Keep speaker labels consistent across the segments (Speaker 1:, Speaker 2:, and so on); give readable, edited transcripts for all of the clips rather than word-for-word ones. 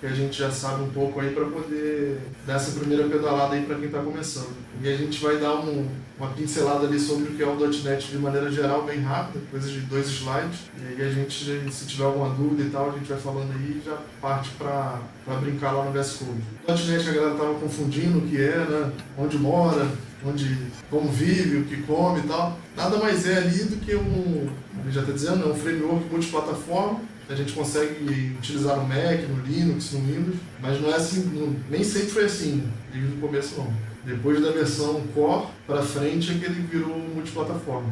Speaker 1: que a gente já sabe um pouco aí para poder dar essa primeira pedalada aí para quem está começando. E a gente vai dar uma pincelada ali sobre o que é o .NET de maneira geral, bem rápida, coisa de 2 slides. E aí a gente, se tiver alguma dúvida e tal, a gente vai falando aí e já parte para brincar lá no VS Code. O .NET a galera estava confundindo o que é, né? Onde mora, como vive, o que come e tal. Nada mais é ali do que ele já está dizendo, é um framework multiplataforma. A gente consegue utilizar no Mac, no Linux, no Windows, mas não é assim, nem sempre foi assim, desde o começo não. Depois da versão Core para frente é que ele virou multiplataforma.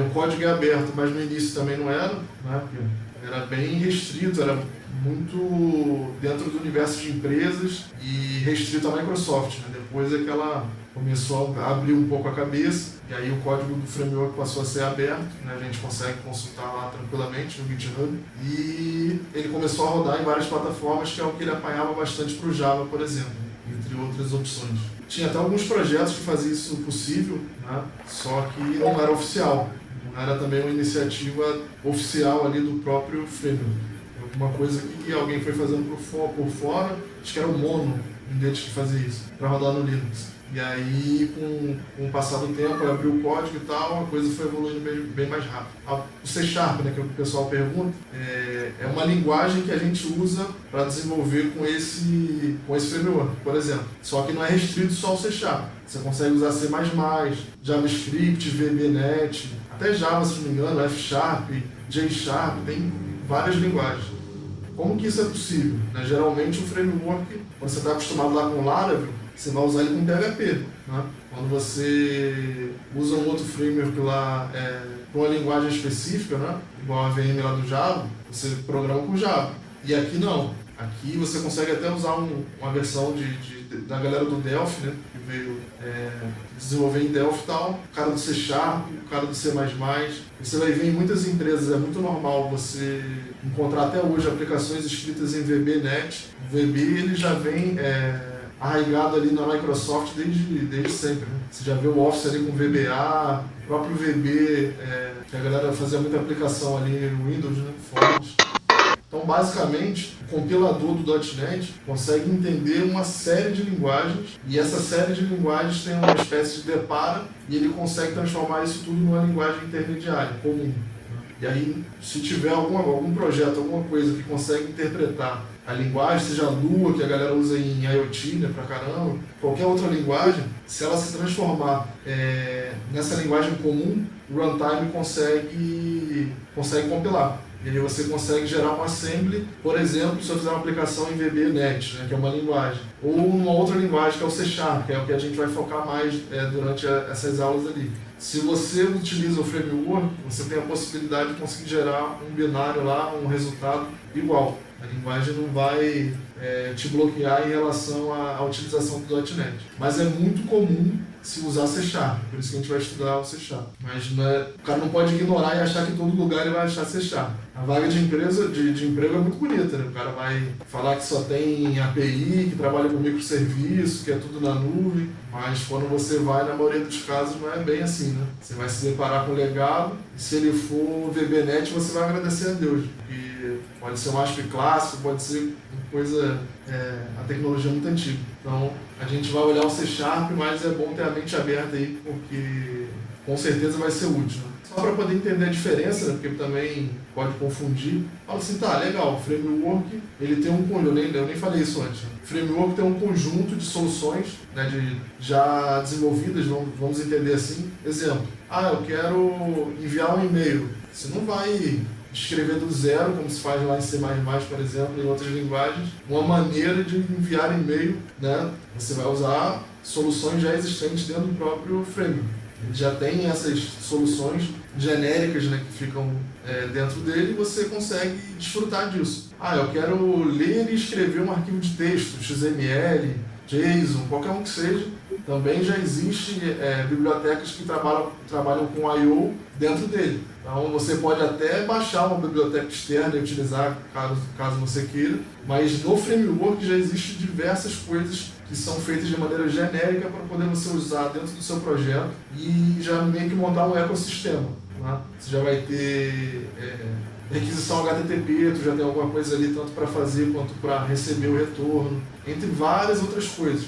Speaker 1: O código é aberto, mas no início também não era, né? Porque era bem restrito, era muito dentro do universo de empresas e restrito à Microsoft, né? Depois é que ela começou a abrir um pouco a cabeça, e aí o código do framework passou a ser aberto, né? A gente consegue consultar lá tranquilamente no GitHub, e ele começou a rodar em várias plataformas, que é o que ele apanhava bastante para o Java, por exemplo, entre outras opções. Tinha até alguns projetos que faziam isso possível, né? Só que não era oficial, não era também uma iniciativa oficial ali do próprio framework. Uma coisa que alguém foi fazendo por fora, acho que era o Mono, um deles que fazia isso, para rodar no Linux. E aí, com o passar do tempo, abriu o código e tal, a coisa foi evoluindo bem mais rápido. O C#, né, que é o que o pessoal pergunta, é uma linguagem que a gente usa para desenvolver com esse framework, por exemplo. Só que não é restrito só ao C#. Você consegue usar C++, JavaScript, VBNet, até Java, se não me engano, F#, J#, tem várias linguagens. Como que isso é possível? Geralmente o framework, quando você está acostumado lá com Laravel, você vai usar ele com PHP. Né? Quando você usa um outro framework lá para uma linguagem específica, né? Igual a VM lá do Java, você programa com Java. E aqui não. Aqui você consegue até usar uma versão da galera do Delphi, né? Que veio desenvolver em Delphi e tal, o cara do C#, o cara do C++. Você vai ver em muitas empresas, é muito normal você encontrar até hoje aplicações escritas em VBNet. O VB ele já vem arraigado ali na Microsoft desde sempre. Né? Você já vê o Office ali com VBA, o próprio VB, que a galera fazia muita aplicação ali no Windows, né? Forms. Então, basicamente, o compilador do .NET consegue entender uma série de linguagens, e essa série de linguagens tem uma espécie de depara, e ele consegue transformar isso tudo numa linguagem intermediária, comum. E aí, se tiver algum projeto, alguma coisa que consegue interpretar a linguagem, seja a Lua, que a galera usa em IoT, né, pra caramba, qualquer outra linguagem, se ela se transformar nessa linguagem comum, o runtime consegue compilar. E aí você consegue gerar um assembly, por exemplo, se eu fizer uma aplicação em VBNet, né, que é uma linguagem, ou uma outra linguagem que é o C#, que é o que a gente vai focar mais durante essas aulas ali. Se você utiliza o framework, você tem a possibilidade de conseguir gerar um binário lá, um resultado igual. A linguagem não vai te bloquear em relação à utilização do .NET. Mas é muito comum se usar C#, por isso que a gente vai estudar o C#. Mas o cara não pode ignorar e achar que em todo lugar ele vai achar C#. A vaga de emprego é muito bonita, né? O cara vai falar que só tem API, que trabalha com microserviço, que é tudo na nuvem, mas quando você vai, na maioria dos casos, não é bem assim, né? Você vai se deparar com o legado, e se ele for VBNet, você vai agradecer a Deus, porque pode ser um ASP clássico, pode ser coisa, a tecnologia muito antiga. Então, a gente vai olhar o C#, mas é bom ter a mente aberta aí, porque com certeza vai ser útil. Né? Só para poder entender a diferença, né? Porque também pode confundir. Fala assim, tá, legal, o framework, ele tem um conjunto, eu nem falei isso antes. O framework tem um conjunto de soluções, né, já desenvolvidas, vamos entender assim. Exemplo, eu quero enviar um e-mail. Você não vai escrever do zero, como se faz lá em C++, por exemplo, em outras linguagens, uma maneira de enviar e-mail, né? Você vai usar soluções já existentes dentro do próprio framework. Ele já tem essas soluções genéricas, né, que ficam dentro dele, e você consegue desfrutar disso. Eu quero ler e escrever um arquivo de texto, XML, JSON, qualquer um que seja. Também já existem bibliotecas que trabalham com I/O dentro dele. Então você pode até baixar uma biblioteca externa e utilizar caso você queira, mas no framework já existem diversas coisas que são feitas de maneira genérica para poder você usar dentro do seu projeto e já meio que montar um ecossistema. né? Você já vai ter requisição HTTP, tu já tem alguma coisa ali tanto para fazer quanto para receber o retorno, entre várias outras coisas.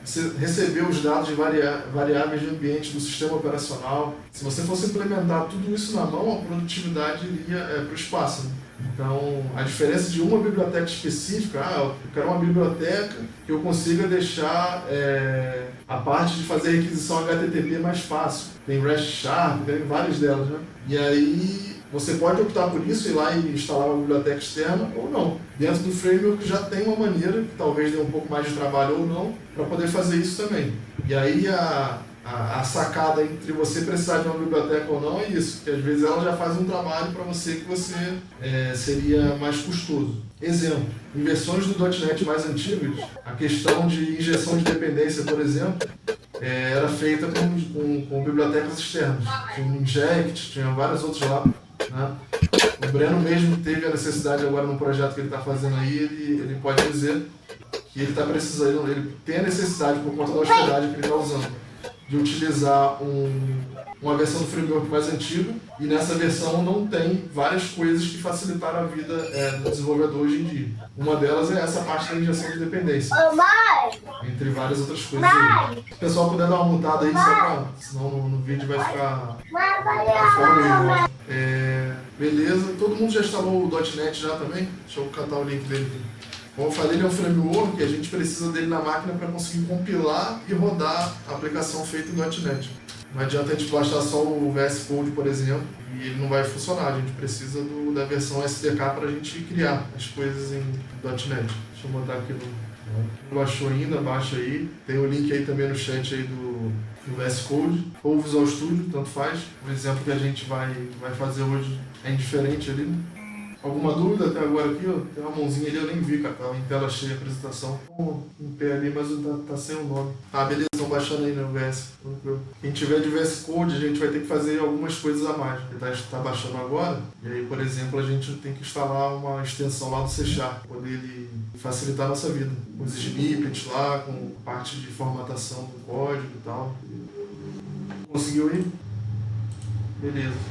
Speaker 1: Você receber os dados de variáveis de ambiente do sistema operacional. Se você fosse implementar tudo isso na mão, a produtividade iria para o espaço, né? Então, a diferença de uma biblioteca específica, eu quero uma biblioteca que eu consiga deixar a parte de fazer requisição HTTP mais fácil. Tem REST Sharp, tem várias delas, né? E aí, você pode optar por isso, ir lá e instalar uma biblioteca externa ou não. Dentro do framework já tem uma maneira, que talvez dê um pouco mais de trabalho ou não, para poder fazer isso também. E aí a sacada entre você precisar de uma biblioteca ou não é isso, que às vezes ela já faz um trabalho para você que você seria mais custoso. Exemplo, em versões do .NET mais antigas, a questão de injeção de dependência, por exemplo, era feita com bibliotecas externas. Tinha o Inject, tinha vários outros lá, né? O Breno mesmo teve a necessidade agora no projeto que ele está fazendo aí, ele pode dizer que ele está precisando, ele tem a necessidade por conta da hospedagem que ele está usando, de utilizar uma versão do framework mais antiga, e nessa versão não tem várias coisas que facilitaram a vida do desenvolvedor hoje em dia. Uma delas é essa parte da injeção de dependência, entre várias outras coisas aí. Se o pessoal puder dar uma mutada aí, senão no vídeo vai ficar fora. Beleza, todo mundo já instalou o .NET já também? Deixa eu catar o link dele aqui. Como eu falei, ele é um framework e a gente precisa dele na máquina para conseguir compilar e rodar a aplicação feita em .NET. Não adianta a gente baixar só o VS Code, por exemplo, e ele não vai funcionar. A gente precisa da versão SDK para a gente criar as coisas em .NET. Deixa eu botar aqui não baixou ainda, baixa aí. Tem o link aí também no chat aí do VS Code ou Visual Studio, tanto faz. O exemplo que a gente vai fazer hoje é indiferente ali, né? Alguma dúvida até agora aqui? Ó? Tem uma mãozinha ali, eu nem vi, cara. Tava em tela cheia a apresentação. Um pé ali, mas tá sem o nome. Ah, beleza, estão baixando aí no VS. Quem tiver de VS Code, a gente vai ter que fazer algumas coisas a mais. Ele tá baixando agora. E aí, por exemplo, a gente tem que instalar uma extensão lá do C#, para poder ele facilitar a nossa vida. Com os snippets lá, com parte de formatação do código e tal. Conseguiu ir? Beleza.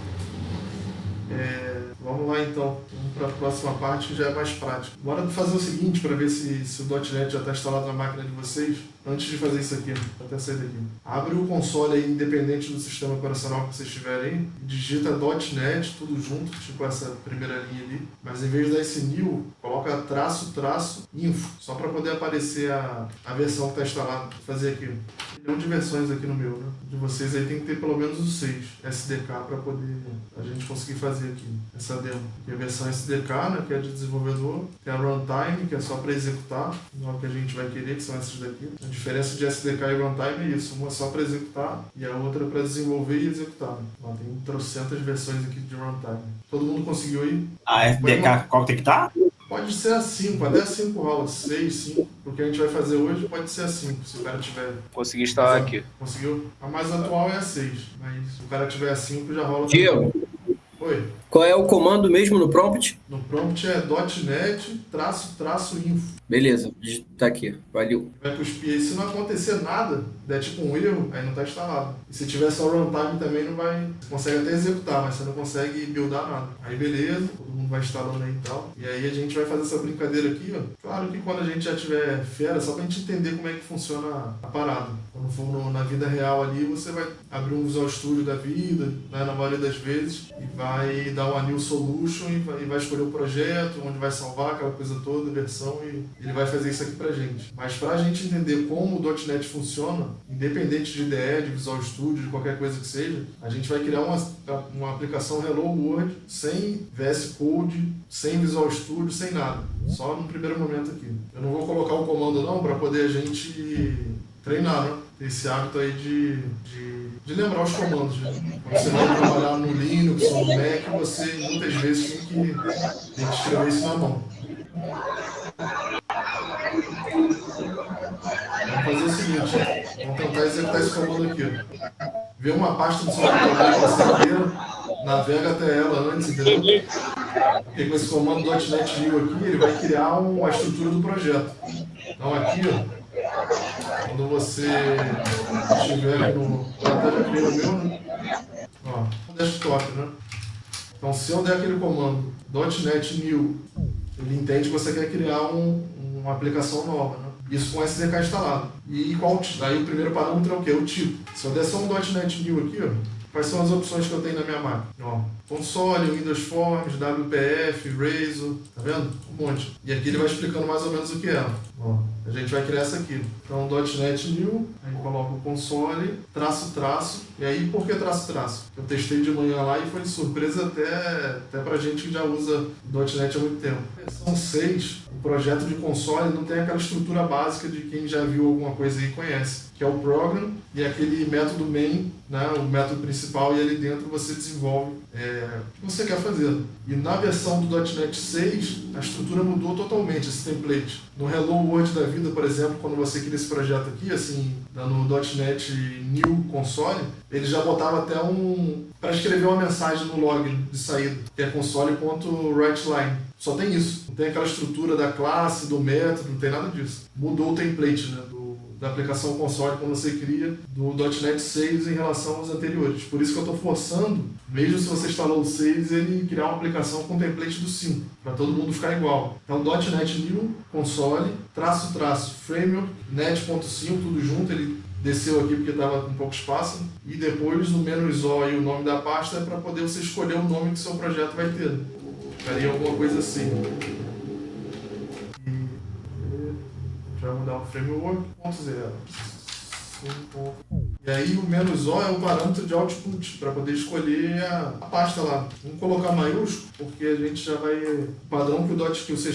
Speaker 1: Vamos lá então, vamos para a próxima parte que já é mais prática. Bora fazer o seguinte para ver se o .NET já está instalado na máquina de vocês. Antes de fazer isso aqui, vou até sair daqui. Abre o console aí, independente do sistema operacional que vocês tiverem aí. Digita .NET, tudo junto, tipo essa primeira linha ali. Mas em vez de dar esse new, coloca --info, só para poder aparecer a versão que está instalada. Vou fazer aqui. Tem de versões aqui no meu, né? De vocês aí tem que ter pelo menos os 6 SDK para poder a gente conseguir fazer aqui essa demo. Aqui a versão SDK, né, que é de desenvolvedor. Tem a runtime, que é só para executar, não é o que a gente vai querer, que são essas daqui. A diferença de SDK e runtime é isso, uma é só para executar e a outra é para desenvolver e executar. Ó, tem trocentas versões aqui de runtime. Todo mundo conseguiu ir?
Speaker 2: A SDK, qual tem que estar?
Speaker 1: Pode ser a 5, até a 5 rola, 6, 5. O que a gente vai fazer hoje pode ser a 5, se o cara tiver.
Speaker 3: Consegui instalar aqui.
Speaker 1: Conseguiu? A mais atual é a 6, mas se o cara tiver a 5 já rola.
Speaker 4: Diego,
Speaker 1: Oi.
Speaker 4: qual é o comando mesmo no prompt?
Speaker 1: No prompt é .NET-info.
Speaker 4: Beleza, tá aqui, valeu.
Speaker 1: Vai cuspir aí. Se não acontecer nada, der tipo um erro, aí não está instalado. E se tiver só runtime também não vai. Você consegue até executar, mas você não consegue buildar nada. Aí beleza, todo mundo vai instalando aí e tal. E aí a gente vai fazer essa brincadeira aqui, ó. Claro que quando a gente já tiver fera, só pra gente entender como é que funciona a parada. Quando for na vida real ali, você vai abrir um Visual Studio da vida, né, na maioria das vezes, e vai dar uma new solution e vai escolher o projeto, onde vai salvar aquela coisa toda, versão, e ele vai fazer isso aqui pra gente. Mas pra gente entender como o .NET funciona, independente de IDE, de Visual Studio, de qualquer coisa que seja, a gente vai criar uma aplicação Hello World sem VS Code, sem Visual Studio, sem nada. Só no primeiro momento aqui. Eu não vou colocar o comando não, para poder a gente treinar, né? Esse hábito aí de lembrar os comandos. Né? Quando você vai trabalhar no Linux ou no Mac, você muitas vezes tem que escrever isso na mão. Vamos fazer o seguinte, vamos tentar executar esse comando aqui. Vê uma pasta do seu computador que você queira, navega até ela antes, entendeu? Porque com esse comando .NET New aqui, ele vai criar a estrutura do projeto. Então aqui, ó, quando você estiver aqui no... Eu até já criei o meu, né? Ó, desktop, né? Então, se eu der aquele comando .NET New, ele entende que você quer criar uma aplicação nova, né? Isso com SDK instalado. E aí o primeiro parâmetro é o quê? O tipo. Se eu der só um .NET New aqui, ó, quais são as opções que eu tenho na minha máquina? Ó, console, Windows Forms, WPF, Razor, tá vendo? Um monte. E aqui ele vai explicando mais ou menos o que é. Ó, a gente vai criar essa aqui. Então, .NET New, aí coloca o console, traço, e aí por que traço? Eu testei de manhã lá e foi de surpresa até pra gente que já usa .NET há muito tempo. Versão 6, o projeto de console não tem aquela estrutura básica de quem já viu alguma coisa aí e conhece, que é o program e aquele método main, né, o método principal, e ali dentro você desenvolve o que você quer fazer. E na versão do .NET 6, a estrutura mudou totalmente, esse template. No Hello World da vida, por exemplo, quando você cria esse projeto aqui, assim, no .NET New Console, ele já botava até para escrever uma mensagem no login de saída, que é console.writeLine. Só tem isso. Não tem aquela estrutura da classe, do método, não tem nada disso. Mudou o template, né, da aplicação console quando você cria do .NET 6 em relação aos anteriores. Por isso que eu estou forçando, mesmo se você instalou o 6, ele criar uma aplicação com template do 5, para todo mundo ficar igual. Então, .NET New, console, framework, net.5, tudo junto, ele desceu aqui porque estava com pouco espaço, e depois no "-o" e o nome da pasta é para poder você escolher o nome que seu projeto vai ter. Ficaria alguma coisa assim. Vai mudar o framework, .0. E aí o "-o" é o parâmetro de output, para poder escolher a pasta lá. Vamos colocar maiúsculo, porque a gente já vai... O padrão que o C#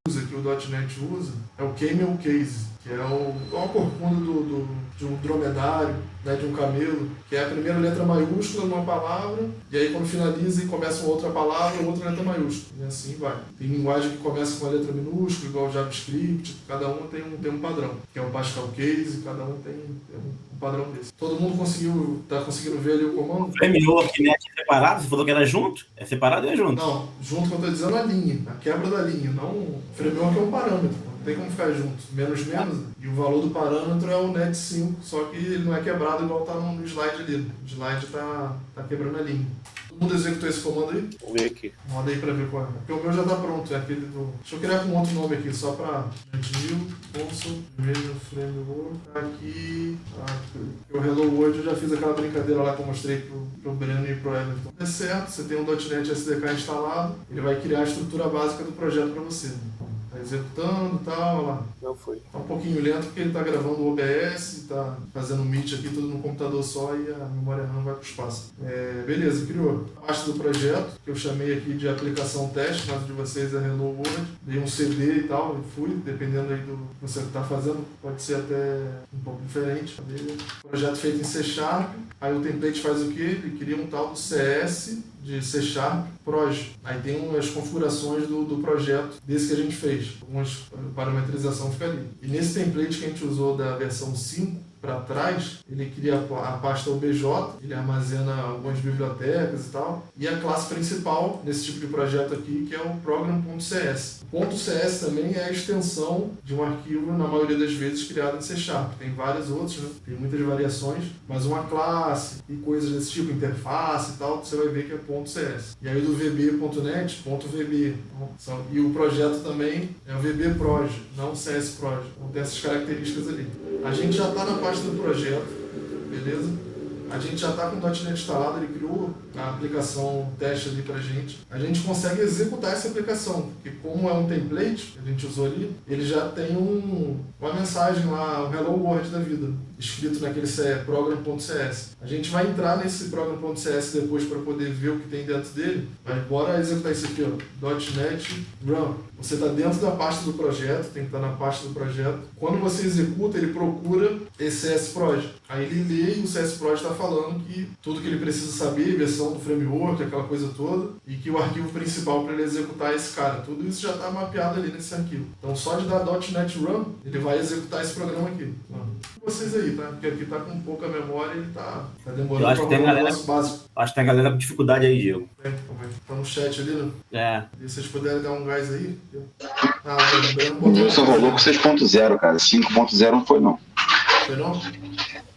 Speaker 1: usa, que o .NET usa, é o camel case, que é a corcunda de um dromedário, né, de um camelo, que é a primeira letra maiúscula numa palavra, e aí quando finaliza e começa uma outra palavra, outra letra maiúscula, e assim vai. Tem linguagem que começa com a letra minúscula, igual o JavaScript, cada uma tem um padrão, que é o Pascal Case, cada um tem um padrão desse. Todo mundo tá conseguindo ver ali o comando?
Speaker 2: Framework, net é separado? Você falou que era junto? É separado ou é junto?
Speaker 1: Não, junto que eu estou dizendo a linha, a quebra da linha, não... Framework é um parâmetro. Não tem como ficar junto, menos, e o valor do parâmetro é o net 5, só que ele não é quebrado igual está no slide ali. O slide está quebrando a linha. Todo mundo executou esse comando aí?
Speaker 3: Vamos ver aqui.
Speaker 1: Roda aí para ver qual é. Porque o meu já está pronto, é aquele do... Deixa eu criar com outro nome aqui, só para... New, console, primeiro framework, aqui... O Hello World eu já fiz aquela brincadeira lá que eu mostrei pro Breno e pro Everton. É certo, você tem um .NET SDK instalado, ele vai criar a estrutura básica do projeto para você. Tá executando e tal, olha lá.
Speaker 3: Não foi.
Speaker 1: Tá um pouquinho lento porque ele tá gravando o OBS, tá fazendo Meet aqui tudo no computador só e a memória RAM vai pro espaço. Beleza, criou a pasta do projeto, que eu chamei aqui de aplicação teste, mas de vocês é Hello World. Dei um CD e tal, e fui, dependendo aí do que você tá fazendo, pode ser até um pouco diferente. Projeto feito em C#, aí o template faz o quê? Ele cria um tal do CS de C# Proj. Aí tem as configurações do projeto desse que a gente fez. Algumas parametrização fica ali. E nesse template que a gente usou da versão 5 para trás, ele cria a pasta OBJ, ele armazena algumas bibliotecas e tal, e a classe principal nesse tipo de projeto aqui, que é o program.cs. O .cs também é a extensão de um arquivo, na maioria das vezes, criado em C#. Tem vários outros, né? Tem muitas variações, mas uma classe e coisas desse tipo, interface e tal, você vai ver que é .cs. E aí do VB.net, .vb. E o projeto também é o VB.proj, não CS Proj. Então tem essas características ali. A gente já está na pasta do projeto, beleza? A gente já está com o .NET instalado, ele criou a aplicação teste ali para a gente. A gente consegue executar essa aplicação, porque como é um template que a gente usou ali, ele já tem uma mensagem lá, um Hello World da vida, escrito naquele program.cs. A gente vai entrar nesse program.cs depois para poder ver o que tem dentro dele, mas bora executar isso aqui, ó, .NET Run. Você está dentro da pasta do projeto, tem que estar na pasta do projeto. Quando você executa, ele procura esse CSProj. Aí ele lê e o CSProj está falando que tudo que ele precisa saber, versão do framework, aquela coisa toda, e que o arquivo principal para ele executar é esse cara. Tudo isso já está mapeado ali nesse arquivo. Então só de dar .NET Run, ele vai executar esse programa aqui. Vocês aí, tá? Porque aqui tá com pouca memória e tá demorando para rodar o negócio básico.
Speaker 2: Acho que tem a galera com dificuldade aí, Diego.
Speaker 1: Tá no chat ali, né?
Speaker 2: É.
Speaker 1: E vocês puderem dar um gás aí.
Speaker 5: O meu só rolou com 6.0, cara. 5.0 não foi, não.
Speaker 1: Foi não?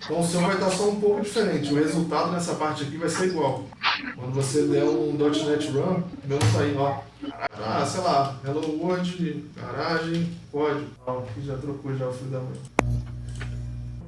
Speaker 1: Então o seu vai estar só um pouco diferente. O resultado nessa parte aqui vai ser igual. Quando você der um .NET Run, meu não sair, ó. Sei lá, Hello World, garagem, código. Ó, aqui já trocou já o filho da mãe.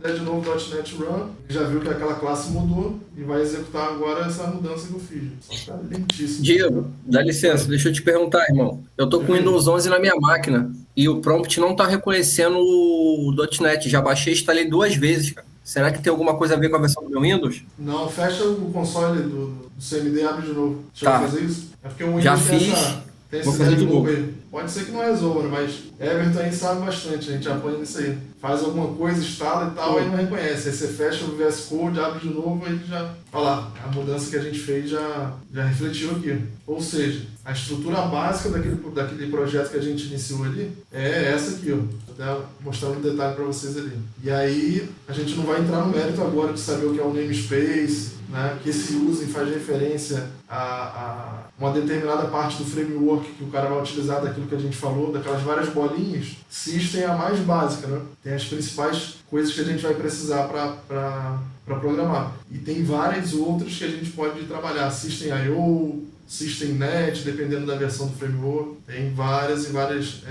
Speaker 1: De novo .NET Run, já viu que aquela classe mudou e vai executar agora essa mudança que eu fiz. Só tá lentíssimo.
Speaker 4: Diego, dá licença, deixa eu te perguntar, irmão. Eu tô com o Windows 11 na minha máquina e o prompt não tá reconhecendo o .NET. Já baixei e instalei 2 vezes, cara. Será que tem alguma coisa a ver com a versão do meu Windows?
Speaker 1: Não, fecha o console do CMD e abre de novo. Deixa eu fazer isso. É porque o Windows
Speaker 4: já
Speaker 1: tem
Speaker 4: fiz.
Speaker 1: tem esse ideia de novo aí. Pode ser que não resolva, né? Mas Everton aí sabe bastante, a gente apanha nisso aí. Faz alguma coisa, instala e tal, aí não reconhece. Aí você fecha o VS Code, abre de novo, aí já... Olha lá, a mudança que a gente fez já refletiu aqui. Ou seja, a estrutura básica daquele projeto que a gente iniciou ali é essa aqui, ó. Vou até mostrar um detalhe para vocês ali. E aí, a gente não vai entrar no mérito agora de saber o que é o namespace, né? Que esse usem faz referência a uma determinada parte do framework que o cara vai utilizar daquilo que a gente falou, daquelas várias bolinhas. System é a mais básica, né? Tem as principais coisas que a gente vai precisar para programar. E tem várias outras que a gente pode trabalhar. System.io, System.net, dependendo da versão do framework. Tem várias e várias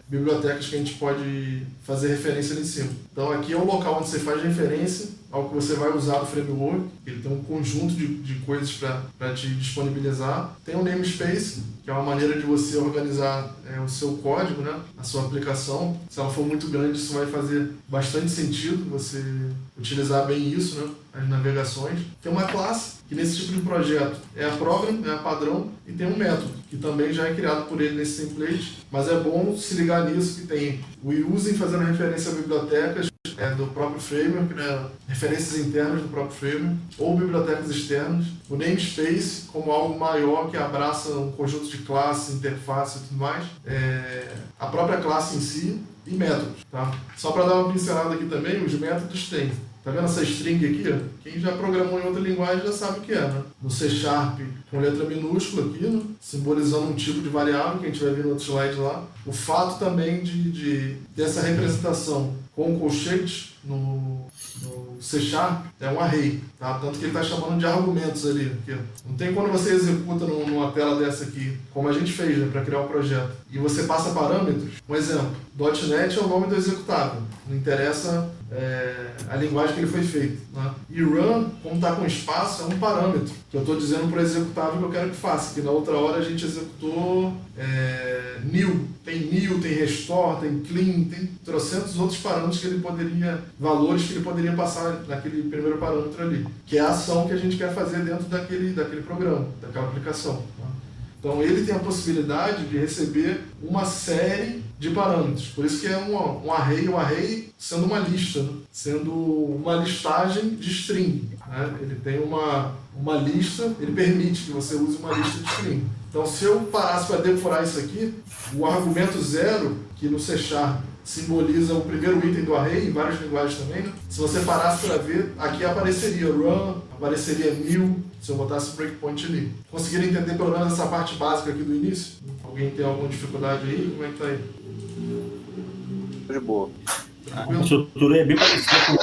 Speaker 1: bibliotecas que a gente pode fazer referência ali em cima. Então aqui é o local onde você faz referência ao que você vai usar do framework. Ele tem um conjunto de coisas para te disponibilizar. Tem o namespace, que é uma maneira de você organizar o seu código, né? A sua aplicação. Se ela for muito grande, isso vai fazer bastante sentido você utilizar bem isso, né? As navegações. Tem uma classe, que nesse tipo de projeto é a program, é a padrão, e tem um método, que também já é criado por ele nesse template, mas é bom se ligar nisso, que tem o using fazendo referência a bibliotecas do próprio framework, né? Referências internas do próprio framework, ou bibliotecas externas, o namespace como algo maior que abraça um conjunto de classes, interface e tudo mais, a própria classe em si e métodos, tá? Só para dar uma pincelada aqui também, os métodos têm. Tá vendo essa string aqui? Ó? Quem já programou em outra linguagem já sabe o que é, né? No C#, com letra minúscula aqui, né? Simbolizando um tipo de variável, que a gente vai ver no outro slide lá. O fato também de ter essa representação com colchetes no C# é um array, tá? Tanto que ele está chamando de argumentos ali. Aqui, não tem quando você executa numa tela dessa aqui, como a gente fez, né, para criar o projeto, e você passa parâmetros. Um exemplo, .NET é o nome do executável, não interessa a linguagem que ele foi feito, né? E run, como está com espaço, é um parâmetro que eu estou dizendo para o executável que eu quero que faça, que na outra hora a gente executou new, tem restore, tem clean, tem trocentos outros parâmetros que ele poderia, valores que ele poderia passar naquele primeiro parâmetro ali, que é a ação que a gente quer fazer dentro daquele programa, daquela aplicação, né? Então ele tem a possibilidade de receber uma série de parâmetros, por isso que é um array sendo uma lista, né? Sendo uma listagem de string, né? Ele tem uma lista, ele permite que você use uma lista de string. Então se eu parasse para depurar isso aqui, o argumento 0, que no C# simboliza o primeiro item do array, em várias linguagens também, né? Se você parasse para ver, aqui apareceria run, apareceria new, se eu botasse breakpoint ali. Conseguiram entender pelo menos essa parte básica aqui do início? Alguém tem alguma dificuldade aí? Como é que tá aí?
Speaker 5: De boa.
Speaker 2: A estrutura é bem parecida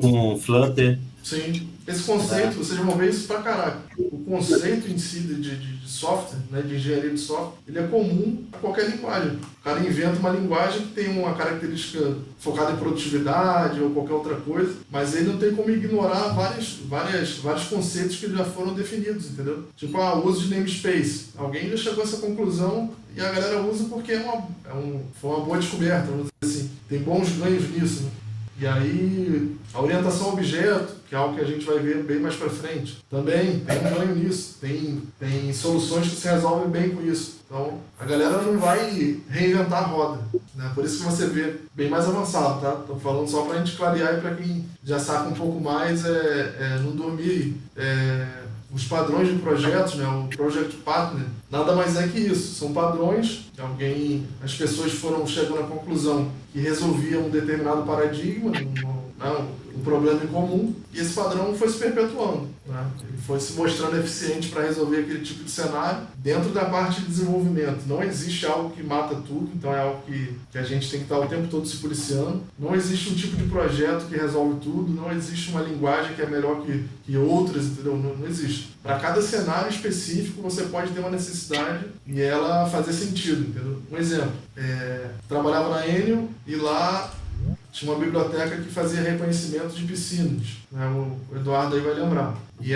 Speaker 2: com Flutter.
Speaker 1: Sim. Esse conceito, vocês vão ver isso pra caraca. O conceito em si de software, né, de engenharia de software, ele é comum a qualquer linguagem. O cara inventa uma linguagem que tem uma característica focada em produtividade ou qualquer outra coisa, mas ele não tem como ignorar vários conceitos que já foram definidos, entendeu? Tipo, o uso de namespace. Alguém já chegou a essa conclusão e a galera usa porque foi uma boa descoberta, vamos dizer assim. Tem bons ganhos nisso, né? E aí, a orientação a objeto, que é algo que a gente vai ver bem mais para frente, também tem um ganho nisso. Tem soluções que se resolvem bem com isso. Então, a galera não vai reinventar a roda, né? Por isso que você vê bem mais avançado, tá? Estou falando só para a gente clarear e para quem já sabe um pouco mais, não dormir. Os padrões de projetos, né, o Project Partner, nada mais é que isso. São padrões que as pessoas foram chegando à conclusão que resolviam um determinado paradigma né, um problema em comum, e esse padrão foi se perpetuando, né? Ele foi se mostrando eficiente para resolver aquele tipo de cenário dentro da parte de desenvolvimento. Não existe algo que mata tudo, então é algo que a gente tem que estar o tempo todo se policiando. Não existe um tipo de projeto que resolve tudo, não existe uma linguagem que é melhor que outras, entendeu? Não existe. Para cada cenário específico, você pode ter uma necessidade e ela fazer sentido, entendeu? Um exemplo, trabalhava na Enel e lá tinha uma biblioteca que fazia reconhecimento de piscinas, né? O Eduardo aí vai lembrar. E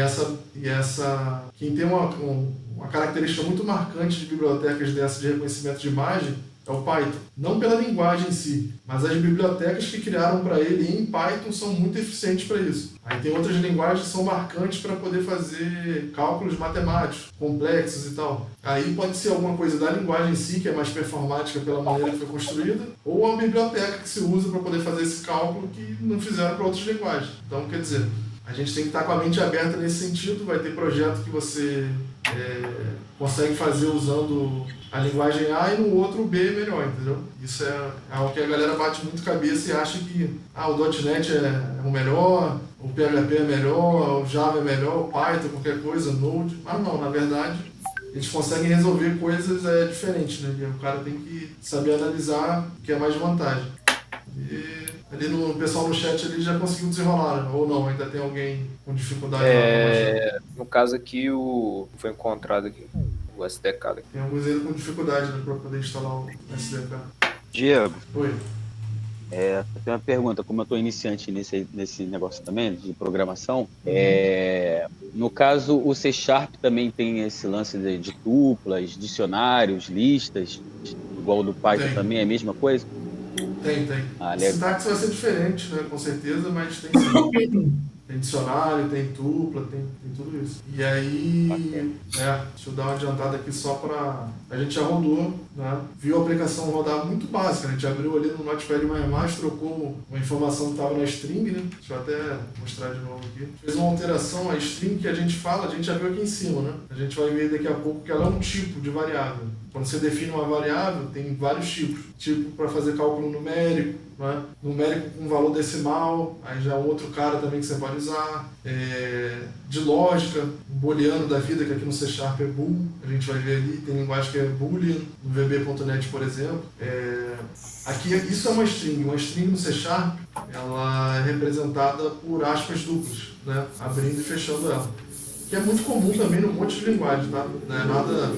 Speaker 1: quem tem uma característica muito marcante de bibliotecas dessa de reconhecimento de imagem é o Python. Não pela linguagem em si, mas as bibliotecas que criaram para ele em Python são muito eficientes para isso. Aí tem outras linguagens que são marcantes para poder fazer cálculos matemáticos, complexos e tal. Aí pode ser alguma coisa da linguagem em si, que é mais performática pela maneira que foi construída, ou uma biblioteca que se usa para poder fazer esse cálculo que não fizeram para outras linguagens. Então, quer dizer, a gente tem que estar com a mente aberta nesse sentido. Vai ter projeto que você consegue fazer usando a linguagem A e no outro o B é melhor, entendeu? Isso é algo que a galera bate muito cabeça e acha que o .NET é o melhor, o PHP é melhor, o Java é melhor, o Python, qualquer coisa, Node. Mas não, na verdade, eles conseguem resolver coisas diferentes, né? E o cara tem que saber analisar o que é mais vantagem. E ali o pessoal no chat ali já conseguiu desenrolar, ou não? Ainda tem alguém com dificuldade?
Speaker 3: No caso aqui, foi encontrado aqui o SDK. Aqui.
Speaker 1: Tem alguns ainda com dificuldade, né, para poder instalar o SDK.
Speaker 6: Diego.
Speaker 1: Oi.
Speaker 6: Eu tenho uma pergunta, como eu estou iniciante nesse negócio também, de programação, no caso o C# também tem esse lance de tuplas, dicionários, listas, igual o do Python também é a mesma coisa?
Speaker 1: Tem. Sintaxe vai ser diferente, né, com certeza, mas tem sim. Tem dicionário, tem tupla, tem tudo isso. E aí, deixa eu dar uma adiantada aqui só para... A gente já rodou, né? Viu a aplicação rodar muito básica, né? A gente abriu ali no Notepad++, trocou uma informação que estava na string, né? Deixa eu até mostrar de novo aqui. Fez uma alteração, a string que a gente fala, a gente já viu aqui em cima, né? A gente vai ver daqui a pouco que ela é um tipo de variável. Quando você define uma variável, tem vários tipos. Tipo para fazer cálculo numérico, né? Numérico com valor decimal, aí já é um outro cara também que você pode usar. De lógica, um booleano da vida, que aqui no C# é bool, a gente vai ver ali, tem linguagem que é boolean, no VB.NET, por exemplo. Aqui, isso é uma string no C#, ela é representada por aspas duplas, né? Abrindo e fechando ela. Que é muito comum também num monte de linguagem, tá? Não é nada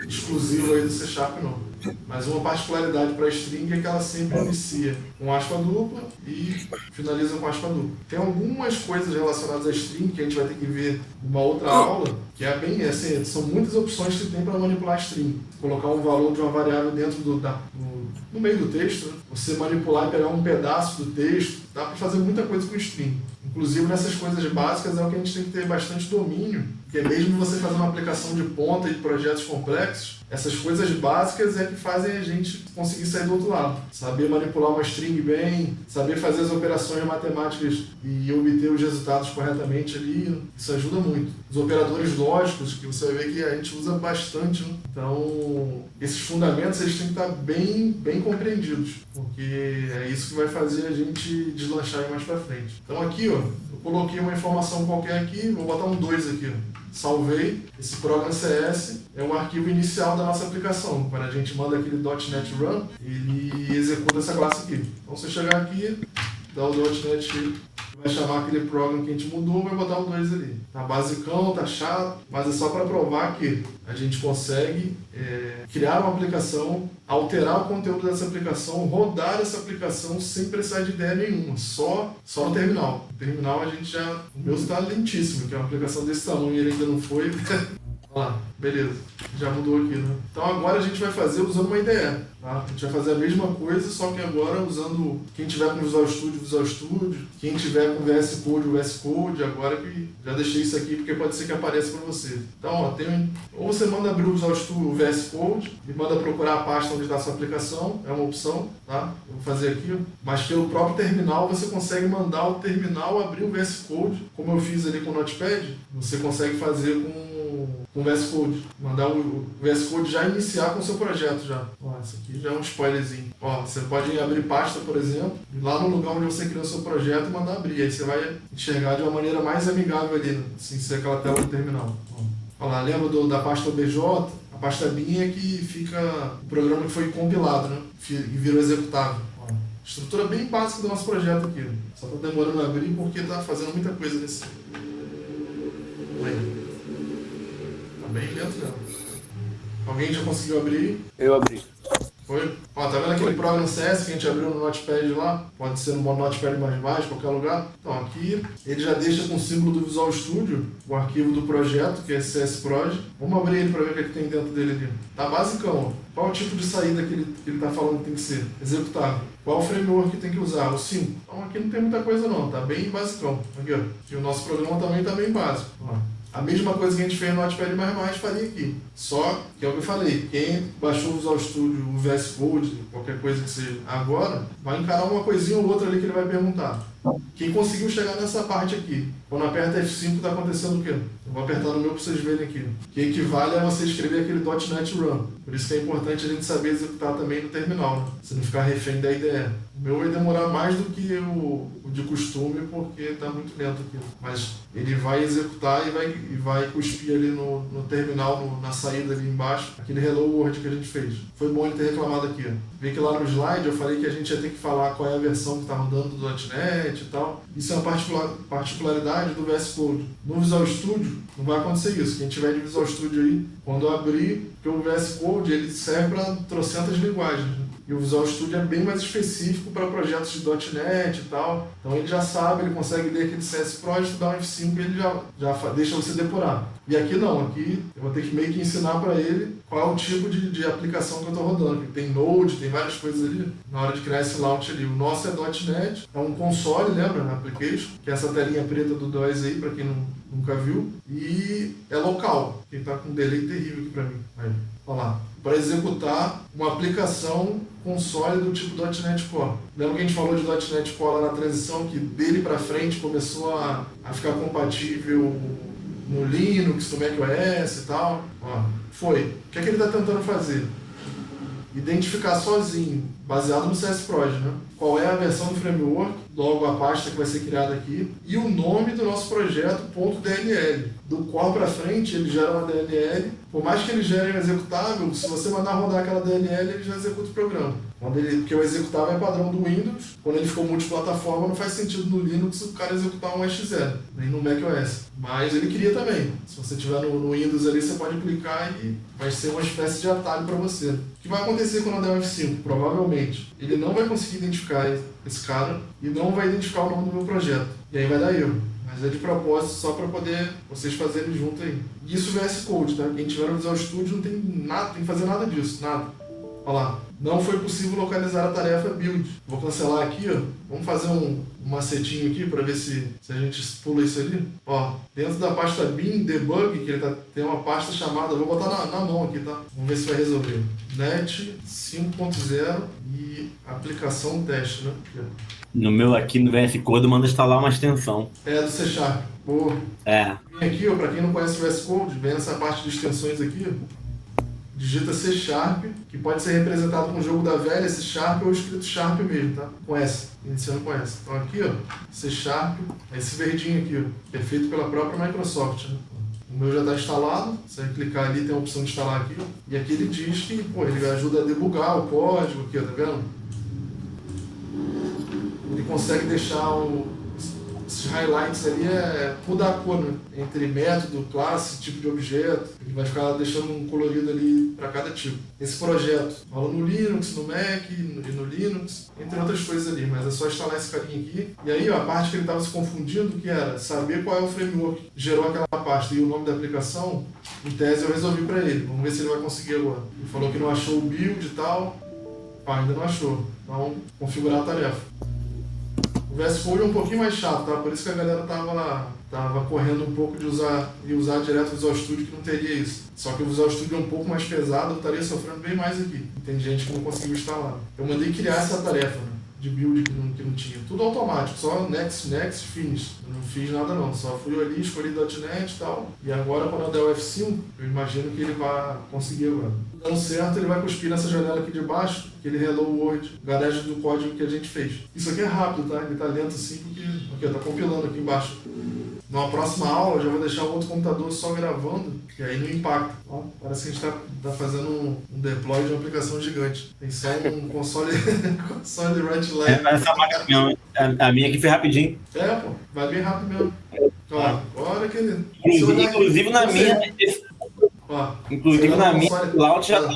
Speaker 1: exclusivo aí do C# não. Mas uma particularidade para a string é que ela sempre inicia com aspa dupla e finaliza com aspa dupla. Tem algumas coisas relacionadas à string que a gente vai ter que ver numa outra aula, que é bem assim, são muitas opções que tem para manipular a string. Colocar um valor de uma variável dentro no meio do texto, né? Você manipular e pegar um pedaço do texto, dá para fazer muita coisa com string. Inclusive nessas coisas básicas é o que a gente tem que ter bastante domínio, porque mesmo você fazer uma aplicação de ponta e de projetos complexos, essas coisas básicas é que fazem a gente conseguir sair do outro lado. Saber manipular uma string bem, saber fazer as operações matemáticas e obter os resultados corretamente ali, isso ajuda muito. Os operadores lógicos, que você vai ver que a gente usa bastante, né? Então, esses fundamentos eles têm que estar bem compreendidos, porque é isso que vai fazer a gente deslanchar mais para frente. Então aqui, ó, eu coloquei uma informação qualquer aqui, vou botar um 2 aqui, ó. Salvei, esse program CS é um arquivo inicial da nossa aplicação. Quando a gente manda aquele .NET Run, ele executa essa classe aqui. Então você chegar aqui, dá o .NET, vai chamar aquele program que a gente mudou, vai botar um 2 ali. Tá basicão, tá chato, mas é só para provar que a gente consegue criar uma aplicação, alterar o conteúdo dessa aplicação, rodar essa aplicação sem precisar de ideia nenhuma, só no terminal. No terminal a gente já... O meu está lentíssimo, que é uma aplicação desse tamanho e ele ainda não foi. Olha lá, beleza. Já mudou aqui, né? Então agora a gente vai fazer usando uma IDE. Tá? A gente vai fazer a mesma coisa, só que agora usando... Quem tiver com Visual Studio. Quem tiver com VS Code, o VS Code. Agora que já deixei isso aqui, porque pode ser que apareça para você. Então, ó, ou você manda abrir o Visual Studio, o VS Code, e manda procurar a pasta onde está a sua aplicação. É uma opção, tá? Eu vou fazer aqui, ó. Mas pelo próprio terminal, você consegue mandar o terminal abrir o VS Code, como eu fiz ali com o Notepad. Você consegue fazer com o VS Code. Mandar o VS Code já iniciar com o seu projeto já. Ó, isso aqui já é um spoilerzinho. Ó, você pode abrir pasta, por exemplo, lá no lugar onde você criou o seu projeto e mandar abrir. Aí você vai enxergar de uma maneira mais amigável ali, né? Assim, ser aquela tela do terminal. Ó lá, lembra da pasta OBJ? A pasta bin é que fica o programa que foi compilado, né? E virou executável. Ó, estrutura bem básica do nosso projeto aqui. Só tá demorando a abrir porque tá fazendo muita coisa nesse... Aí. Tá bem lento mesmo. Alguém já conseguiu abrir?
Speaker 3: Eu abri.
Speaker 1: Foi? Ó, tá vendo aquele programa CS que a gente abriu no Notepad lá? Pode ser no Notepad++, qualquer lugar. Então aqui ele já deixa com o símbolo do Visual Studio o arquivo do projeto, que é CSProj. Vamos abrir ele para ver o que, é que tem dentro dele ali. Tá basicão. Qual o tipo de saída que ele tá falando que tem que ser? Executável. Qual o framework que tem que usar? O 5. Então aqui não tem muita coisa não, tá bem basicão. Aqui, ó. E o nosso programa também tá bem básico. Ó. A mesma coisa que a gente fez no Notepad++ faria aqui. Só que é o que eu falei, quem baixou o Visual Studio, o VS Code, qualquer coisa que seja agora, vai encarar uma coisinha ou outra ali que ele vai perguntar. Quem conseguiu chegar nessa parte aqui, quando aperta F5 está acontecendo o quê? Eu vou apertar no meu para vocês verem aqui. Que equivale a você escrever aquele .NET Run. Por isso que é importante a gente saber executar também no terminal, né? Você não ficar refém da IDE. O meu vai demorar mais do que o de costume, porque está muito lento aqui. Mas ele vai executar e vai cuspir ali no terminal, na saída ali embaixo, aquele Hello World que a gente fez. Foi bom ele ter reclamado aqui. Vê que lá no slide eu falei que a gente ia ter que falar qual é a versão que está rodando do .NET e tal. Isso é uma particularidade do VS Code. No Visual Studio não vai acontecer isso. Quem tiver de Visual Studio aí, quando eu abrir, porque o VS Code ele serve para trocentas linguagens, né? E o Visual Studio é bem mais específico para projetos de .NET e tal. Então ele já sabe, ele consegue ler aquele CSProj, dá um F5 e ele já deixa você depurar. E aqui não, aqui eu vou ter que meio que ensinar para ele qual é o tipo de aplicação que eu estou rodando. Tem Node, tem várias coisas ali na hora de criar esse launch ali. O nosso é .NET, é um console, lembra? Application, que é essa telinha preta do DOS aí, para quem nunca viu. E é local, que está com um delay terrível aqui para mim. Aí, olha lá. Para executar uma aplicação console do tipo .NET Core. Lembra que a gente falou de .NET Core lá na transição, que dele para frente começou a ficar compatível no Linux, no macOS e tal? Ó, foi. O que é que ele está tentando fazer? Identificar sozinho, baseado no CSProj, né? Qual é a versão do framework, logo a pasta que vai ser criada aqui, e o nome do nosso projeto, .dll. Do core para frente, ele gera uma DLL. Por mais que ele gere um executável, se você mandar rodar aquela DLL, ele já executa o programa. Porque o executável é padrão do Windows. Quando ele ficou multiplataforma, não faz sentido no Linux o cara executar um EX0, nem no macOS. Mas ele queria também. Se você tiver no Windows ali, você pode clicar e vai ser uma espécie de atalho para você. O que vai acontecer quando eu der um F5? Provavelmente, ele não vai conseguir identificar esse cara e não vai identificar o nome do meu projeto. E aí vai dar erro. Mas é de propósito só para poder vocês fazerem junto aí. Isso VS Code, tá? Quem tiver no Visual Studio não tem nada, tem que fazer nada disso, nada. Olha lá. Não foi possível localizar a tarefa build. Vou cancelar aqui, ó. Vamos fazer um macetinho aqui para ver se a gente pula isso ali. Ó, dentro da pasta bin debug, que ele tem uma pasta chamada, vou botar na mão aqui, tá? Vamos ver se vai resolver. Net 5.0 e aplicação teste, né?
Speaker 2: No meu aqui no VS Code manda instalar uma extensão.
Speaker 1: É do C Sharp. Boa.
Speaker 2: É.
Speaker 1: Vem aqui, ó, para quem não conhece o VS Code, vem essa parte de extensões aqui, ó. Digita C Sharp, que pode ser representado com o jogo da velha, C Sharp ou escrito Sharp mesmo, tá? Com S, iniciando com S. Então aqui, ó, C Sharp, esse verdinho aqui, ó, que é feito pela própria Microsoft, né? O meu já está instalado, você vai clicar ali, tem a opção de instalar aqui, ó, e aqui ele diz que, pô, ele ajuda a debugar o código aqui, ó, tá vendo? Ele consegue deixar esses highlights ali, mudar a cor, né? Entre método, classe, tipo de objeto. Ele vai ficar deixando um colorido ali para cada tipo. Esse projeto rola no Linux, no Mac e no Linux, entre outras coisas ali, mas é só instalar esse carinha aqui. E aí, ó, a parte que ele estava se confundindo, que era saber qual é o framework que gerou aquela pasta e o nome da aplicação, em tese eu resolvi para ele. Vamos ver se ele vai conseguir agora. Ele falou que não achou o build e tal. Ainda não achou. Então, configurar a tarefa. O VS Code é um pouquinho mais chato, tá? Por isso que a galera tava correndo um pouco de usar direto o Visual Studio, que não teria isso. Só que o Visual Studio é um pouco mais pesado, eu estaria sofrendo bem mais aqui. Tem gente que não conseguiu instalar. Eu mandei criar essa tarefa, né? de build que não tinha. Tudo automático, só next, finish. Eu não fiz nada não, só fui ali, escolhi .NET e tal. E agora quando eu der o F5, eu imagino que ele vai conseguir agora. Dando certo, ele vai cuspir nessa janela aqui de baixo, aquele Hello World, o garagem do código que a gente fez. Isso aqui é rápido, tá? Ele tá lento assim, porque tá compilando aqui embaixo. Numa próxima aula, eu já vou deixar o outro computador só gravando, que aí não impacta. Ó, parece que a gente tá fazendo um deploy de uma aplicação gigante. Tem só um console de right line.
Speaker 2: Essa máquina, a minha aqui foi rapidinho.
Speaker 1: Pô, vai bem rápido mesmo. Ó, agora que ele...
Speaker 2: Inclusive na minha... Inclusive na minha, o layout já tá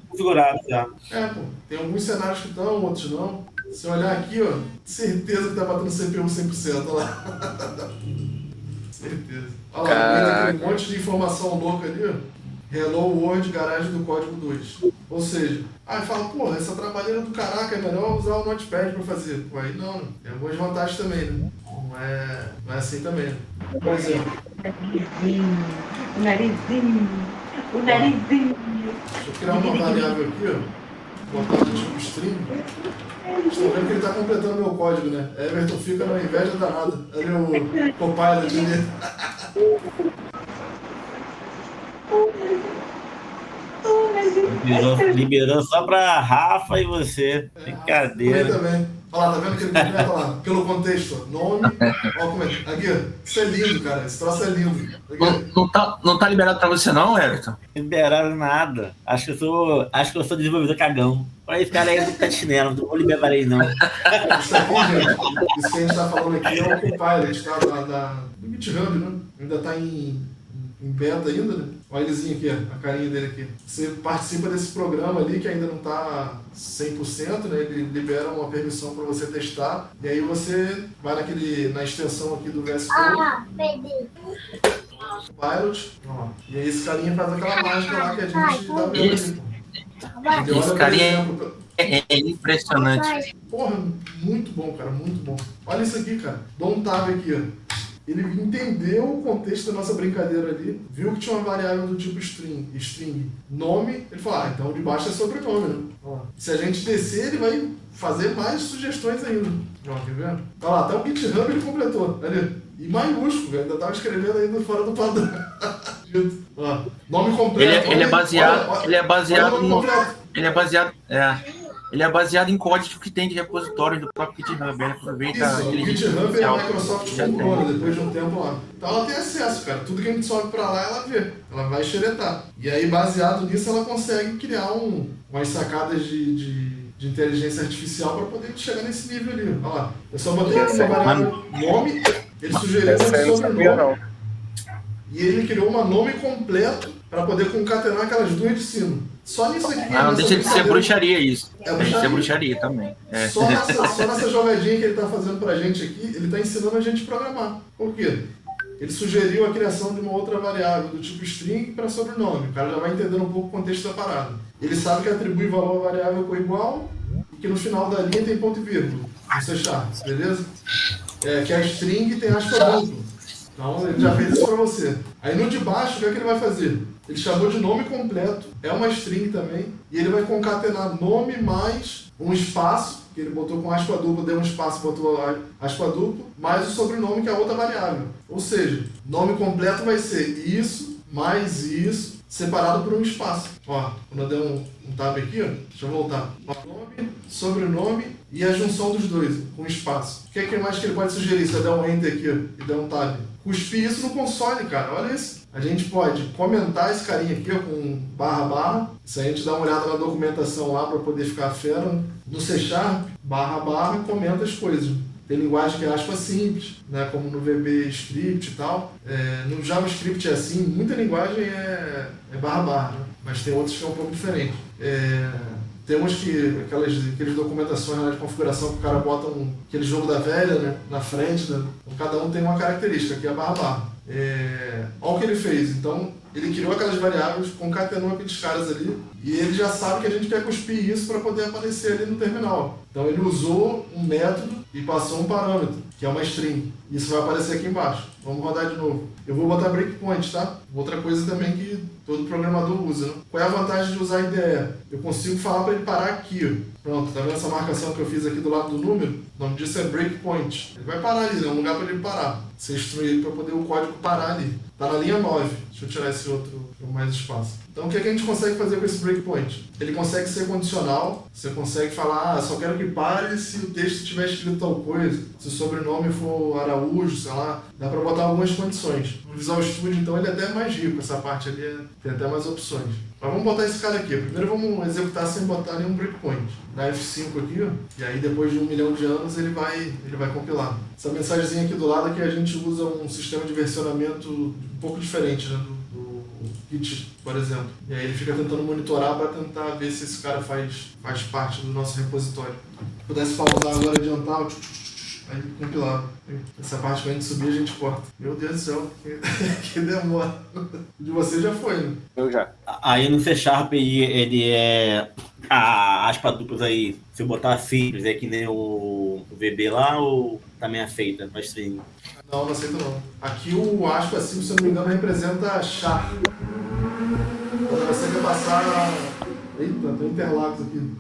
Speaker 2: configurado já.
Speaker 1: Pô, tem alguns cenários que estão, outros não. Se olhar aqui, ó, certeza que tá batendo CPU 100%, olha lá. Certeza. Olha lá, tem um monte de informação louca ali, ó. Hello World, garagem do código 2. Ou seja, aí fala, porra, essa trabalheira do caraca, é melhor usar o Notepad para fazer. Pô, aí não, tem algumas vantagens também, né? Não é assim também, né? Por exemplo.
Speaker 7: O narizinho.
Speaker 1: Deixa eu criar uma variável aqui, ó. Botar no tipo string. Estão vendo que ele está completando meu código, né? Everton fica numa inveja danada. Ali o Copilot dele.
Speaker 2: Liberou só pra Rafa e você. Brincadeira.
Speaker 1: Também. Olha lá, tá vendo que ele completa lá? Pelo contexto, nome. Ó, como é. Aqui, ó. Isso é lindo, cara. Esse troço é lindo.
Speaker 8: Não tá liberado pra você não, Everton?
Speaker 2: Liberaram nada. Acho que eu sou desenvolvedor cagão. Olha esse cara aí do pé chinelo, não vou liberar ele não.
Speaker 1: Isso aqui, gente, isso que a gente tá falando aqui é o Copilot, tá? Do GitHub, né? Ainda tá em beta ainda, né? Olha elezinho aqui, ó, a carinha dele aqui. Você participa desse programa ali que ainda não tá 100%, né? Ele libera uma permissão para você testar. E aí você vai na extensão aqui do VS Code. Pilot. Ó, e aí esse carinha faz aquela mágica lá que a gente tá vendo.
Speaker 8: Esse carinha é impressionante.
Speaker 1: Porra, muito bom, cara, muito bom. Olha isso aqui, cara. Dá um tab aqui, ó. Ele entendeu o contexto da nossa brincadeira ali, viu que tinha uma variável do tipo string, nome, ele falou, então o de baixo é sobrenome, né? Ó, se a gente descer, ele vai fazer mais sugestões ainda. Ó, quer ver? Olha lá, até o GitHub ele completou, ali. E maiúsculo, ainda estava escrevendo ainda fora do padrão. Ó, nome completo.
Speaker 8: Ele é baseado em código que tem de repositórios do próprio GitHub. Ele aproveita.
Speaker 1: Isso, o GitHub a Microsoft comprou, né, depois de um tempo lá. Então ela tem acesso, cara. Tudo que a gente sobe pra lá, ela vê. Ela vai xeretar. E aí, baseado nisso, ela consegue criar umas sacadas de inteligência artificial para poder chegar nesse nível ali. Olha lá. Eu só botei aqui uma variável nome, ele sugeriu um sobrenome. E ele criou um nome completo para poder concatenar aquelas duas de cima. Só nisso aqui.
Speaker 8: Não deixa de ser bruxaria isso.
Speaker 1: Deixa
Speaker 8: de ser bruxaria também. É.
Speaker 1: Só nessa jogadinha que ele está fazendo pra gente aqui, ele está ensinando a gente a programar. Por quê? Ele sugeriu a criação de uma outra variável do tipo string para sobrenome. O cara já vai entendendo um pouco o contexto da parada. Ele sabe que atribui valor à variável com igual e que no final da linha tem ponto e vírgula. No C#, beleza? Que a string tem aspa dupla. Então ele já fez isso para você. Aí no de baixo, o que é que ele vai fazer? Ele chamou de nome completo, é uma string também, e ele vai concatenar nome mais um espaço, que ele botou com aspa dupla, deu um espaço, botou aspa dupla, mais o sobrenome, que é a outra variável. Ou seja, nome completo vai ser isso, mais isso, separado por um espaço. Ó, quando eu der um tab aqui, ó, deixa eu voltar. Nome, sobrenome e a junção dos dois, com espaço. O que é que mais que ele pode sugerir se eu der um enter aqui, ó, e der um tab? Cuspir isso no console, cara, olha isso. A gente pode comentar esse carinha aqui, ó, com //. Se a gente dá uma olhada na documentação lá para poder ficar fera, no C#, // comenta as coisas. Tem linguagem que é aspa simples, né, como no VB Script e tal. No JavaScript é assim, muita linguagem é //, né, mas tem outras que é um pouco diferente. Temos aquelas documentações lá de configuração que o cara bota aquele jogo da velha, né, na frente, né? Então, cada um tem uma característica, que é a //. Olha o que ele fez. Então, ele criou aquelas variáveis, concatenou aqueles caras ali, e ele já sabe que a gente quer cuspir isso para poder aparecer ali no terminal. Então, ele usou um método e passou um parâmetro, que é uma string. Isso vai aparecer aqui embaixo. Vamos rodar de novo. Eu vou botar breakpoint, tá? Outra coisa também que todo programador usa, né? Qual é a vantagem de usar IDE? Eu consigo falar para ele parar aqui, ó. Pronto, tá vendo essa marcação que eu fiz aqui do lado do número? O nome disso é breakpoint. Ele vai parar ali, é um lugar para ele parar. Você instrui ele para poder o código parar ali. Tá na linha 9. Deixa eu tirar esse outro com mais espaço. Então o que a gente consegue fazer com esse breakpoint? Ele consegue ser condicional, você consegue falar, só quero que pare se o texto tiver escrito tal coisa, se o sobrenome for Araújo, sei lá, dá para botar algumas condições. No Visual Studio, então, ele é até mais rico, essa parte ali tem até mais opções. Mas vamos botar esse cara aqui. Primeiro vamos executar sem botar nenhum breakpoint. Dá F5 aqui, ó, e aí depois de 1 milhão de anos ele vai compilar. Essa mensagenzinha aqui do lado aqui a gente usa um sistema de versionamento um pouco diferente, né, do Git, por exemplo. E aí ele fica tentando monitorar para tentar ver se esse cara faz parte do nosso repositório. Se pudesse pausar agora e adiantar, aí compilava. Essa parte que a gente subir a gente corta. Meu Deus do céu, que demora. De você já foi, né?
Speaker 3: Eu já.
Speaker 2: Aí no C Sharp ele é a aspa duplas aí, se eu botar simples, é que nem o VB lá, ou também aceita pra string?
Speaker 1: Não aceita não. Aqui o aspa simples, se eu não me engano, representa char. Quando você quer passar... Eita, tem interlacos aqui.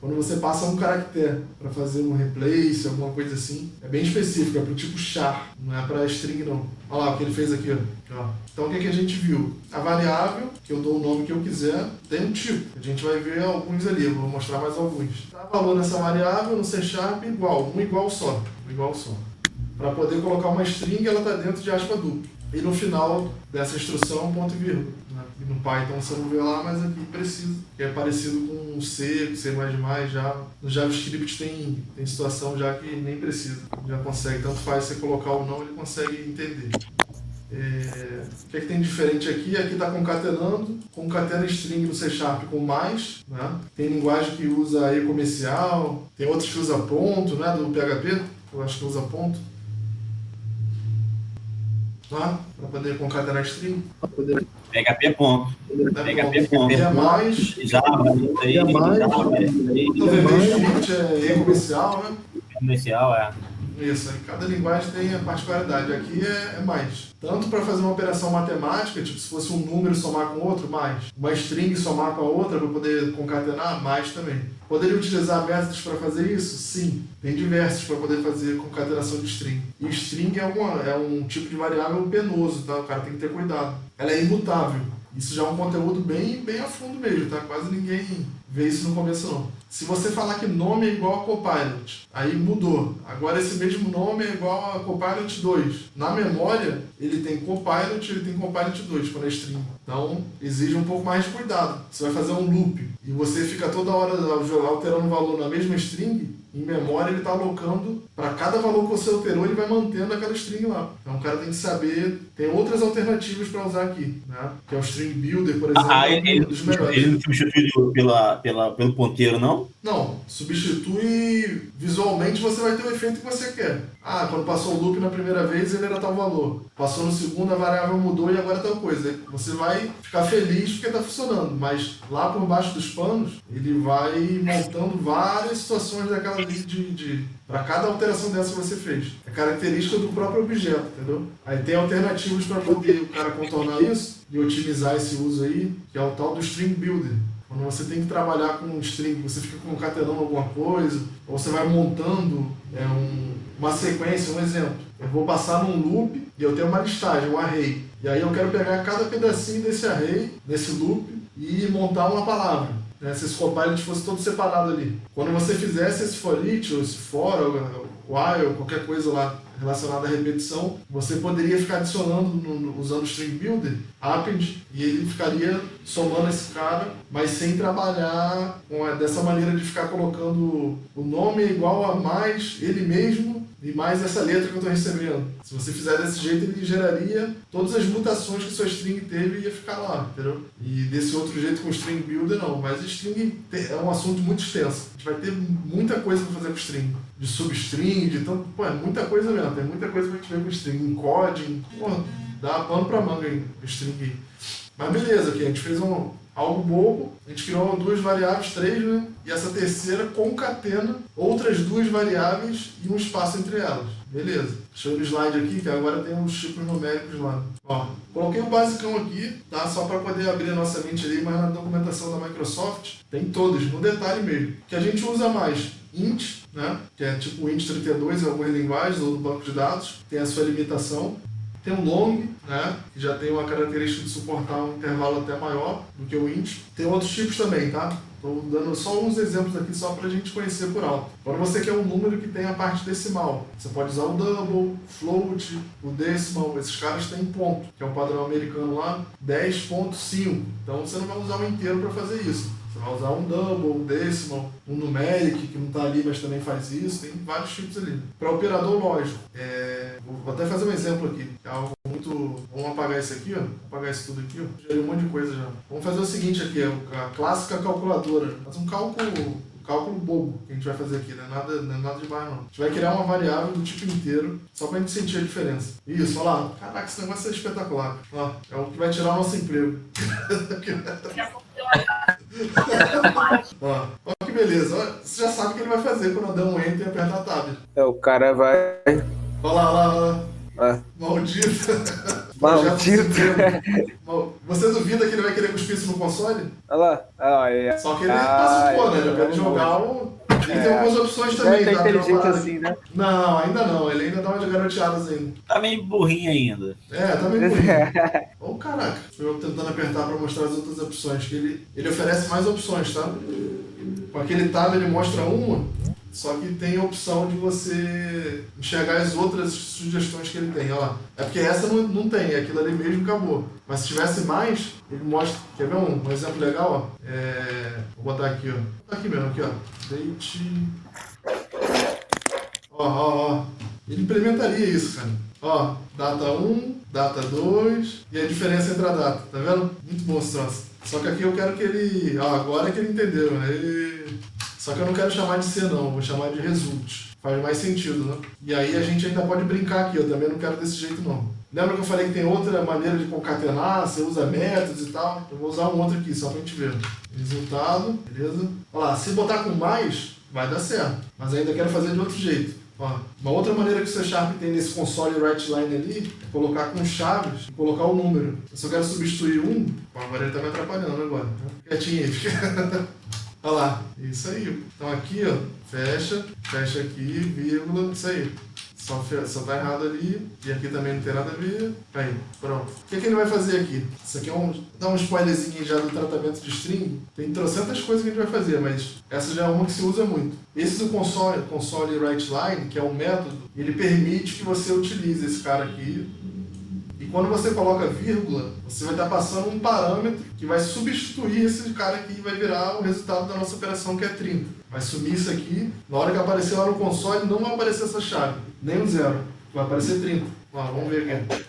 Speaker 1: Quando você passa um caractere para fazer um replace, alguma coisa assim, é bem específico, é pro tipo char, não é para string não. Olha lá o que ele fez aqui, ó. Então o que a gente viu? A variável, que eu dou o nome que eu quiser, tem um tipo. A gente vai ver alguns ali, eu vou mostrar mais alguns. Dá valor nessa variável no C Sharp igual, um igual só. Para poder colocar uma string, ela está dentro de aspa dupla. E no final dessa instrução, ponto e vírgula. Né? No Python você não vê lá, mas aqui precisa. Que é parecido com C, C++, já. No JavaScript tem situação já que nem precisa. Já consegue, tanto faz você colocar ou não, ele consegue entender. O que é que tem diferente aqui? Aqui está concatenando, concatena string no C Sharp com mais, né? Tem linguagem que usa E comercial, tem outros que usa ponto, né? Do PHP, eu acho que usa ponto. Tá? Para poder concatenar string.
Speaker 2: PHP ponto. PHP ponto.
Speaker 1: E é mais.
Speaker 2: Java,
Speaker 1: E é mais. No VB é E comercial, né?
Speaker 2: Comercial,
Speaker 1: Isso, aí cada linguagem tem a particularidade. Aqui é mais. Tanto para fazer uma operação matemática, tipo se fosse um número somar com outro, mais. Uma string somar com a outra para poder concatenar, mais também. Poderia utilizar métodos para fazer isso? Sim. Tem diversos para poder fazer concatenação de string. E string é um tipo de variável penoso, tá? O cara tem que ter cuidado. Ela é imutável. Isso já é um conteúdo bem a fundo mesmo, tá? Quase ninguém vê isso no começo não. Se você falar que nome é igual a Copilot, aí mudou. Agora esse mesmo nome é igual a Copilot 2. Na memória, ele tem Copilot, ele tem Copilot 2 quando é string. Então, exige um pouco mais de cuidado. Você vai fazer um loop e você fica toda hora alterando o valor na mesma string, em memória ele está alocando, para cada valor que você alterou, ele vai mantendo aquela string lá. Então o cara tem que saber, tem outras alternativas para usar aqui, né? Que é o String Builder, por exemplo,
Speaker 2: ele,
Speaker 1: um dos melhores.
Speaker 2: Ele não substitui pelo ponteiro, não?
Speaker 1: Não, substitui visualmente, você vai ter o efeito que você quer. Quando passou o loop na primeira vez, ele era tal valor. Passou no segundo, a variável mudou e agora é tal coisa. Você vai ficar feliz porque está funcionando, mas lá por baixo dos panos, ele vai montando várias situações daquela ali para cada alteração dessa que você fez. É característica do próprio objeto, entendeu? Aí tem alternativas para poder o cara contornar isso e otimizar esse uso aí, que é o tal do String Builder. Quando você tem que trabalhar com um string, você fica concatenando alguma coisa, ou você vai montando uma sequência, um exemplo. Eu vou passar num loop e eu tenho uma listagem, um array. E aí eu quero pegar cada pedacinho desse array, desse loop, e montar uma palavra. Se esse Copilot fosse todo separado ali. Quando você fizesse esse for each, ou esse for, ou while, qualquer coisa lá relacionada à repetição, você poderia ficar adicionando, usando o String Builder, append, e ele ficaria somando esse cara, mas sem trabalhar dessa maneira de ficar colocando o nome igual a mais ele mesmo e mais essa letra que eu estou recebendo. Se você fizer desse jeito, ele geraria todas as mutações que sua string teve e ia ficar lá, entendeu? E desse outro jeito com o String Builder não, mas string é um assunto muito extenso. A gente vai ter muita coisa para fazer com string. De substring, é muita coisa mesmo, tem muita coisa pra gente ver com string, encoding, dá pano pra manga aí, string. Mas beleza, aqui a gente fez algo bobo, a gente criou 2 variáveis, 3, né? E essa terceira concatena outras 2 variáveis e um espaço entre elas. Beleza. Deixa eu ir no slide aqui, que agora tem uns tipos numéricos lá. Ó, coloquei o basicão aqui, tá? Só para poder abrir a nossa mente ali, mas na documentação da Microsoft tem todos, no detalhe mesmo. Que a gente usa mais int, né? Que é tipo o int 32 em algumas linguagens ou no banco de dados, tem a sua limitação. Tem um long, né, que já tem uma característica de suportar um intervalo até maior do que o int. Tem outros tipos também, tá? Estou dando só uns exemplos aqui só para a gente conhecer por alto. Quando você quer um número que tem a parte decimal, você pode usar o double, float, o decimal. Esses caras têm ponto, que é o padrão americano lá, 10.5. Então você não vai usar o inteiro para fazer isso. Você vai usar um double, um decimal, um numeric, que não está ali, mas também faz isso. Tem vários tipos ali. Para operador lógico, vou até fazer um exemplo aqui, que é algo muito... Vamos apagar isso aqui, ó. Vou apagar isso tudo aqui, ó. Gerei um monte de coisa já. Vamos fazer o seguinte aqui, a clássica calculadora. Faz um cálculo bobo que a gente vai fazer aqui, não é nada demais não. A gente vai criar uma variável do tipo inteiro, só pra gente sentir a diferença. Isso, olha lá. Caraca, esse negócio é espetacular. Ó, é o que vai tirar o nosso emprego. Ó que beleza. Ó, você já sabe o que ele vai fazer quando eu der um enter e apertar a tab.
Speaker 3: O cara vai...
Speaker 1: Olha lá. Maldito. Você duvida que ele vai querer cuspir isso no console?
Speaker 3: Olha lá.
Speaker 1: Só que ele passa de boa, né? Ele pode jogar o... Ele tem algumas opções também,
Speaker 3: tá?
Speaker 1: Tá
Speaker 3: inteligente assim, né?
Speaker 1: Não, ainda não. Ele ainda dá umas garoteadas ainda.
Speaker 2: Tá meio burrinho ainda.
Speaker 1: Tá meio burrinho. Oh, caraca. Eu tentando apertar pra mostrar as outras opções. Que ele oferece mais opções, tá? Com aquele tab ele mostra uma, só que tem a opção de você enxergar as outras sugestões que ele tem. Olha lá. É porque essa não tem, aquilo ali mesmo acabou. Mas se tivesse mais, ele mostra. Quer ver um exemplo legal? Ó? Vou botar aqui, ó. Tá aqui mesmo, aqui, ó. Date. Ó. Ele implementaria isso, cara. Ó, data 1, data 2 e a diferença entre a data. Tá vendo? Muito bom esse troço. Só que aqui eu quero que ele... agora é que ele entendeu, né? Só que eu não quero chamar de C não, vou chamar de result. Faz mais sentido, né? E aí a gente ainda pode brincar aqui, eu também não quero desse jeito não. Lembra que eu falei que tem outra maneira de concatenar, você usa métodos e tal? Eu vou usar um outro aqui, só pra gente ver. Resultado, beleza? Olha lá, se botar com mais, vai dar certo. Mas ainda quero fazer de outro jeito. Ó, uma outra maneira que o C# tem nesse console writeLine ali é colocar com chaves e colocar o número. Eu só quero substituir um, agora ele tá me atrapalhando agora. Quietinho aí. Olha lá, isso aí. Então aqui, ó, fecha aqui, vírgula, isso aí. Só tá errado ali, e aqui também não tem nada a ver. Aí, pronto. O que ele vai fazer aqui? Isso aqui é dá um spoilerzinho já do tratamento de string. Tem trocentas coisas que a gente vai fazer, mas essa já é uma que se usa muito. Esse do console writeLine, que é um método, ele permite que você utilize esse cara aqui. E quando você coloca vírgula, você vai estar passando um parâmetro que vai substituir esse cara aqui e vai virar o resultado da nossa operação, que é 30. Vai sumir isso aqui, na hora que aparecer lá no console não vai aparecer essa chave, nem o 0, vai aparecer 30. Ó, vamos ver aqui.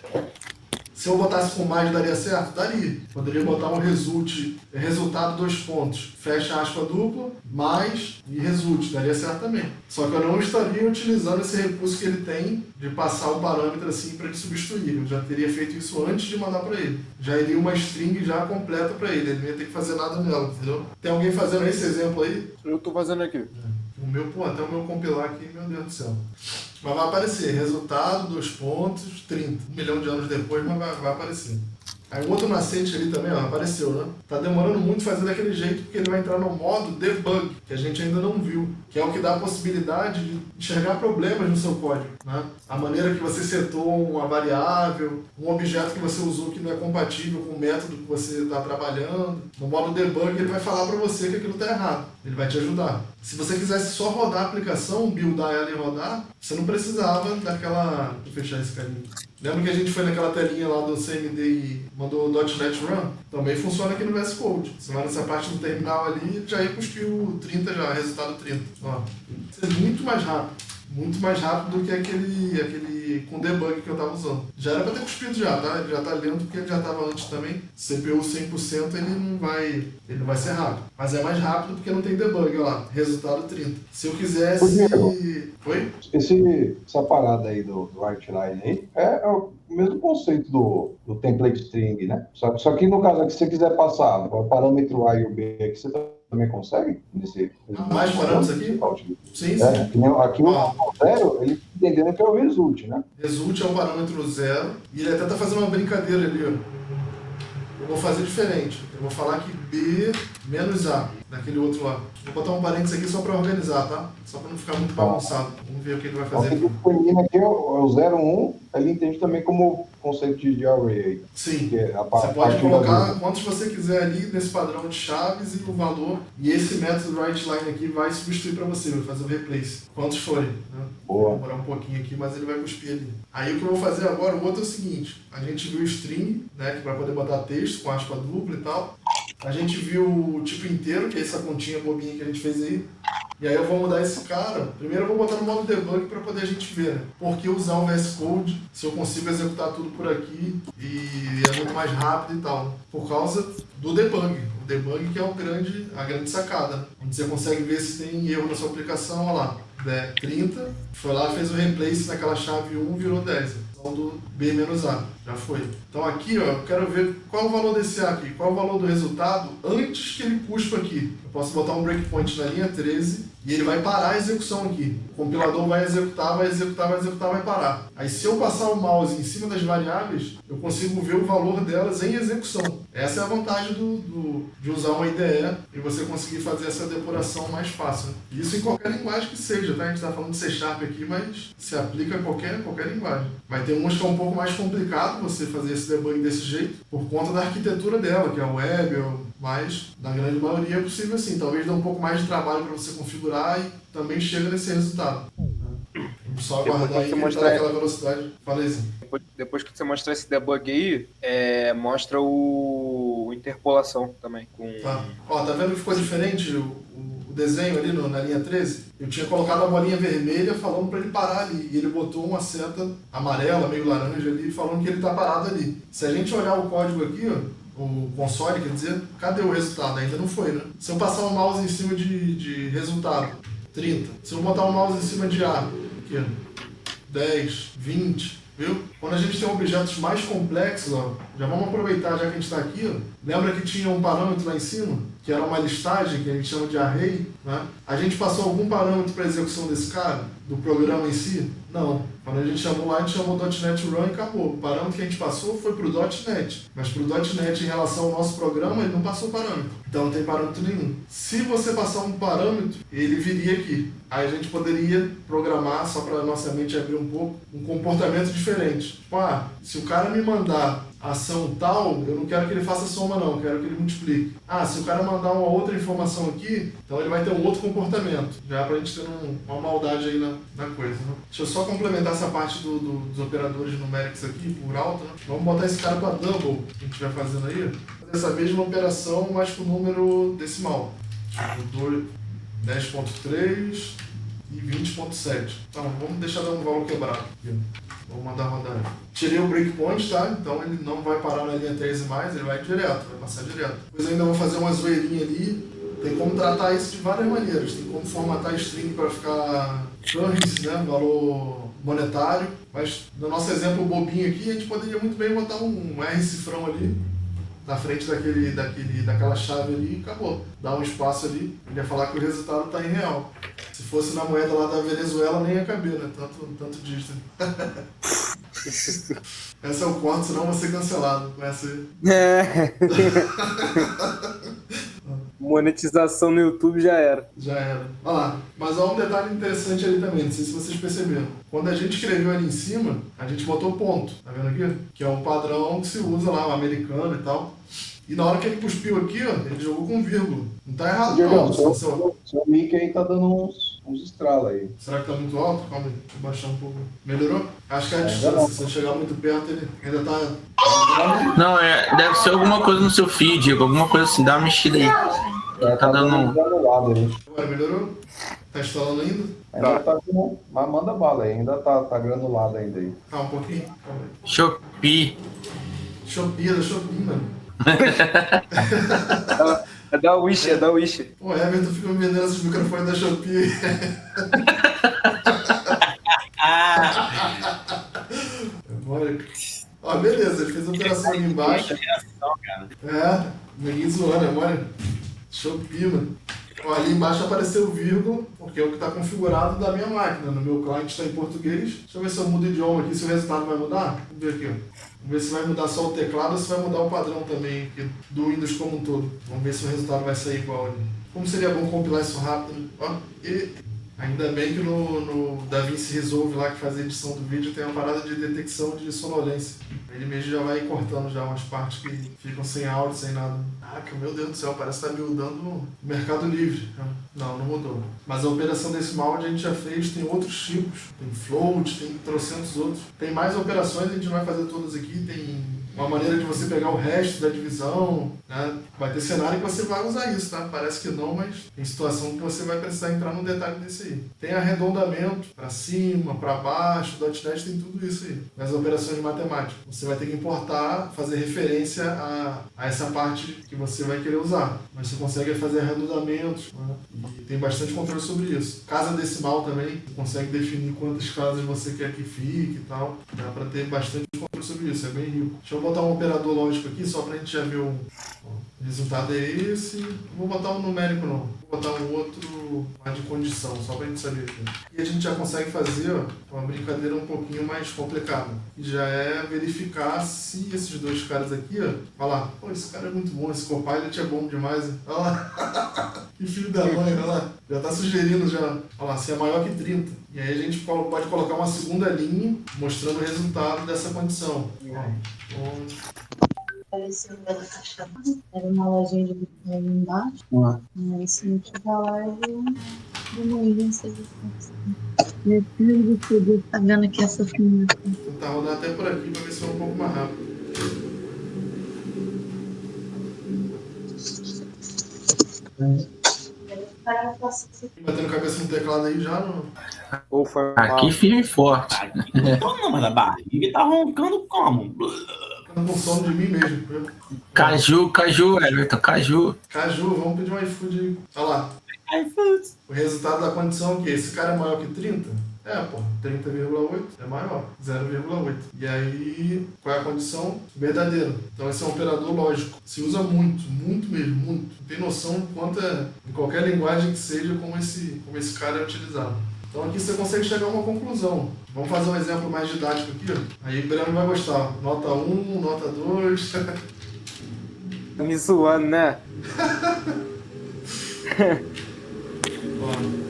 Speaker 1: Se eu botasse com mais, daria certo? Daria. Poderia botar um resultado 2 pontos, fecha aspa dupla, mais e result, daria certo também. Só que eu não estaria utilizando esse recurso que ele tem de passar o parâmetro assim para ele substituir. Eu já teria feito isso antes de mandar para ele. Já iria uma string já completa para ele, ele não ia ter que fazer nada nela, entendeu? Tem alguém fazendo esse exemplo aí?
Speaker 9: Eu tô fazendo aqui.
Speaker 1: O meu, até o meu compilar aqui, meu Deus do céu. Mas vai aparecer, resultado, 2 pontos, 30. 1 milhão de anos depois, mas vai aparecer. Aí o outro macete ali também, ó, apareceu, né? Tá demorando muito fazer daquele jeito, porque ele vai entrar no modo debug, que a gente ainda não viu, que é o que dá a possibilidade de enxergar problemas no seu código, né? A maneira que você setou uma variável, um objeto que você usou que não é compatível com o método que você está trabalhando. No modo debug, ele vai falar para você que aquilo está errado. Ele vai te ajudar. Se você quisesse só rodar a aplicação, buildar ela e rodar, você não precisava daquela... Vou fechar esse carinho. Lembra que a gente foi naquela telinha lá do CMD e mandou o .NET Run? Também funciona aqui no VS Code. Você vai nessa parte do terminal ali, já ia cuspir o 30 já, resultado 30. Ó, isso é muito mais rápido. muito mais rápido do que aquele com debug que eu tava usando. Já era pra ter cuspido já, tá? Ele já tá lento porque ele já tava antes também. CPU 100% ele não vai ser rápido. Mas é mais rápido porque não tem debug, olha lá. Resultado 30. Se eu quisesse... Oi?
Speaker 9: Essa parada aí do Artline aí é o mesmo conceito do template string, né? Só que no caso aqui, se você quiser passar o parâmetro A e o B aqui, você também consegue?
Speaker 1: Mais parâmetros aqui? Sim, sim.
Speaker 9: Aqui o 0, ele tá entendendo que é o result, né?
Speaker 1: Result é o parâmetro 0 e ele até tá fazendo uma brincadeira ali, ó. Eu vou fazer diferente. Eu vou falar que B menos A, daquele outro lá. Vou botar um parênteses aqui só para organizar, tá? Só para não ficar muito bagunçado. Vamos ver o que ele vai fazer aqui.
Speaker 9: O que aqui é o 01, ele entende também como conceito de array.
Speaker 1: Sim.
Speaker 9: Que
Speaker 1: você pode colocar quantos você quiser ali nesse padrão de chaves e o valor. E esse método writeLine aqui vai substituir para você, vai fazer o replace. Quantos forem. Né?
Speaker 9: Boa.
Speaker 1: Vai demorar um pouquinho aqui, mas ele vai cuspir ali. Aí o que eu vou fazer agora, o outro é o seguinte. A gente viu o string, né, que vai poder botar texto com aspa dupla e tal. A gente viu o tipo inteiro, que é essa continha bobinha que a gente fez aí. E aí eu vou mudar esse cara. Primeiro eu vou botar no modo debug para poder a gente ver, né? Por que usar o VS Code se eu consigo executar tudo por aqui e é muito mais rápido e tal, né? Por causa do debug. O debug que é a grande sacada, né? Onde você consegue ver se tem erro na sua aplicação, olha lá. 30, foi lá, fez o replace naquela chave 1, virou 10. Do B menos A, já foi. Então aqui, ó, eu quero ver qual é o valor desse A aqui, qual é o valor do resultado antes que ele cuspa aqui. Eu posso botar um breakpoint na linha 13 e ele vai parar a execução aqui. O compilador vai executar, vai parar. Aí se eu passar o mouse em cima das variáveis, eu consigo ver o valor delas em execução. Essa é a vantagem de usar uma IDE e você conseguir fazer essa depuração mais fácil. Isso em qualquer linguagem que seja, tá? A gente está falando de C# aqui, mas se aplica a qualquer linguagem. Vai ter umas que é um pouco mais complicado você fazer esse debug desse jeito, por conta da arquitetura dela, que é o web, mas na grande maioria é possível assim. Talvez dê um pouco mais de trabalho para você configurar e também chega nesse resultado. Vamos só aguardar aí que mostrar aquela velocidade. Fala aí.
Speaker 3: Depois que você mostrar esse debug aí, mostra o interpolação também.
Speaker 1: Tá. Ó, tá vendo que ficou diferente o desenho ali na linha 13? Eu tinha colocado a bolinha vermelha falando para ele parar ali. E ele botou uma seta amarela, meio laranja ali, falando que ele tá parado ali. Se a gente olhar o código aqui, ó, o console, quer dizer, cadê o resultado? Ainda não foi, né? Se eu passar o mouse em cima de resultado, 30. Se eu botar o mouse em cima de A, aqui, 10, 20, viu? Quando a gente tem objetos mais complexos, ó, já vamos aproveitar, já que a gente está aqui, ó, lembra que tinha um parâmetro lá em cima, que era uma listagem, que a gente chama de array, né? A gente passou algum parâmetro para execução desse cara, do programa em si? Não. Quando a gente chamou lá, a gente chamou .NET Run e acabou. O parâmetro que a gente passou foi para o .NET. Mas para o .NET, em relação ao nosso programa, ele não passou parâmetro. Então não tem parâmetro nenhum. Se você passar um parâmetro, ele viria aqui. Aí a gente poderia programar, só para a nossa mente abrir um pouco, um comportamento diferente. Tipo, se o cara me mandar ação tal, eu não quero que ele faça soma não, eu quero que ele multiplique. Se o cara mandar uma outra informação aqui, então ele vai ter um outro comportamento. Já pra gente ter uma maldade aí na coisa, né? Deixa eu só complementar essa parte dos operadores numéricos aqui, por alto, né? Vamos botar esse cara para double, que a gente vai fazendo aí. Dessa mesma operação, mas com número decimal. Tipo, 10.3 e 20.7. Então, vamos deixar dar um valor quebrado aqui. Vou mandar rodar. Tirei o breakpoint, tá? Então ele não vai parar na linha 13 mais, ele vai direto, vai passar direto. Depois ainda vou fazer uma zoeirinha ali. Tem como tratar isso de várias maneiras. Tem como formatar string para ficar currency, né? Valor monetário. Mas no nosso exemplo bobinho aqui, a gente poderia muito bem botar um R cifrão ali na frente daquela chave ali e acabou. Dá um espaço ali, ele ia falar que o resultado está em real. Se fosse na moeda lá da Venezuela, nem ia caber, né? Tanto dígito. Essa eu corto, senão vou ser cancelado com essa aí.
Speaker 3: Monetização no YouTube já era.
Speaker 1: Já era. Olha lá. Mas há um detalhe interessante ali também, não sei se vocês perceberam. Quando a gente escreveu ali em cima, a gente botou ponto. Tá vendo aqui? Que é um padrão que se usa lá, o americano e tal. E na hora que ele cuspiu aqui, ó, ele jogou com vírgula. Não tá errado, não.
Speaker 9: Seu mic aí tá dando uns estralos aí.
Speaker 1: Será que tá muito alto? Calma aí, deixa eu baixar um pouco. Melhorou? Acho que é a distância. Se você chegar muito perto, ele ainda tá...
Speaker 8: Não, deve ser alguma coisa no seu feed, alguma coisa assim, dá uma mexida aí. Tá dando.
Speaker 9: granulado aí.
Speaker 1: Agora melhorou? Tá instalando ainda?
Speaker 9: Ainda tá com. Mas manda bala aí, ainda tá granulado ainda aí.
Speaker 1: Um pouquinho. Calma aí.
Speaker 8: Shopee.
Speaker 1: Shopee, da Shopee, mano.
Speaker 3: É da Wish, é da Wish.
Speaker 1: O Everton fica me vendendo esses microfones da Shopee. Bora. Ó, beleza, ele fez a operação ali embaixo. É, ninguém zoando, agora. Shopee, mano. Ó, ali embaixo apareceu o vírgula, porque é o que está configurado da minha máquina. No meu cliente está em português. Deixa eu ver se eu mudo o idioma aqui, se o resultado vai mudar. Vamos ver aqui, ó. Vamos ver se vai mudar só o teclado ou se vai mudar o padrão também aqui do Windows como um todo. Vamos ver se o resultado vai sair igual ali. Como seria bom compilar isso rápido. Ó, e ainda bem que no DaVinci Resolve lá que faz a edição do vídeo tem uma parada de detecção de sonolência. Ele mesmo já vai cortando já umas partes que ficam sem áudio, sem nada. Ah, que meu Deus do céu, parece que tá buildando no Mercado Livre. Não mudou. Mas a operação decimal a gente já fez, tem outros tipos. Tem float, tem trocentos outros. Tem mais operações, a gente não vai fazer todas aqui. Tem uma maneira de você pegar o resto da divisão, né? Vai ter cenário que você vai usar isso, tá? Parece que não, mas tem situação que você vai precisar entrar no detalhe desse aí. Tem arredondamento para cima, para baixo, o .NET tem tudo isso aí. Nas operações de matemática. Você vai ter que importar, fazer referência a essa parte que você vai querer usar. Mas você consegue fazer arredondamentos, né? E tem bastante controle sobre isso. Casa decimal também, você consegue definir quantas casas você quer que fique e tal. Dá para ter bastante controle sobre isso, é bem rico. Deixa eu botar um operador lógico aqui, só para a gente já ver o resultado é esse. Não vou botar um numérico não, vou botar um outro lá de condição, só para a gente saber aqui. E a gente já consegue fazer uma brincadeira um pouquinho mais complicada, que já é verificar se esses dois caras aqui, ó lá, pô, esse cara é muito bom, esse Copilot é bom demais, hein? Olha lá, que filho da mãe, olha lá, já está sugerindo já, olha lá, se é maior que 30. E aí a gente pode colocar uma segunda linha mostrando o resultado dessa condição.
Speaker 7: Era uma lojinha de biquíni embaixo. Aí se não tiver lá, eu vou ir. Meu Deus do céu, tá vendo aqui essa filma?
Speaker 1: Vou tentar rodar até por aqui para ver se é um pouco mais rápido. Batendo cabeça no teclado aí já, não?
Speaker 3: Ou foi
Speaker 8: Aqui firme e forte.
Speaker 2: Não, mas a barriga tá roncando como?
Speaker 1: Ficando com sono de mim mesmo.
Speaker 8: Caju, Everton, caju.
Speaker 1: Caju, vamos pedir um iFood aí. Olha lá.
Speaker 2: iFood.
Speaker 1: O resultado da condição é o quê? Esse cara é maior que 30? É, pô, 30,8 é maior, 0,8. E aí, qual é a condição? Verdadeiro. Então esse é um operador lógico. Se usa muito, muito mesmo, muito. Não tem noção de quanto é, em qualquer linguagem que seja, como esse cara é utilizado. Então aqui você consegue chegar a uma conclusão. Vamos fazer um exemplo mais didático aqui, ó. Aí o Breno vai gostar. Nota 1, nota 2.
Speaker 3: Tá me zoando, né?
Speaker 1: Ó.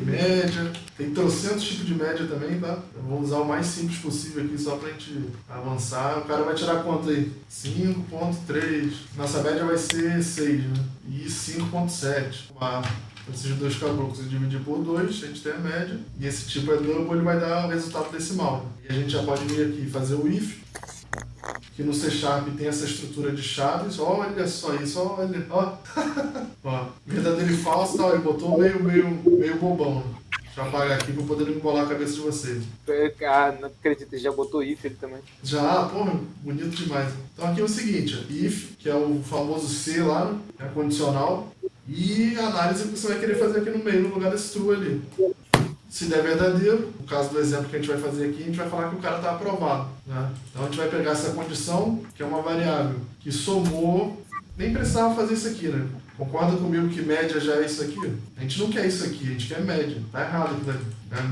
Speaker 1: Média, tem trocentos tipos de média também, tá? Eu vou usar o mais simples possível aqui só pra gente avançar. O cara vai tirar quanto aí? 5.3. Nossa média vai ser 6, né? E 5.7. Esses dois caboclos, se dividir por 2, a gente tem a média. E esse tipo é double, ele vai dar o resultado decimal. E a gente já pode vir aqui e fazer o if. Que no C# tem essa estrutura de chaves. Olha só isso, olha. Ó. Ó, verdadeiro e falso, tá? Ele botou meio bobão. Deixa eu apagar aqui pra poder não embolar a cabeça de vocês.
Speaker 3: Ah, não acredito, ele já botou if ele também.
Speaker 1: Já, porra, bonito demais. Então aqui é o seguinte, ó, if, que é o famoso C lá, é condicional, e a análise que você vai querer fazer aqui no meio, no lugar desse true ali. Se der verdadeiro, no caso do exemplo que a gente vai fazer aqui, a gente vai falar que o cara está aprovado, né? Então a gente vai pegar essa condição, que é uma variável que somou, nem precisava fazer isso aqui, né? Concorda comigo que média já é isso aqui? A gente não quer isso aqui, a gente quer média. Tá errado aqui daqui. É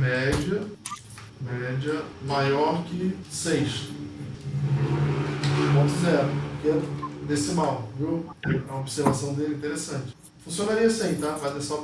Speaker 1: média maior que 6. 0.0, que é decimal, viu? É uma observação dele interessante. Funcionaria assim, tá? Mas é só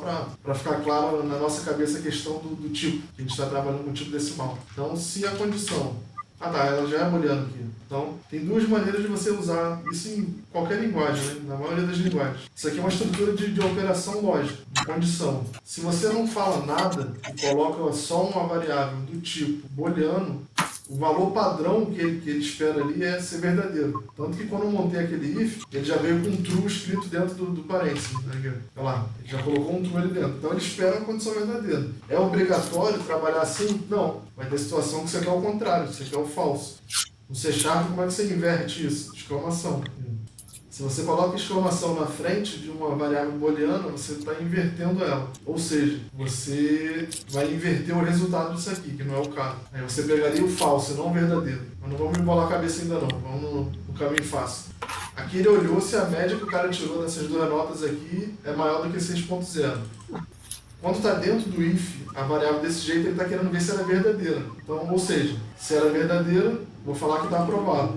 Speaker 1: para ficar claro na nossa cabeça a questão do tipo, que a gente está trabalhando com tipo decimal. Então, se a condição Ah tá, ela já é booleana aqui. Então, tem duas maneiras de você usar isso em qualquer linguagem, né? Na maioria das linguagens. Isso aqui é uma estrutura de operação lógica, de condição. Se você não fala nada e coloca só uma variável do tipo booleano, o valor padrão que ele espera ali é ser verdadeiro. Tanto que quando eu montei aquele if, ele já veio com um true escrito dentro do parênteses. Né? Olha lá, ele já colocou um true ali dentro. Então ele espera uma condição verdadeira. É obrigatório trabalhar assim? Não. Vai ter situação que você quer o contrário, você quer o falso. No C#, como é que você inverte isso? Exclamação. Se você coloca exclamação na frente de uma variável booleana, você está invertendo ela. Ou seja, você vai inverter o resultado disso aqui, que não é o caso. Aí você pegaria o falso, não o verdadeiro. Mas não vamos embolar a cabeça ainda não, vamos no caminho fácil. Aqui ele olhou se a média que o cara tirou dessas duas notas aqui é maior do que 6.0. Quando está dentro do if, a variável desse jeito, ele está querendo ver se ela é verdadeira. Então, ou seja, se ela é verdadeira, vou falar que está aprovado.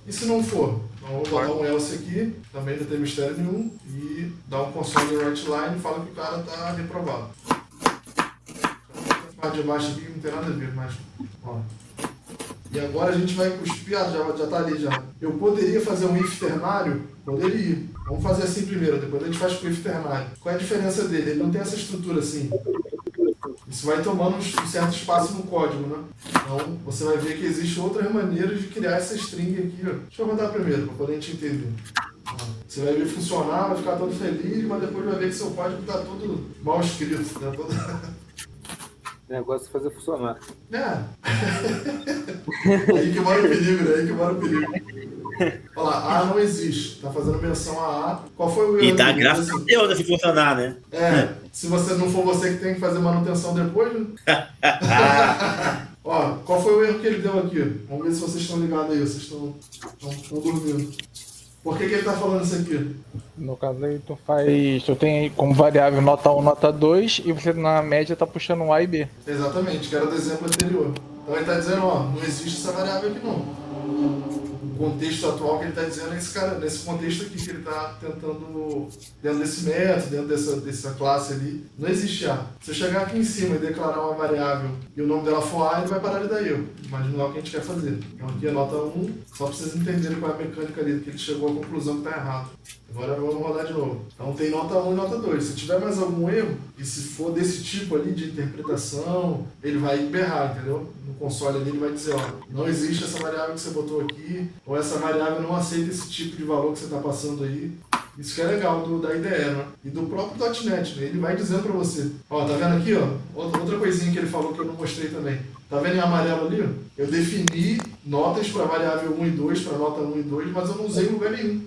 Speaker 1: E se não for? Então, vou botar um else aqui, também não tem mistério nenhum, e dar um console write line e fala que o cara está reprovado. A parte de baixo aqui não tem nada a ver, mas... Ó. E agora a gente vai cuspir, já está ali já. Eu poderia fazer um if ternário? Poderia. Vamos fazer assim primeiro, depois a gente faz com o if ternário. Qual é a diferença dele? Ele não tem essa estrutura assim. Isso vai tomando um certo espaço no código, né? Então, você vai ver que existem outras maneiras de criar essa string aqui, ó. Deixa eu rodar primeiro, para poder a gente entender. Você vai ver funcionar, vai ficar todo feliz, mas depois vai ver que seu código está todo mal escrito, né?
Speaker 10: O negócio é fazer funcionar.
Speaker 1: É. Aí que mora o perigo, né? Aí que mora o perigo. Olha lá, A não existe. Tá fazendo menção a A. Qual foi o erro?
Speaker 2: E tá graças a Deus se funcionar, né?
Speaker 1: É. Se você não for você que tem que fazer manutenção depois, né? Ó, qual foi o erro que ele deu aqui? Vamos ver se vocês estão ligados aí. Vocês estão dormindo. Por que ele está falando isso aqui?
Speaker 10: No caso aí, tu tem aí como variável nota 1, nota 2, e você na média tá puxando um A e B.
Speaker 1: Exatamente, que era do exemplo anterior. Então ele está dizendo, ó, não existe essa variável aqui não. O contexto atual que ele está dizendo é esse cara, nesse contexto aqui que ele está tentando, dentro desse método, dentro dessa classe ali, não existe A. Se eu chegar aqui em cima e declarar uma variável e o nome dela for A, ele vai parar de dar erro. Mas não é o que a gente quer fazer. Então aqui é nota 1, só para vocês entenderem qual é a mecânica ali, que ele chegou à conclusão que está errado. Agora vamos rodar de novo. Então tem nota 1 e nota 2. Se tiver mais algum erro, e se for desse tipo ali de interpretação, ele vai berrar, entendeu? No console ali ele vai dizer, ó, não existe essa variável que você botou aqui, ou essa variável não aceita esse tipo de valor que você está passando aí. Isso que é legal da IDE, né? E do próprio .NET, né? Ele vai dizendo para você. Ó, tá vendo aqui, ó? Outra coisinha que ele falou que eu não mostrei também. Tá vendo em amarelo ali, ó? Eu defini notas para variável 1 e 2, para nota 1 e 2, mas eu não usei em lugar nenhum.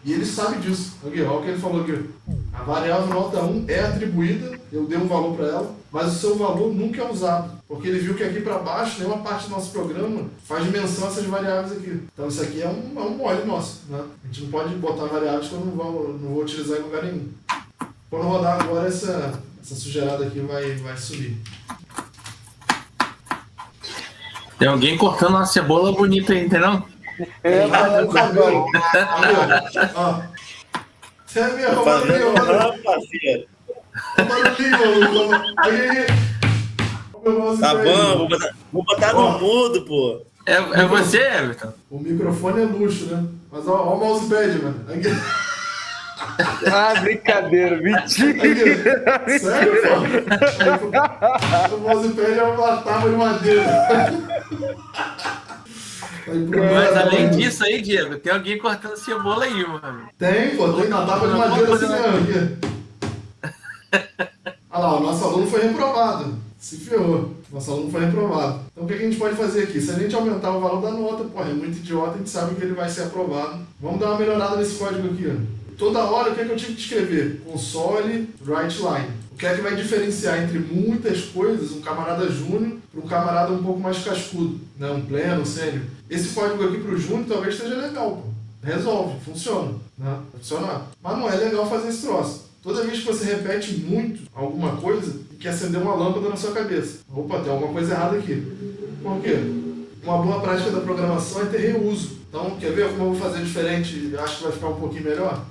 Speaker 1: E ele sabe disso. Aqui, ó, o que ele falou aqui. A variável nota 1 é atribuída, eu dei um valor para ela, mas o seu valor nunca é usado. Porque ele viu que aqui para baixo, nenhuma parte do nosso programa faz menção a essas variáveis aqui. Então isso aqui é um mole nosso, né? A gente não pode botar variáveis que eu não vou utilizar em lugar nenhum. Quando rodar agora, essa sujeirada aqui vai subir.
Speaker 8: Tem alguém cortando uma cebola bonita aí, entendeu?
Speaker 1: É, mas o cabelo. Ó. Você é minha roubadinha,
Speaker 2: parceiro.
Speaker 1: Aí.
Speaker 2: Tá bom, vou botar no mudo, pô.
Speaker 8: É você, Everton?
Speaker 1: O microfone é luxo, né? Mas ó o mousepad, mano. Aqui.
Speaker 10: Ah, brincadeira, mentira.
Speaker 1: Aqui. Sério, pô? O mousepad é uma tábua de madeira.
Speaker 8: Mas além disso aí, Diego, tem alguém cortando cebola aí, mano.
Speaker 1: Tem, pô, tem na tábua de madeira assim mesmo aqui. Olha lá, o nosso aluno foi reprovado. Se ferrou. Nosso aluno foi reprovado. Então o que a gente pode fazer aqui? Se a gente aumentar o valor da nota, pô, é muito idiota, a gente sabe que ele vai ser aprovado. Vamos dar uma melhorada nesse código aqui, ó. Toda hora, o que é que eu tive que escrever? Console, write line. O que é que vai diferenciar entre muitas coisas um camarada júnior para um camarada um pouco mais cascudo, né? Um pleno, um sênior. Esse código aqui para o júnior talvez esteja legal, pô. Resolve, funciona, né? Vai funcionar. Mas não é legal fazer esse troço. Toda vez que você repete muito alguma coisa, quer acender uma lâmpada na sua cabeça. Opa, tem alguma coisa errada aqui. Por quê? uma boa prática da programação é ter reuso. Então, quer ver como eu vou fazer diferente? Acho que vai ficar um pouquinho melhor.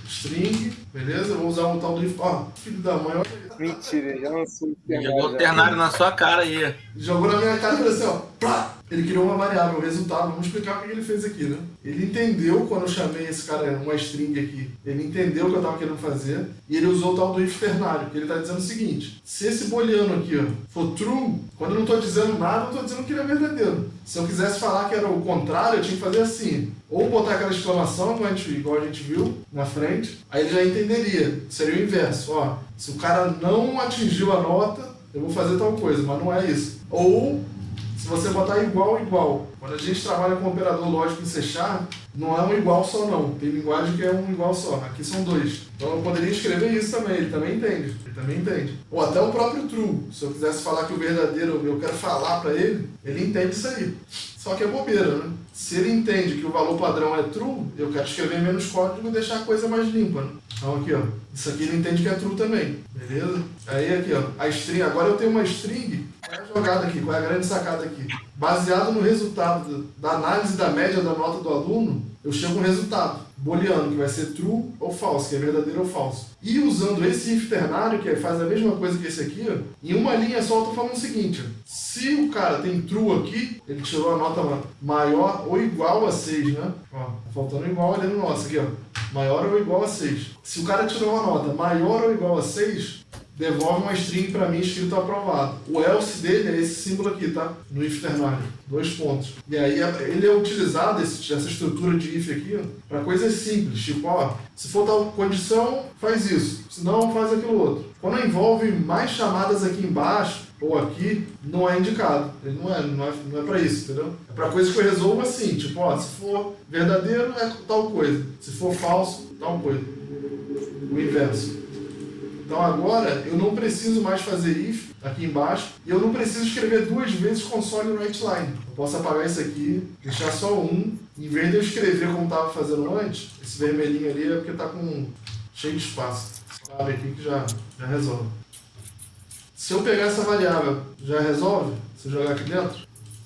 Speaker 1: String, beleza? Eu vou usar o tal do if. Ó, filho da mãe, olha aí.
Speaker 3: Mentira, já lançou o
Speaker 8: Jogou o ternário na sua cara aí.
Speaker 1: Jogou na minha cara e falou assim, ó, plá! Ele criou uma variável, o resultado. Vamos explicar o que ele fez aqui, né? Ele entendeu, quando eu chamei esse cara, uma string aqui, ele entendeu o que eu estava querendo fazer e ele usou o tal do if ternário, que ele está dizendo o seguinte: se esse booleano aqui, ó, for true, quando eu não estou dizendo nada, eu estou dizendo que ele é verdadeiro. Se eu quisesse falar que era o contrário, eu tinha que fazer assim. Ou botar aquela exclamação, igual a gente viu, na frente, aí ele já entenderia. Seria o inverso, ó. Se o cara não atingiu a nota, eu vou fazer tal coisa, mas não é isso. Ou, se você botar igual, igual. Quando a gente trabalha com operador lógico em C#, não é um igual só não. Tem linguagem que é um igual só. Aqui são dois. Então eu poderia escrever isso também. Ele também entende. Ele também entende. Ou até o próprio true. Se eu quisesse falar que o verdadeiro, eu quero falar para ele, ele entende isso aí. Só que é bobeira, né? Se ele entende que o valor padrão é true, eu quero escrever menos código e deixar a coisa mais limpa, né? Então aqui, ó. Isso aqui ele entende que é true também. Beleza? Aí aqui, ó. A string. Agora eu tenho uma string. Qual é a jogada aqui? Qual é a grande sacada aqui? Baseado no resultado da análise da média da nota do aluno, eu chego a um resultado booleano, que vai ser true ou false, que é verdadeiro ou falso. E usando esse if ternário, que faz a mesma coisa que esse aqui, ó, em uma linha só eu estou falando o seguinte: ó, se o cara tem true aqui, ele tirou a nota maior ou igual a 6, né? Ó, faltando igual ali no nosso aqui, ó. Maior ou igual a 6. Se o cara tirou uma nota maior ou igual a 6, devolve uma string para mim escrito aprovado. O else dele é esse símbolo aqui, tá? No if ternário. 2 pontos. E aí ele é utilizado, essa estrutura de if aqui, para coisas simples. Tipo, ó, se for tal condição, faz isso. Se não, faz aquilo outro. Quando envolve mais chamadas aqui embaixo, ou aqui, não é indicado. Ele não é para isso, entendeu? É para coisas que eu resolvo assim. Tipo, ó, se for verdadeiro, é tal coisa. Se for falso, tal coisa. O inverso. Então agora eu não preciso mais fazer if aqui embaixo e eu não preciso escrever 2 vezes console write line. Eu posso apagar isso aqui, deixar só um. Em vez de eu escrever como estava fazendo antes, esse vermelhinho ali é porque está cheio de espaço. Abre aqui que já resolve. Se eu pegar essa variável, já resolve? Se eu jogar aqui dentro?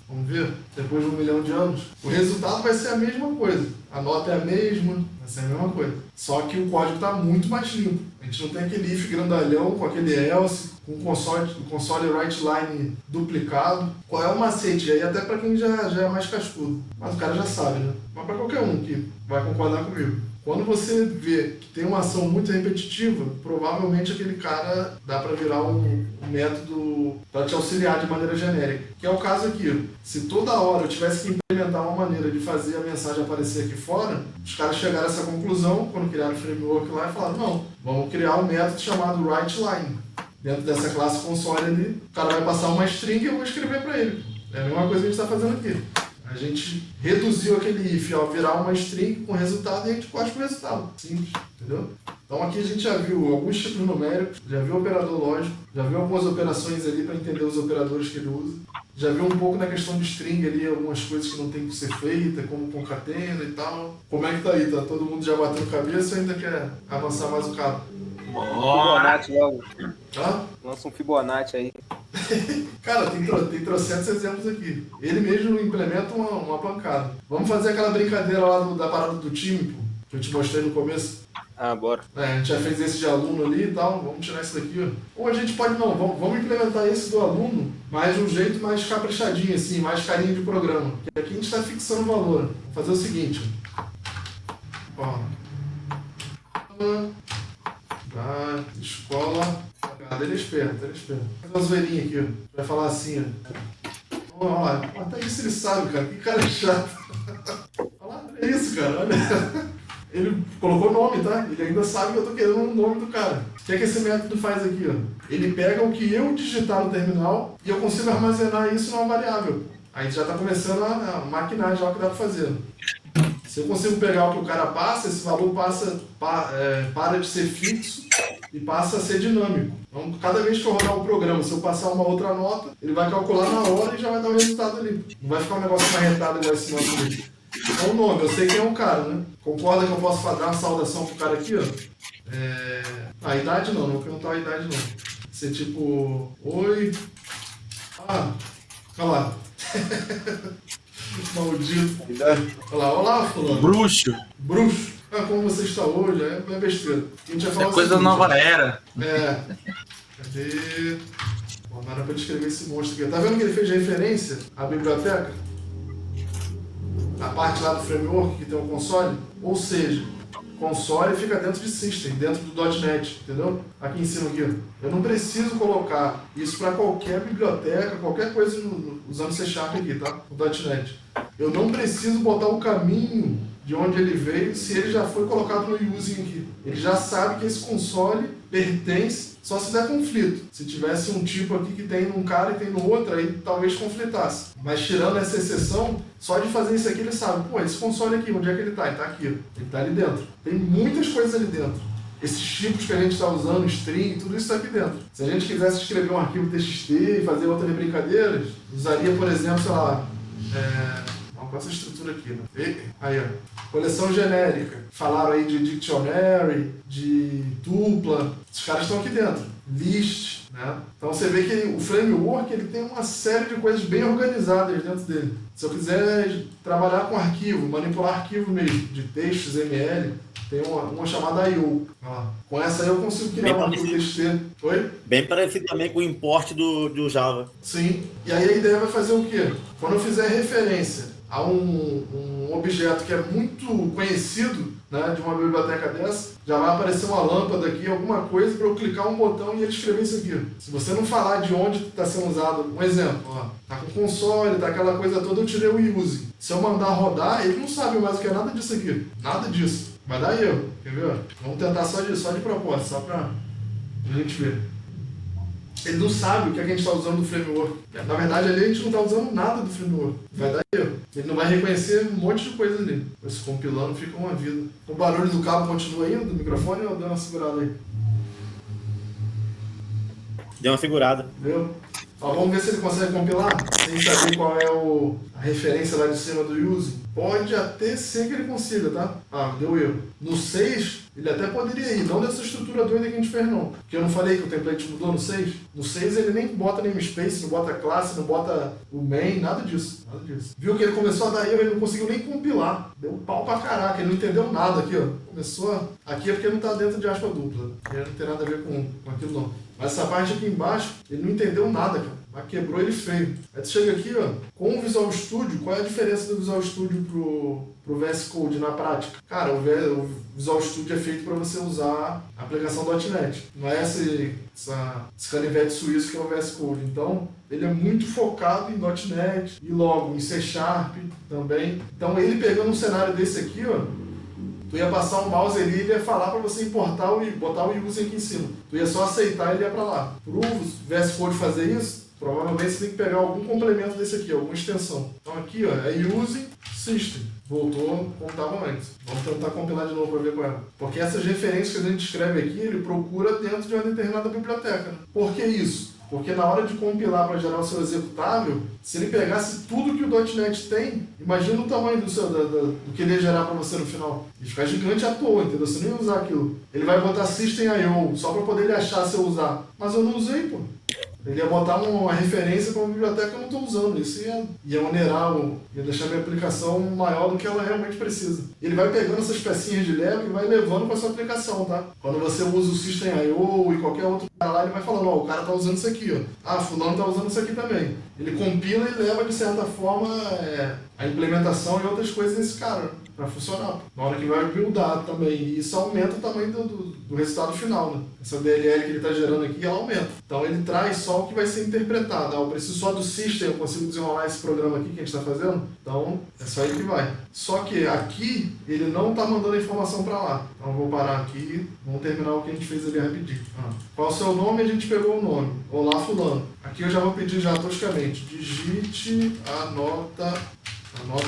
Speaker 1: Vamos ver? Depois de 1 milhão de anos. O resultado vai ser a mesma coisa. A nota é a mesma, vai ser a mesma coisa. Só que o código está muito mais limpo. A gente não tem aquele if grandalhão com aquele else, com o console write line duplicado. Qual é o macete? Aí até para quem já é mais cascudo. Mas o cara já sabe, né? Mas para qualquer um que vai concordar comigo. Quando você vê que tem uma ação muito repetitiva, provavelmente aquele cara dá para virar um método para te auxiliar de maneira genérica. Que é o caso aqui. Se toda hora eu tivesse que implementar uma maneira de fazer a mensagem aparecer aqui fora, os caras chegaram a essa conclusão, quando criaram o framework lá, e falaram: não, vamos criar um método chamado writeLine. Dentro dessa classe console ali, o cara vai passar uma string e eu vou escrever para ele. É a mesma coisa que a gente está fazendo aqui. A gente reduziu aquele if, ó, virar uma string com resultado e a gente pode com o resultado. Simples, entendeu? Então aqui a gente já viu alguns tipos numéricos, já viu operador lógico, já viu algumas operações ali para entender os operadores que ele usa. Já viu um pouco na questão de string ali, algumas coisas que não tem que ser feitas, como concatena e tal. Como é que tá aí? Tá todo mundo já batendo cabeça ou ainda quer avançar mais um cabo?
Speaker 3: Fibonacci logo.
Speaker 1: Tá?
Speaker 3: Lança um Fibonacci aí.
Speaker 1: Cara, tem trocentos exemplos aqui. Ele mesmo implementa uma pancada. Vamos fazer aquela brincadeira lá da parada do time, pô, que eu te mostrei no começo.
Speaker 3: Ah, bora.
Speaker 1: A gente já fez esse de aluno ali e tal, vamos tirar isso daqui, ó. Ou a gente pode, não, vamos implementar esse do aluno, mas de um jeito mais caprichadinho, assim, mais carinho de programa. Porque aqui a gente está fixando o valor. Vamos fazer o seguinte, ó. Da escola. Ele é esperto, Faz uma zoeirinha aqui, ó. Vai falar assim, ó. Olha lá, até isso ele sabe, cara. Que cara chato. Olha isso, cara, olha. Ele colocou nome, tá? Ele ainda sabe que eu tô querendo o nome do cara. O que é que esse método faz aqui, ó? Ele pega o que eu digitar no terminal e eu consigo armazenar isso numa variável. Aí já tá começando a maquinar já o que dá pra fazer. Se eu consigo pegar o que o cara passa, esse valor para de ser fixo e passa a ser dinâmico. Então, cada vez que eu rodar um programa, se eu passar uma outra nota, ele vai calcular na hora e já vai dar o resultado ali. Não vai ficar um negócio marretado igual esse nosso ali. Então, o nome, eu sei quem é o cara, né? Concorda que eu posso dar uma saudação pro cara aqui, ó? A idade não vou perguntar a idade não. Ser tipo, oi. Ah, olha lá. Maldito. Olá, fulano.
Speaker 8: Bruxo.
Speaker 1: Ah, como você está hoje? É besteira. A gente vai falar
Speaker 8: É coisa da nova era.
Speaker 1: Cadê? Bom, não era pra descrever esse monstro aqui. Tá vendo que ele fez referência à biblioteca? A parte lá do framework que tem o console? Ou seja, console fica dentro de System, dentro do .NET, entendeu? Aqui em cima aqui. Eu não preciso colocar isso para qualquer biblioteca, qualquer coisa usando C# aqui, tá? O .NET. Eu não preciso botar o caminho de onde ele veio se ele já foi colocado no using aqui. Ele já sabe que esse console pertence, só se der conflito. Se tivesse um tipo aqui que tem num cara e tem no outro, aí talvez conflitasse. Mas tirando essa exceção, só de fazer isso aqui ele sabe, pô, esse console aqui, onde é que ele tá? Ele tá aqui, ó. Ele tá ali dentro. Tem muitas coisas ali dentro. Esses tipos que a gente está usando, string, tudo isso está aqui dentro. Se a gente quisesse escrever um arquivo TXT e fazer outras brincadeiras, usaria, por exemplo, sei lá, com essa estrutura aqui, né? Aí, ó. Coleção genérica. Falaram aí de dictionary, de tupla. Esses caras estão aqui dentro. List, né? Então você vê que o framework ele tem uma série de coisas bem organizadas dentro dele. Se eu quiser trabalhar com arquivo, manipular arquivo mesmo, de textos, ML, tem uma chamada I/O. Com essa aí eu consigo criar um arquivo TXT. Oi?
Speaker 2: Bem parecido também com o import do Java.
Speaker 1: Sim. E aí a ideia vai fazer o quê? Quando eu fizer referência a um objeto que é muito conhecido, né, de uma biblioteca dessa, já vai aparecer uma lâmpada aqui, alguma coisa, para eu clicar um botão e ele escrever isso aqui. Se você não falar de onde está sendo usado, um exemplo, ó, tá com console, tá aquela coisa toda, eu tirei o use. Se eu mandar rodar, ele não sabe mais o que é nada disso aqui. Nada disso. Vai dar erro, quer ver? Vamos tentar só de propósito, só para a gente ver. Ele não sabe o que a gente está usando do framework. Na verdade, ali a gente não está usando nada do framework. Vai dar erro. Ele não vai reconhecer um monte de coisa ali. Esse compilando fica uma vida. O barulho do cabo continua indo do microfone ou deu uma segurada aí?
Speaker 2: Deu uma segurada.
Speaker 1: Deu? Ó, vamos ver se ele consegue compilar, sem saber qual é a referência lá de cima do use. Pode até ser que ele consiga, tá? Ah, deu erro. No 6, ele até poderia ir, não dessa estrutura doida que a gente fez, não. Porque eu não falei que o template mudou no 6? No 6 ele nem bota namespace, não bota classe, não bota o main, nada disso. Nada disso. Viu que ele começou a dar erro, ele não conseguiu nem compilar. Deu um pau pra caraca, ele não entendeu nada aqui, ó. Começou aqui é porque não tá dentro de aspa dupla. Ele não tem nada a ver com aquilo, não. Mas essa parte aqui embaixo, ele não entendeu nada, cara. Mas quebrou ele feio. Aí tu chega aqui, ó, com o Visual Studio, qual é a diferença do Visual Studio pro VS Code na prática? Cara, o Visual Studio é feito para você usar a aplicação .NET. Não é esse canivete suíço que é o VS Code. Então, ele é muito focado em .NET e logo em C# também. Então, ele pegando um cenário desse aqui, ó, tu ia passar um mouse ali e ele ia falar para você importar e botar o use aqui em cima. Tu ia só aceitar e ele ia para lá. Pro VS Code fazer isso, provavelmente você tem que pegar algum complemento desse aqui, alguma extensão. Então aqui, ó, é use system. Voltou como estava antes. Vamos tentar compilar de novo para ver qual é. Porque essas referências que a gente escreve aqui, ele procura dentro de uma determinada biblioteca. Né? Por que isso? Porque na hora de compilar para gerar o seu executável, se ele pegasse tudo que o .NET tem, imagina o tamanho do que ele ia gerar para você no final. Ia ficar gigante à toa, entendeu? Você não ia usar aquilo. Ele vai botar System I/O só para poder ele achar se eu usar. Mas eu não usei, pô. Ele ia botar uma referência para uma biblioteca que eu não estou usando. Isso ia onerar, ia deixar minha aplicação maior do que ela realmente precisa. Ele vai pegando essas pecinhas de Lego e vai levando para sua aplicação, tá? Quando você usa o System I/O e qualquer outro cara lá, ele vai falando, ó, o cara tá usando isso aqui, ó. Ah, fulano tá usando isso aqui também. Ele compila e leva, de certa forma, a implementação e outras coisas desse cara para funcionar. Na hora que vai buildar também. E isso aumenta o tamanho do resultado final, né? Essa DLL que ele está gerando aqui, ela aumenta. Então ele traz só o que vai ser interpretado. Ah, eu preciso só do system, eu consigo desenrolar esse programa aqui que a gente está fazendo. Então é só aí que vai. Só que aqui ele não está mandando a informação para lá. Então eu vou parar aqui, vamos terminar o que a gente fez ali rapidinho. Qual é o seu nome? A gente pegou o nome. Olá, fulano. Aqui eu já vou pedir já toscamente. Digite a nota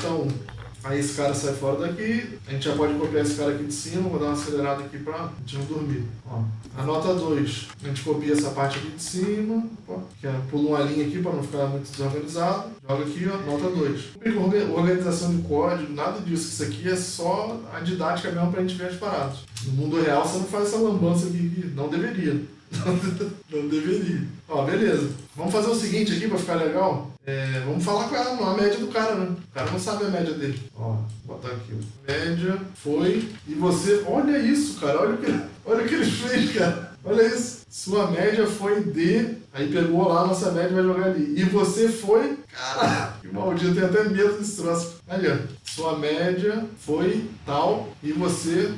Speaker 1: 1. Aí esse cara sai fora daqui, a gente já pode copiar esse cara aqui de cima, vou dar uma acelerada aqui pra gente não dormir. Ó, a nota 2, a gente copia essa parte aqui de cima, pula uma linha aqui para não ficar muito desorganizado, joga aqui, ó, nota 2. Organização de código, nada disso, isso aqui é só a didática mesmo pra gente ver as paradas. No mundo real você não faz essa lambança aqui, não deveria. Não deveria. Ó, beleza. Vamos fazer o seguinte aqui pra ficar legal. Vamos falar com a média do cara, né? O cara não sabe a média dele. Ó, vou botar aqui. Média foi. E você. Olha isso, cara. Olha o que ele fez, cara. Olha isso. Sua média foi D. Aí pegou lá a nossa média e vai jogar ali. E você foi. Caralho, que maldito. Eu tenho até medo desse troço. Ali, ó. Sua média foi tal. E você.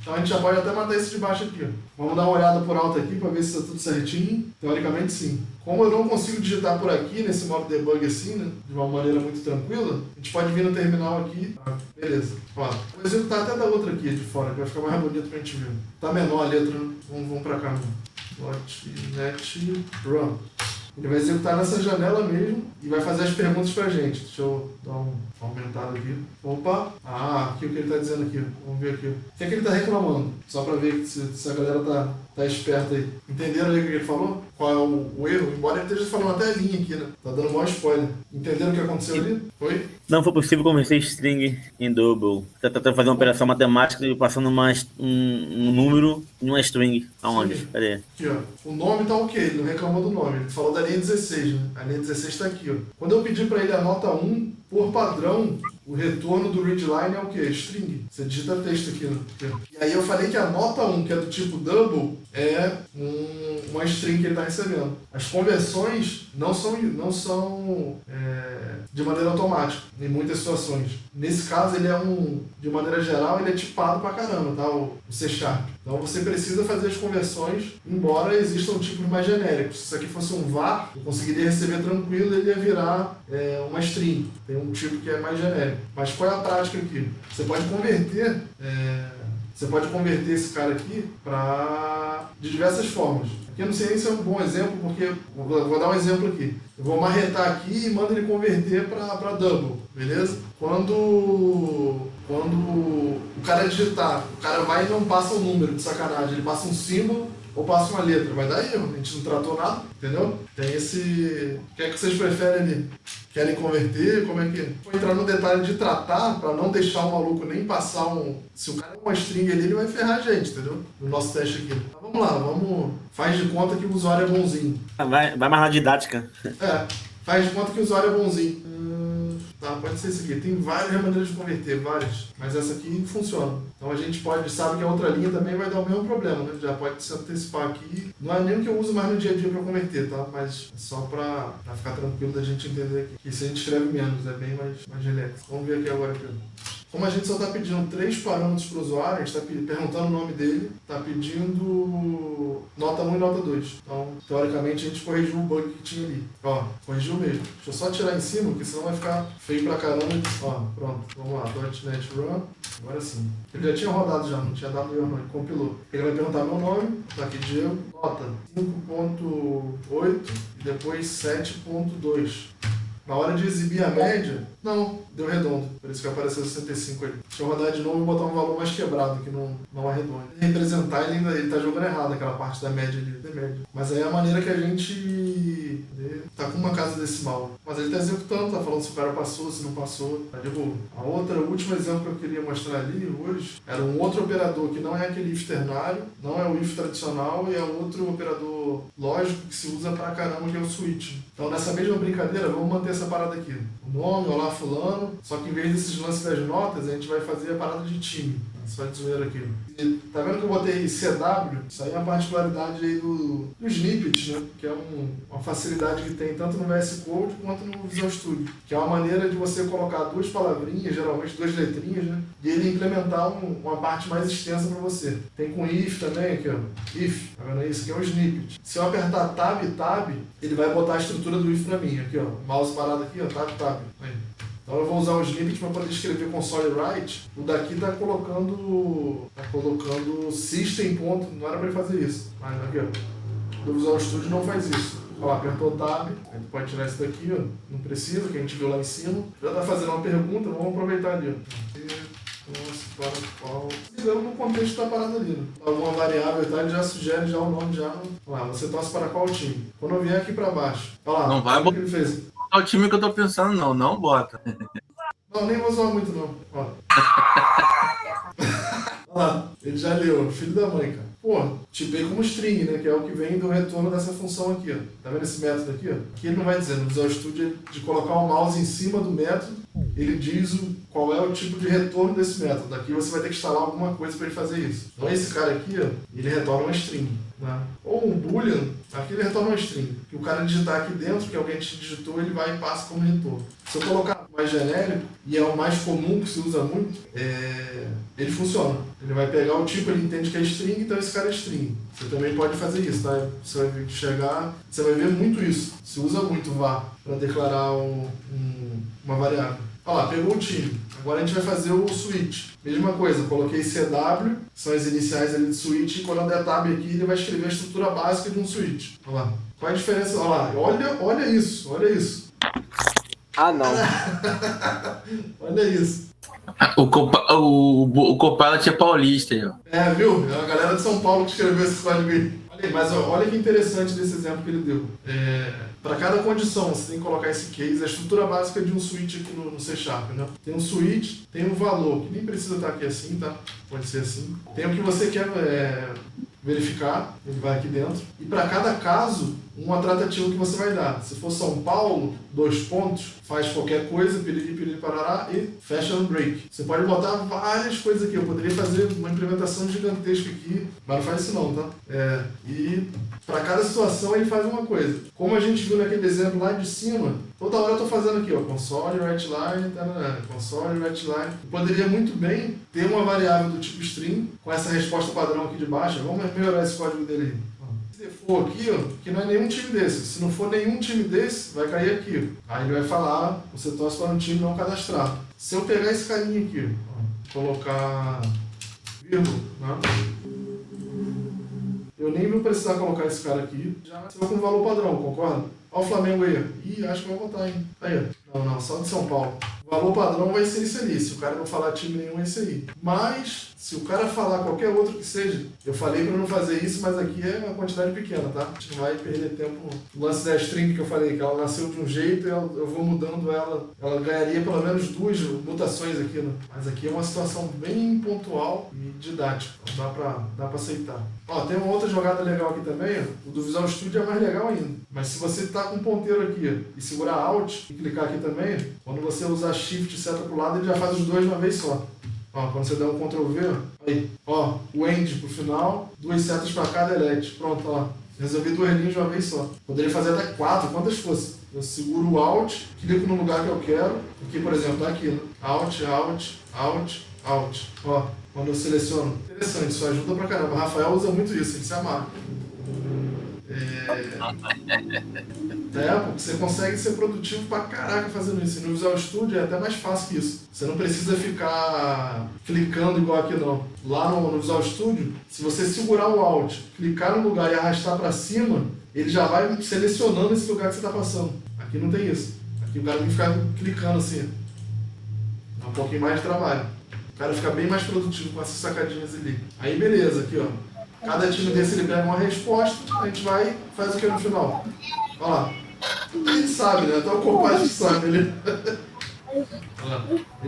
Speaker 1: Então a gente já pode até matar esse de baixo aqui, ó. Vamos dar uma olhada por alto aqui para ver se está tudo certinho. Teoricamente sim. Como eu não consigo digitar por aqui, nesse modo debug assim, né, de uma maneira muito tranquila, a gente pode vir no terminal aqui. Beleza. Ó, vou executar até da outra aqui de fora, que vai ficar mais bonito pra gente ver. Tá menor a letra, né? Vamos pra cá, né? .NET Run. Ele vai executar nessa janela mesmo e vai fazer as perguntas pra gente. Deixa eu dar um aumentado aqui. Opa! Aqui o que ele tá dizendo aqui. Vamos ver aqui. O que é que ele tá reclamando? Só pra ver se a galera tá esperta aí. Entenderam aí o que ele falou? Qual é o erro? Embora ele esteja falando até a linha aqui, né? Tá dando maior spoiler. Entenderam o que aconteceu ali? Foi?
Speaker 2: Não foi possível converter string em double. Tá tentando fazer uma operação matemática e passando um número em uma string. Aonde?
Speaker 1: Sim.
Speaker 2: Cadê?
Speaker 1: Aqui, ó. O nome tá ok, ele não reclamou do nome. Ele falou da linha 16, né? A linha 16 tá aqui, ó. Quando eu pedi pra ele a nota 1, por padrão, o retorno do readline é o quê? String. Você digita texto aqui, né? E aí eu falei que a nota 1, que é do tipo double, é uma string que ele está recebendo. As conversões não são de maneira automática, em muitas situações. Nesse caso, ele de maneira geral, ele é tipado pra caramba, tá? O C#. Então você precisa fazer as conversões, embora existam tipos mais genéricos. Se isso aqui fosse um var, eu conseguiria receber tranquilo, ele ia virar uma string. Tem um tipo que é mais genérico. Mas qual é a prática aqui? Você pode converter esse cara aqui de diversas formas. Aqui eu não sei nem se é um bom exemplo, porque vou dar um exemplo aqui. Eu vou marretar aqui e mando ele converter para double, beleza? Quando o cara digitar, o cara vai e não passa um número de sacanagem, ele passa um símbolo ou passa uma letra. Vai dar erro, a gente não tratou nada, entendeu? Tem esse... O que é que vocês preferem ali? Querem converter? Como é que... Vou entrar no detalhe de tratar, para não deixar o maluco nem passar Se o cara é uma string ali, ele vai ferrar a gente, entendeu? No nosso teste aqui. Então, vamos lá, faz de conta que o usuário é bonzinho.
Speaker 2: Vai mais na didática.
Speaker 1: Faz de conta que o usuário é bonzinho. Tá, pode ser isso aqui. Tem várias maneiras de converter, várias. Mas essa aqui funciona. Então a gente sabe que a outra linha também vai dar o mesmo problema, né? Já pode se antecipar aqui. Não é nem o que eu uso mais no dia a dia para converter, tá? Mas é só para ficar tranquilo da gente entender aqui. Isso a gente escreve menos, é bem mais relax. Vamos ver aqui agora, Pedro. Como a gente só está pedindo 3 parâmetros para o usuário, a gente está perguntando o nome dele, está pedindo nota 1 e nota 2. Então, teoricamente, a gente corrigiu o bug que tinha ali. Ó, corrigiu mesmo. Deixa eu só tirar em cima, porque senão vai ficar feio pra caramba. Ó, pronto. Vamos lá, .NET Run. Agora sim. Ele já tinha rodado já, não tinha dado erro não, ele compilou. Ele vai perguntar meu nome, tá aqui Diego, nota 5.8 e depois 7.2. Na hora de exibir a média, não, deu redondo. Por isso que apareceu 65 ali. Deixa eu rodar de novo e botar um valor mais quebrado, que não arredonda. Representar, ele tá jogando errado aquela parte da média ali, da média. Mas aí é a maneira que a gente tá com uma casa decimal. Mas ele tá executando, tá falando se o cara passou, se não passou. Tá de boa. O último exemplo que eu queria mostrar ali hoje era um outro operador que não é aquele if ternário, não é o if tradicional e é outro operador lógico que se usa pra caramba, que é o switch. Então nessa mesma brincadeira, vamos manter essa parada aqui. O nome, olá fulano, só que em vez desses lances das notas, a gente vai fazer a parada de time. Só de zoeira aqui. E tá vendo que eu botei CW? Isso aí é uma particularidade aí do snippet, né? Que é uma facilidade que tem tanto no VS Code quanto no Visual Studio. Que é uma maneira de você colocar 2 palavrinhas, geralmente 2 letrinhas, né? E ele implementar uma parte mais extensa para você. Tem com if também aqui, ó. If, tá vendo isso? Aqui é um snippet. Se eu apertar tab, ele vai botar a estrutura do if pra mim. Aqui, ó. Mouse parado aqui, ó. Tab. Aí. Então eu vou usar o snippet para poder escrever console write. O daqui está colocando system ponto. Não era para ele fazer isso. Mas aqui, ó. Do Visual Studio não faz isso. Ó, apertou tab. A gente pode tirar isso daqui, ó. Não precisa, que a gente viu lá em cima. Já está fazendo uma pergunta, vamos aproveitar ali, ó. Para qual... Ligando no contexto da parada ali, né? Alguma variável e tal, ele já sugere já o nome já. Olha lá, você torce para qual time? Quando eu vier aqui para baixo. Olha lá,
Speaker 8: não vai
Speaker 1: o que ele fez.
Speaker 8: É o time que eu tô pensando, não bota.
Speaker 1: Não, nem vou zoar muito, não. Ó. Olha lá, ele já leu, filho da mãe, cara. pô, tipei como string, né? Que é o que vem do retorno dessa função aqui, ó. Tá vendo esse método aqui, ó? Aqui ele não vai dizer, no Visual Studio, de colocar o mouse em cima do método, ele diz qual é o tipo de retorno desse método. Aqui você vai ter que instalar alguma coisa para ele fazer isso. Então esse cara aqui, ó, ele retorna uma string, né? Ou um boolean, aqui ele retorna uma string. Que o cara digitar aqui dentro, que alguém te digitou, ele vai e passa como retorno. Se eu colocar mais genérico, e é o mais comum que se usa muito, ele funciona. Ele vai pegar o tipo, ele entende que é string, então esse cara é string. Você também pode fazer isso, tá? Você vai chegar, você vai ver muito isso. Se usa muito var para declarar uma variável. Olha lá, pegou o time. Agora a gente vai fazer o switch. Mesma coisa, coloquei CW, que são as iniciais ali de switch, e quando eu der tab aqui, ele vai escrever a estrutura básica de um switch. Olha lá. Qual é a diferença? Olha lá, olha isso, olha isso.
Speaker 3: Ah, não.
Speaker 1: Olha isso.
Speaker 8: O Copilot é paulista, ó.
Speaker 1: Viu? É a galera de São Paulo que escreveu esse código aí. Olha aí, mas olha que interessante desse exemplo que ele deu. Para cada condição, você tem que colocar esse case, a estrutura básica de um switch aqui no C#, né? Tem um switch, tem um valor, que nem precisa estar aqui assim, tá? Pode ser assim. Tem o que você quer verificar, ele vai aqui dentro. E para cada caso, uma tratativa que você vai dar. Se for São Paulo, 2 pontos, faz qualquer coisa, piriri, parará, e fecha no break. Você pode botar várias coisas aqui. Eu poderia fazer uma implementação gigantesca aqui, mas não faz isso não, tá? E para cada situação ele faz uma coisa. Como a gente viu naquele exemplo lá de cima, toda hora eu estou fazendo aqui, ó, console, writeLine, console, writeLine. Eu poderia muito bem ter uma variável do tipo string, com essa resposta padrão aqui de baixo. Vamos melhorar esse código dele aí. Se for aqui, ó, que não é nenhum time desse. Se não for nenhum time desse, vai cair aqui. Aí ele vai falar, você torce para um time não cadastrado. Se eu pegar esse carinha aqui, ó, colocar vírgula, né? Eu nem vou precisar colocar esse cara aqui. Já nasceu com valor padrão, concorda? Olha o Flamengo aí. Ih, acho que vai botar, hein? Aí, ó. Não, só de São Paulo. O valor padrão vai ser isso ali. Se o cara não falar time nenhum, é isso aí. Mas, se o cara falar qualquer outro que seja, eu falei para não fazer isso, mas aqui é uma quantidade pequena, tá? A gente não vai perder tempo. O lance da string que eu falei, que ela nasceu de um jeito e eu vou mudando ela. Ela ganharia pelo menos 2 mutações aqui, né? Mas aqui é uma situação bem pontual e didática. Então dá pra aceitar. Ó, tem uma outra jogada legal aqui também, ó. O do Visual Studio é mais legal ainda. Mas se você tá com um ponteiro aqui ó, e segurar Alt e clicar aqui também, quando você usar Shift e seta pro lado, ele já faz os dois de uma vez só. Ó, quando você der um Ctrl V, ó, aí, ó, o End pro final, 2 setas para cada delete. Pronto, ó lá. Resolvi 2 linhas de uma vez só. Poderia fazer até 4, quantas fosse. Eu seguro o Alt, clico no lugar que eu quero. Aqui, por exemplo, tá aqui, né? Alt, Alt, Alt, Alt. Ó, quando eu seleciono. Interessante, isso ajuda pra caramba. O Rafael usa muito isso, ele se amarra. Porque você consegue ser produtivo pra caraca fazendo isso. E no Visual Studio é até mais fácil que isso. Você não precisa ficar clicando igual aqui não. Lá no Visual Studio, se você segurar o Alt, clicar no lugar e arrastar pra cima, ele já vai selecionando esse lugar que você tá passando. Aqui não tem isso. Aqui o cara tem que ficar clicando assim. Dá um pouquinho mais de trabalho. O cara fica bem mais produtivo com essas sacadinhas ali. Aí beleza, aqui ó. Cada time desse ele pega uma resposta, a gente vai e faz o que no final. Olha lá. Ele sabe, né? Até o Copilot sabe. Ele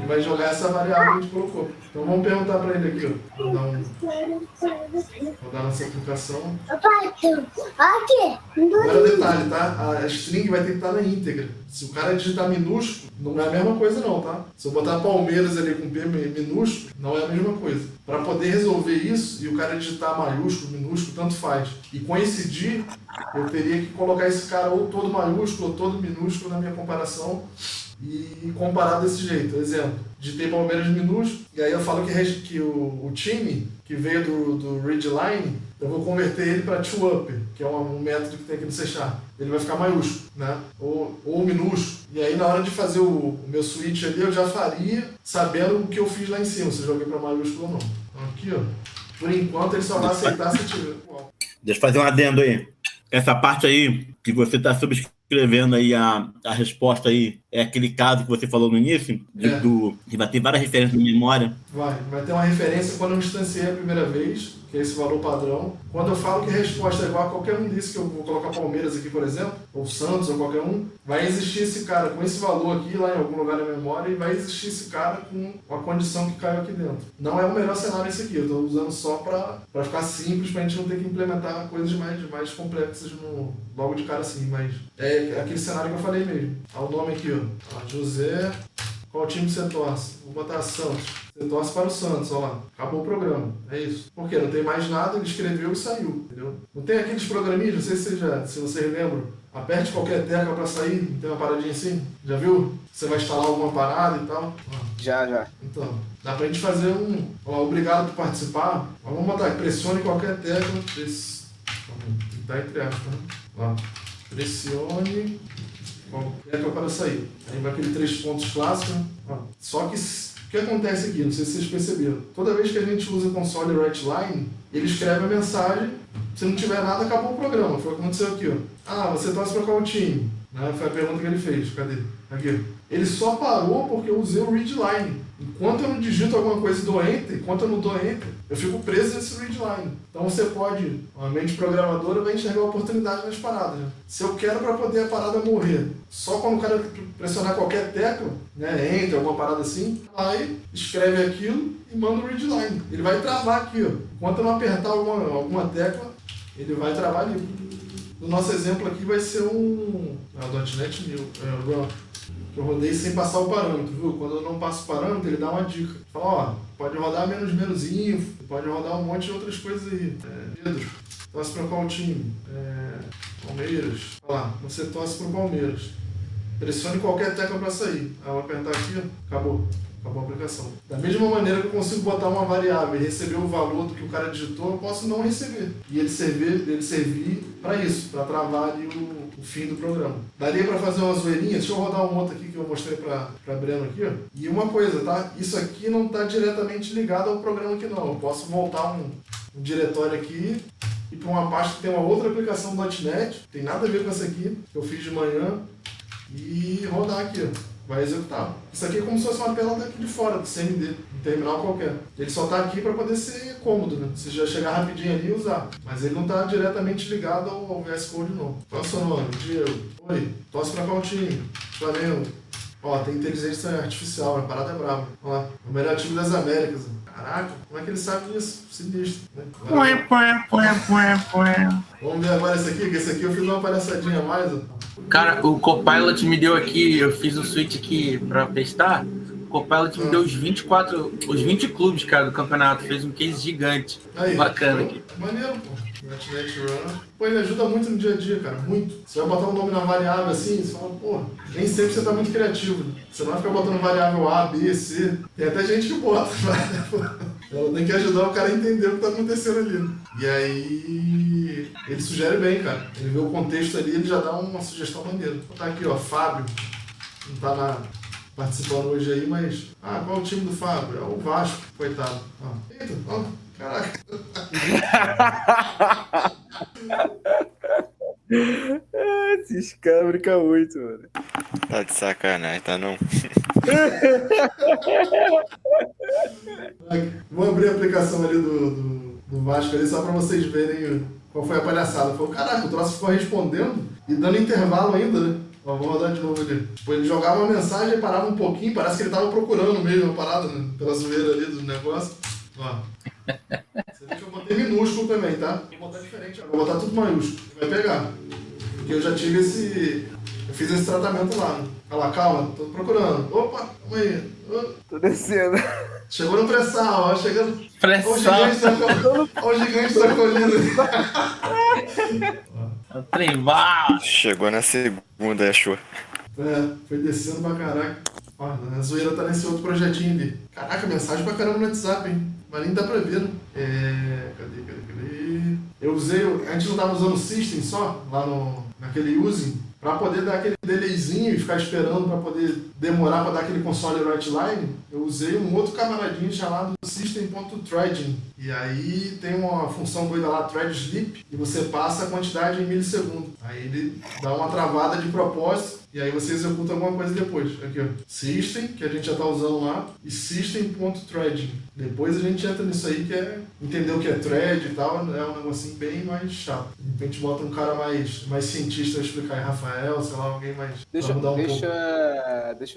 Speaker 1: vai jogar essa variável que a gente colocou. Então vamos perguntar para ele aqui, ó. Vou dar nossa aplicação. Agora detalhe, tá? A string vai ter que estar na íntegra. Se o cara digitar minúsculo, não é a mesma coisa não, tá? Se eu botar Palmeiras ali com P minúsculo, não é a mesma coisa. Para poder resolver isso, e o cara digitar maiúsculo, minúsculo, tanto faz, e coincidir, eu teria que colocar esse cara ou todo maiúsculo ou todo minúsculo na minha comparação e comparar desse jeito. Exemplo, digitei Palmeiras minúsculo, e aí eu falo que o time que veio do readline, eu vou converter ele para toUp, que é um método que tem aqui no C#. Ele vai ficar maiúsculo, né? Ou minúsculo. E aí na hora de fazer o meu switch ali, eu já faria sabendo o que eu fiz lá em cima, se eu joguei para maiúsculo ou não. Então aqui, ó, por enquanto ele só vai aceitar se tiver.
Speaker 2: Deixa eu fazer um adendo aí. Essa parte aí que você está subscrevendo aí a resposta aí é aquele caso que você falou no início, que vai ter várias referências de memória.
Speaker 1: Vai ter uma referência quando eu instanciei a primeira vez, que é esse valor padrão. Quando eu falo que a resposta é igual a qualquer um desses, que eu vou colocar Palmeiras aqui, por exemplo, ou Santos, ou qualquer um, vai existir esse cara com esse valor aqui, lá em algum lugar da memória, e vai existir esse cara com a condição que caiu aqui dentro. Não é o melhor cenário esse aqui, eu estou usando só para ficar simples, para a gente não ter que implementar coisas mais complexas logo de cara assim, mas é aquele cenário que eu falei mesmo. Olha o nome aqui, ó. José, qual time você torce? Vou botar Santos. Você torce para o Santos, olha lá. Acabou o programa. É isso. Por quê? Não tem mais nada, ele escreveu e saiu. Entendeu? Não tem aqueles programinhas, não sei se vocês lembram. Aperte qualquer tecla para sair, não tem uma paradinha assim? Já viu? Você vai instalar alguma parada e tal?
Speaker 3: Já.
Speaker 1: Então, dá pra gente fazer obrigado por participar. Vamos botar aqui, pressione qualquer tecla. Tá entre aspas, né? Lá. Pressione qualquer tecla para sair. Aí vai aquele 3 pontos clássicos. Só que o que acontece aqui? Não sei se vocês perceberam. Toda vez que a gente usa o console WriteLine, ele escreve a mensagem. Se não tiver nada, acabou o programa. Foi o que aconteceu aqui, ó. Você torce para qual time? Foi a pergunta que ele fez. Cadê? Aqui. Ele só parou porque eu usei o readline. Enquanto eu não digito alguma coisa e dou enter, enquanto eu não dou enter, eu fico preso nesse readline. Então você pode, a mente programadora vai enxergar a oportunidade nas paradas. Né? Se eu quero para poder a parada morrer, só quando o cara pressionar qualquer tecla, né, enter, alguma parada assim, aí escreve aquilo e manda o readline. Ele vai travar aqui, ó. Enquanto eu não apertar alguma tecla, ele vai travar ali. No nosso exemplo aqui vai ser .NET Run, que eu rodei sem passar o parâmetro, viu? Quando eu não passo o parâmetro, ele dá uma dica. Fala, ó, pode rodar menos info, pode rodar um monte de outras coisas aí. Pedro, torce para qual time? Palmeiras. Olha lá, você torce para o Palmeiras. Pressione qualquer tecla para sair. Aí eu vou apertar aqui, ó, acabou a aplicação. Da mesma maneira que eu consigo botar uma variável e receber o valor do que o cara digitou, eu posso não receber. E ele servir para isso, para travar ali o fim do programa. Daria para fazer uma zoeirinha? Deixa eu rodar um outro aqui que eu mostrei para Breno aqui. Ó. E uma coisa, tá? Isso aqui não está diretamente ligado ao programa aqui não. Eu posso voltar um diretório aqui e para uma pasta que tem uma outra aplicação .NET, tem nada a ver com essa aqui, que eu fiz de manhã, e rodar aqui, ó. Vai executar. Isso aqui é como se fosse uma tela daqui de fora, do CMD, um terminal qualquer. Ele só está aqui para poder ser cômodo, né? Você já chegar rapidinho ali e usar. Mas ele não está diretamente ligado ao VS Code, não. Qual é o seu nome? Diego. Oi, torce para qual time? Flamengo. Ó, tem inteligência artificial, a parada é brava. Ó, o melhor time das Américas. Caraca, como é que ele sabe disso? Sinistro, né? Vamos ver agora esse aqui, que esse aqui eu fiz uma palhaçadinha a mais, ó.
Speaker 8: Cara, o Copilot me deu aqui, eu fiz o switch aqui pra testar. O Copilot me deu os 20 clubes, cara, do campeonato. Fez um case gigante.
Speaker 1: Aí,
Speaker 8: bacana aqui.
Speaker 1: Maneiro, pô. .NET Run. Pô, ele ajuda muito no dia a dia, cara. Muito. Você vai botar um nome na variável assim, você fala, pô, nem sempre você tá muito criativo. Né? Você não vai ficar botando variável A, B, C. Tem até gente que bota. Ela tem que ajudar o cara a entender o que tá acontecendo ali. Né? E aí, ele sugere bem, cara. Ele vê o contexto ali, ele já dá uma sugestão maneira. Vou botar aqui, ó, Fábio. Não tá participando hoje aí, mas... qual é o time do Fábio? É o Vasco, coitado. Eita, ó, caraca.
Speaker 3: Esses caras brincam muito, mano.
Speaker 11: Tá de sacanagem, tá não?
Speaker 1: Vou abrir a aplicação ali do Vasco ali só pra vocês verem qual foi a palhaçada. Falei, caraca, o troço ficou respondendo e dando intervalo ainda, né? Ó, vou rodar de novo ali. Tipo, ele jogava uma mensagem e parava um pouquinho, parece que ele tava procurando mesmo a parada, né? Pela zoeira ali do negócio. Ó. Você vê que eu botei minúsculo também, tá? Vou botar diferente agora. Vou botar tudo maiúsculo. Vai pegar. Porque eu já tive eu fiz esse tratamento lá. Né? Olha lá, calma, tô procurando. Opa, calma aí.
Speaker 3: Tô descendo.
Speaker 1: Chegou no pré-sal, ó. Chegando.
Speaker 8: Pré-sal.
Speaker 1: Olha o gigante sacolhido.
Speaker 11: Chegou na segunda, achou.
Speaker 1: Foi descendo pra caraca. Ó, a zoeira tá nesse outro projetinho ali. Caraca, mensagem pra caramba no WhatsApp, hein? Mas nem dá pra ver, né? Cadê? Eu usei... A gente não tava usando o System só, lá naquele using, pra poder dar aquele delayzinho e ficar esperando para poder demorar para dar aquele console write line, eu usei um outro camaradinho chamado system.threading. E aí tem uma função doida lá, thread sleep, e você passa a quantidade em milissegundos. Aí ele dá uma travada de propósito e aí você executa alguma coisa depois. Aqui, ó, system, que a gente já está usando lá, e system.threading. Depois a gente entra nisso aí, que é entender o que é thread e tal, é um negocinho bem mais chato. De repente bota um cara mais cientista a explicar, Rafael, sei lá, alguém mais...
Speaker 3: Deixa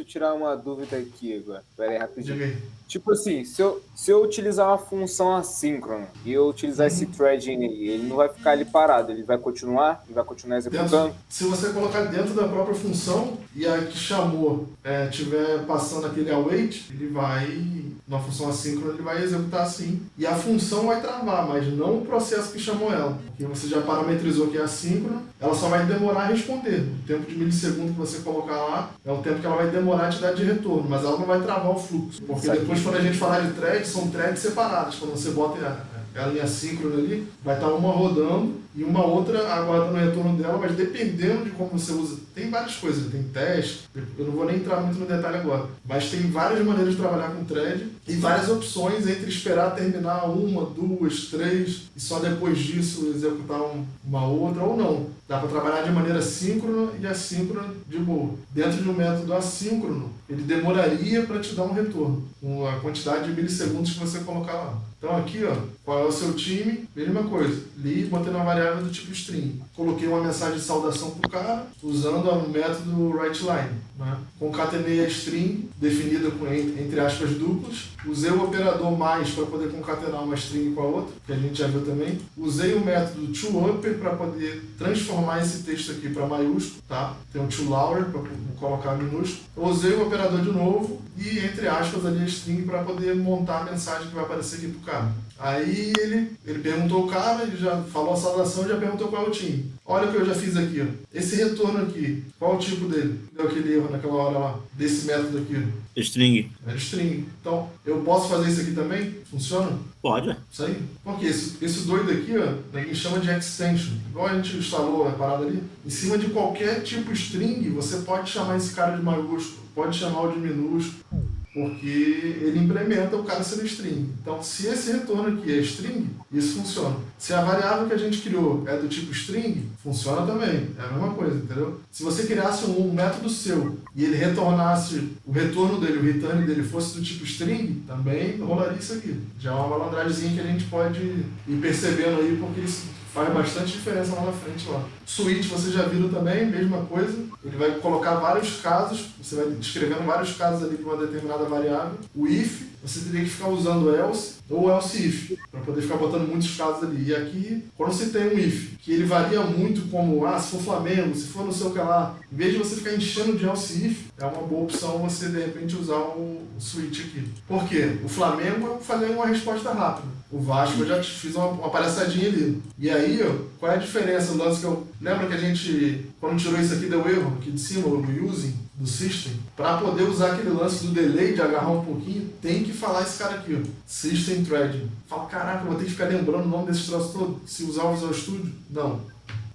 Speaker 3: eu tirar uma dúvida aqui agora. Pera aí, rapidinho.
Speaker 1: Diga aí.
Speaker 3: Tipo assim, se eu utilizar uma função assíncrona e eu utilizar esse threading aí, ele não vai ficar ali parado, ele vai continuar? Ele vai continuar executando?
Speaker 1: Se você colocar dentro da própria função e a que chamou estiver passando aquele await, ele vai, na função assíncrona, ele vai executar assim. E a função vai travar, mas não o processo que chamou ela. Porque você já parametrizou que é assíncrona, ela só vai demorar a responder. O tempo de milissegundo que você colocar lá é o tempo que ela vai demorar a te dar de retorno, mas ela não vai travar o fluxo. Porque depois, quando a gente falar de threads, são threads separadas. Quando você bota ela em assíncrona ali, vai estar uma rodando e uma outra aguardando o retorno dela, mas dependendo de como você usa. Tem várias coisas, tem teste, eu não vou nem entrar muito no detalhe agora, mas tem várias maneiras de trabalhar com thread e várias opções entre esperar terminar uma, duas, três e só depois disso executar uma outra ou não. Dá para trabalhar de maneira síncrona e assíncrona de boa. Dentro de um método assíncrono, ele demoraria para te dar um retorno, com a quantidade de milissegundos que você colocar lá. Então aqui, ó, qual é o seu time? Mesma coisa. Li, botei uma variável do tipo string. Coloquei uma mensagem de saudação pro cara, usando o método writeLine. Né? Concatenei a string, definida com entre aspas duplas. Usei o operador mais para poder concatenar uma string com a outra, que a gente já viu também. Usei o método toUpper para poder transformar esse texto aqui para maiúsculo, tá? Tem o toLower para colocar minúsculo. Eu usei o operador de novo e, entre aspas, ali a string para poder montar a mensagem que vai aparecer aqui pro cara. Aí ele perguntou o cara, ele já falou a saudação e já perguntou qual é o time. Olha o que eu já fiz aqui, ó. Esse retorno aqui, qual é o tipo dele? Deu aquele erro naquela hora lá, desse método aqui.
Speaker 2: String.
Speaker 1: É string. Então, eu posso fazer isso aqui também? Funciona?
Speaker 2: Pode.
Speaker 1: Isso aí? Porque esse doido aqui, ó, a gente chama de extension. Igual a gente instalou a parada ali. Em cima de qualquer tipo string, você pode chamar esse cara de maiúsculo, pode chamar o de minúsculo. Porque ele implementa o cara sendo string. Então, se esse retorno aqui é string, isso funciona. Se a variável que a gente criou é do tipo string, funciona também. É a mesma coisa, entendeu? Se você criasse um método seu e ele retornasse o retorno dele, o return dele fosse do tipo string, também rolaria isso aqui. Já é uma malandragemzinha que a gente pode ir percebendo aí, porque isso faz bastante diferença lá na frente. Lá. Switch, vocês já viram também, mesma coisa. Ele vai colocar vários casos, você vai descrevendo vários casos ali para uma determinada variável. O if, você teria que ficar usando else ou else if, para poder ficar botando muitos casos ali. E aqui, quando você tem um if, que ele varia muito como, se for Flamengo, se for não sei o que lá, em vez de você ficar enchendo de else if, é uma boa opção você, de repente, usar o switch aqui. Por quê? O Flamengo, eu falei uma resposta rápida. O Vasco, eu já fiz uma palhaçadinha ali. E aí, ó, qual é a diferença? O lance que eu... Lembra que a gente, quando tirou isso aqui, deu erro aqui de cima, o using do system? Para poder usar aquele lance do delay, de agarrar um pouquinho, tem que falar esse cara aqui, ó. System threading. Fala, caraca, eu vou ter que ficar lembrando o nome desse troço todo, se usar o Visual Studio? Não.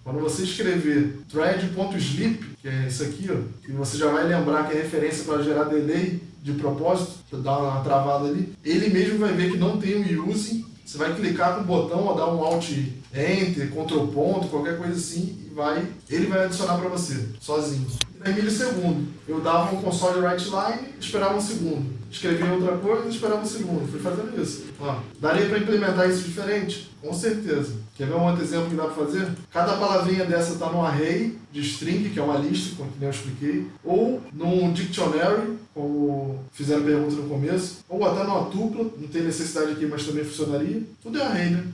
Speaker 1: Quando você escrever thread.sleep, que é isso aqui, ó, que você já vai lembrar que é referência para gerar delay de propósito, para dar uma travada ali, ele mesmo vai ver que não tem o using. Você vai clicar com o botão ou dar um Alt Enter, Ctrl ponto, qualquer coisa assim, e ele vai adicionar para você, sozinho. E em milissegundo, eu dava um console writeLine, esperava um segundo. Escrevia outra coisa, esperava um segundo. Fui fazendo isso. Ó, daria para implementar isso diferente? Com certeza. Quer ver um outro exemplo que dá para fazer? Cada palavrinha dessa está num array de string, que é uma lista, como eu expliquei, ou num dictionary, como fizeram pergunta no começo, ou até numa tupla, não tem necessidade aqui, mas também funcionaria. Tudo é array, né?